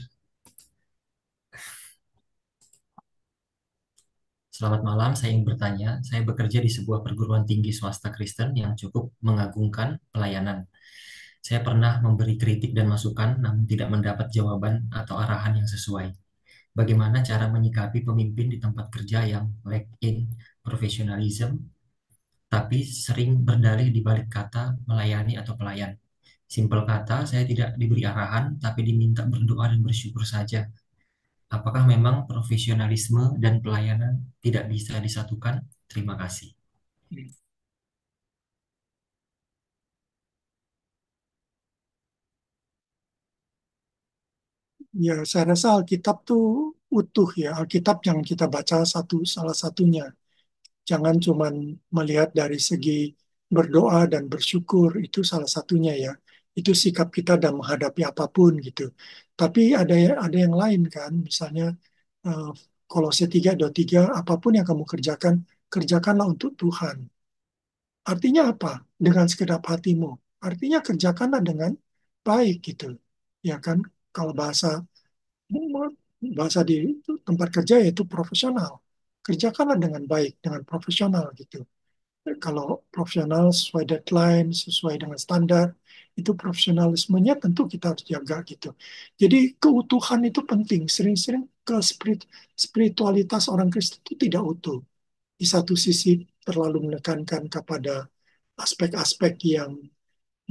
Selamat malam, saya ingin bertanya. Saya bekerja di sebuah perguruan tinggi swasta Kristen yang cukup mengagungkan pelayanan. Saya pernah memberi kritik dan masukan, namun tidak mendapat jawaban atau arahan yang sesuai. Bagaimana cara menyikapi pemimpin di tempat kerja yang lack in professionalism, tapi sering berdalih di balik kata melayani atau pelayan? Simpel kata, saya tidak diberi arahan, tapi diminta berdoa dan bersyukur saja. Apakah memang profesionalisme dan pelayanan tidak bisa disatukan? Terima kasih. Ya, saya rasa Alkitab tuh utuh ya. Alkitab yang kita baca salah satunya. Jangan cuman melihat dari segi berdoa dan bersyukur, itu salah satunya ya. Itu sikap kita dan menghadapi apapun gitu. Tapi ada yang lain kan, misalnya eh, Kolose 3:23, apapun yang kamu kerjakan, kerjakanlah untuk Tuhan. Artinya apa? Dengan segenap hatimu. Artinya kerjakanlah dengan baik gitu. Ya kan? Kalau bahasa di tempat kerja yaitu profesional. Kerjakanlah dengan baik, dengan profesional gitu. Kalau profesional sesuai deadline, sesuai dengan standar, itu profesionalismenya tentu kita harus jaga gitu. Jadi keutuhan itu penting. Sering-sering spiritualitas orang Kristen itu tidak utuh. Di satu sisi terlalu menekankan kepada aspek-aspek yang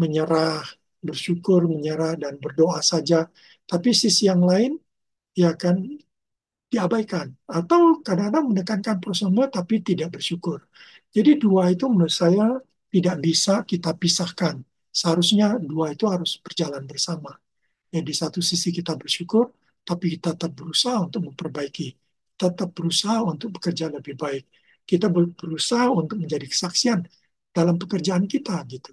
menyerah, bersyukur, menyerah, dan berdoa saja. Tapi sisi yang lain, ya kan, diabaikan. Atau kadang-kadang menekankan personal tapi tidak bersyukur. Jadi dua itu menurut saya tidak bisa kita pisahkan. Seharusnya dua itu harus berjalan bersama. Ya, di satu sisi kita bersyukur, tapi kita tetap berusaha untuk memperbaiki. Tetap berusaha untuk bekerja lebih baik. Kita berusaha untuk menjadi kesaksian dalam pekerjaan kita gitu.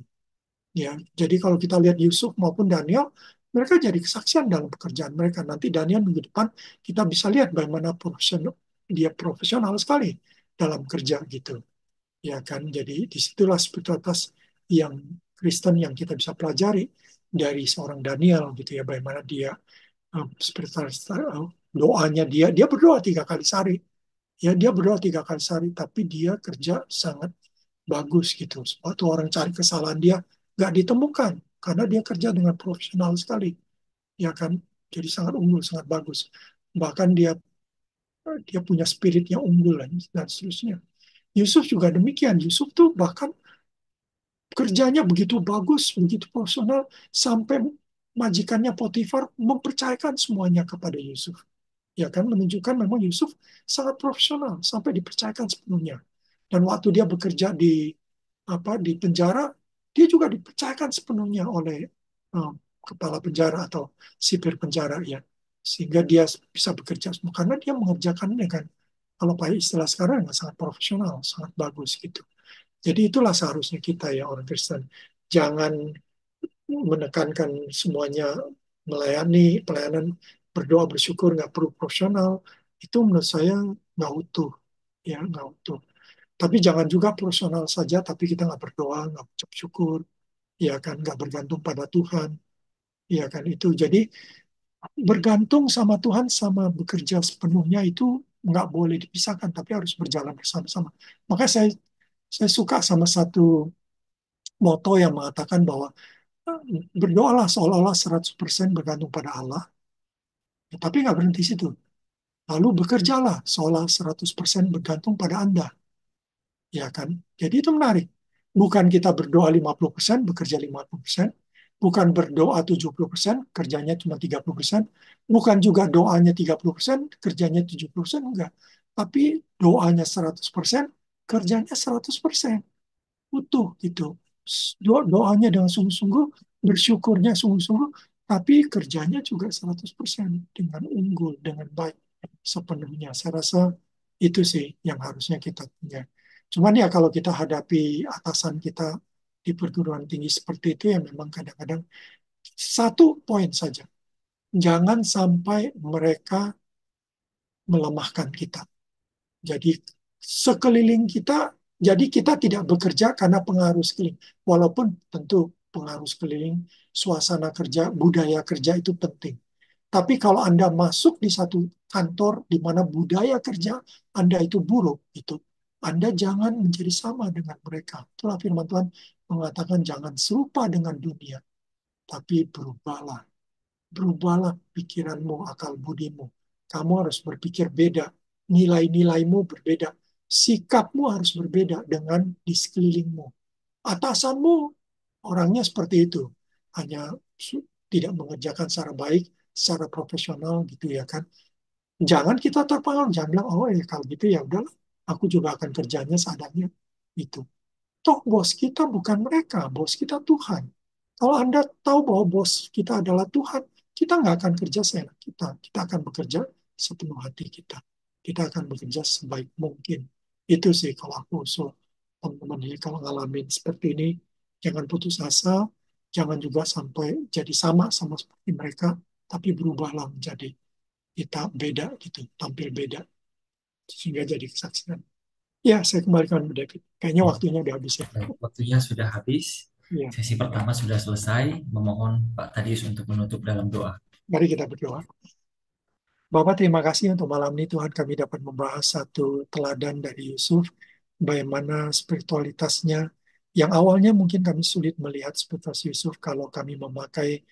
Ya, jadi kalau kita lihat Yusuf maupun Daniel, mereka jadi kesaksian dalam pekerjaan mereka. Nanti Daniel minggu depan kita bisa lihat bagaimana dia profesional sekali dalam kerja gitu. Ya kan, jadi disitulah spiritualitas yang Kristen yang kita bisa pelajari dari seorang Daniel gitu ya, bagaimana dia spiritualitas doanya dia berdoa 3 kali sehari. Ya, dia berdoa 3 kali sehari, tapi dia kerja sangat bagus gitu. Waktu orang cari kesalahan dia nggak ditemukan karena dia kerja dengan profesional sekali, ya kan? Jadi sangat unggul, sangat bagus. Bahkan dia dia punya spirit yang unggul dan seterusnya. Yusuf juga demikian. Yusuf tuh bahkan kerjanya begitu bagus, begitu profesional sampai majikannya Potifar mempercayakan semuanya kepada Yusuf. Ya kan, menunjukkan memang Yusuf sangat profesional sampai dipercayakan sepenuhnya. Dan waktu dia bekerja di penjara, dia juga dipercayakan sepenuhnya oleh uh, kepala penjara atau sipir penjara ya, sehingga dia bisa bekerja semua karena dia mengerjakan dengan, kalau pakai istilah sekarang, dengan sangat profesional, sangat bagus gitu. Jadi itulah seharusnya kita ya orang Kristen, jangan menekankan semuanya melayani, pelayanan berdoa bersyukur nggak perlu profesional, itu menurut saya nggak utuh, ya nggak utuh. Tapi jangan juga profesional saja, tapi kita nggak berdoa, nggak ucap syukur, ya kan, nggak bergantung pada Tuhan, ya kan itu. Jadi bergantung sama Tuhan sama bekerja sepenuhnya itu nggak boleh dipisahkan, tapi harus berjalan bersama-sama. Maka saya suka sama satu moto yang mengatakan bahwa berdoalah seolah-olah 100% bergantung pada Allah, ya, tapi nggak berhenti situ. Lalu bekerjalah seolah 100% bergantung pada Anda. Ya kan? Jadi itu menarik. Bukan kita berdoa 50%, bekerja 50%. Bukan berdoa 70%, kerjanya cuma 30%. Bukan juga doanya 30%, kerjanya 70%, enggak. Tapi doanya 100%, kerjanya 100%. Utuh gitu. Doanya dengan sungguh-sungguh, bersyukurnya sungguh-sungguh, tapi kerjanya juga 100% dengan unggul, dengan baik sepenuhnya. Saya rasa itu sih yang harusnya kita punya. Cuman ya kalau kita hadapi atasan kita di perguruan tinggi seperti itu ya memang kadang-kadang satu poin saja. Jangan sampai mereka melemahkan kita. Jadi sekeliling kita, jadi kita tidak bekerja karena pengaruh sekeliling. Walaupun tentu pengaruh sekeliling, suasana kerja, budaya kerja itu penting. Tapi kalau Anda masuk di satu kantor di mana budaya kerja Anda itu buruk, Anda jangan menjadi sama dengan mereka. Itulah firman Tuhan mengatakan jangan serupa dengan dunia, tapi berubahlah. Berubahlah pikiranmu, akal budimu. Kamu harus berpikir beda. Nilai-nilaimu berbeda. Sikapmu harus berbeda dengan di sekelilingmu. Atasanmu orangnya seperti itu. Hanya tidak mengerjakan secara baik, secara profesional gitu ya kan. Jangan kita terpengaruh. Jangan bilang, oh ya kalau gitu ya udahlah. Aku juga akan kerjanya seadanya. Gitu. Toh bos kita bukan mereka, bos kita Tuhan. Kalau Anda tahu bahwa bos kita adalah Tuhan, kita nggak akan kerja seenak kita. Kita akan bekerja sepenuh hati kita. Kita akan bekerja sebaik mungkin. Itu sih kalau aku usul teman-teman ini kalau ngalamin seperti ini, jangan putus asa, jangan juga sampai jadi sama seperti mereka, tapi berubahlah menjadi kita beda gitu, tampil beda sehingga jadi kesaksian. Ya, saya kembalikan ke David. Kayaknya Ya, waktunya udah habis ya. baik. Waktunya sudah habis. Ya, Sesi pertama sudah selesai. Memohon Pak Tadius untuk menutup dalam doa. mari kita berdoa. Bapak, terima kasih untuk malam ini Tuhan kami dapat membahas satu teladan dari Yusuf, bagaimana spiritualitasnya yang awalnya mungkin kami sulit melihat spiritualitas Yusuf kalau kami memakai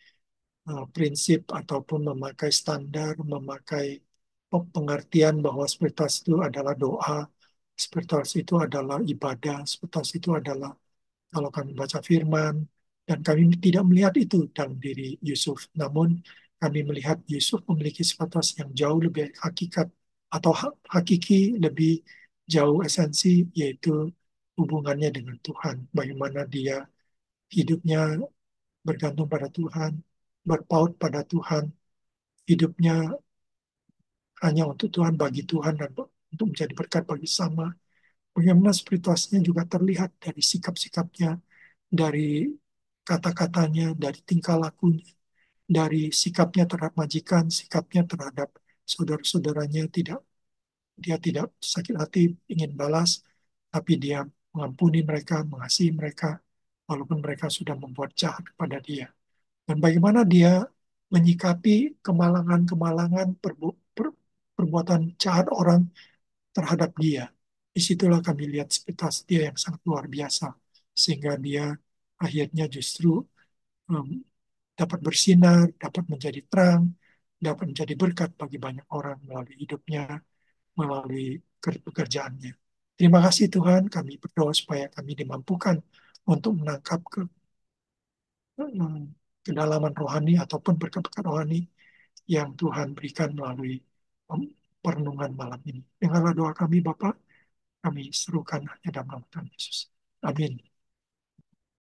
prinsip ataupun memakai standar, memakai pengertian bahwa spiritualitas itu adalah doa, spiritualitas itu adalah ibadah, spiritualitas itu adalah kalau kami baca firman, dan kami tidak melihat itu dalam diri Yusuf. Namun kami melihat Yusuf memiliki sifat yang jauh lebih hakikat atau hakiki, lebih jauh esensi, yaitu hubungannya dengan Tuhan. Bagaimana dia hidupnya bergantung pada Tuhan, berpaut pada Tuhan, hidupnya hanya untuk Tuhan, bagi Tuhan, dan untuk menjadi berkat bagi sama. Bagaimana spirituasnya juga terlihat dari sikap-sikapnya, dari kata-katanya, dari tingkah lakunya, dari sikapnya terhadap majikan, sikapnya terhadap saudara-saudaranya, dia tidak sakit hati ingin balas, tapi dia mengampuni mereka, mengasihi mereka, walaupun mereka sudah membuat jahat kepada dia. Dan bagaimana dia menyikapi kemalangan-kemalangan perbuatan jahat orang terhadap dia. Disitulah kami lihat sepintas dia yang sangat luar biasa. Sehingga dia akhirnya justru um, dapat bersinar, dapat menjadi terang, dapat menjadi berkat bagi banyak orang melalui hidupnya, melalui pekerjaannya. Terima kasih Tuhan, kami berdoa supaya kami dimampukan untuk menangkap kedalaman rohani ataupun berkat-berkat rohani yang Tuhan berikan melalui perenungan malam ini. Dengarlah doa kami Bapak, kami serukan hanya dalam nama Tuhan Yesus. Amin.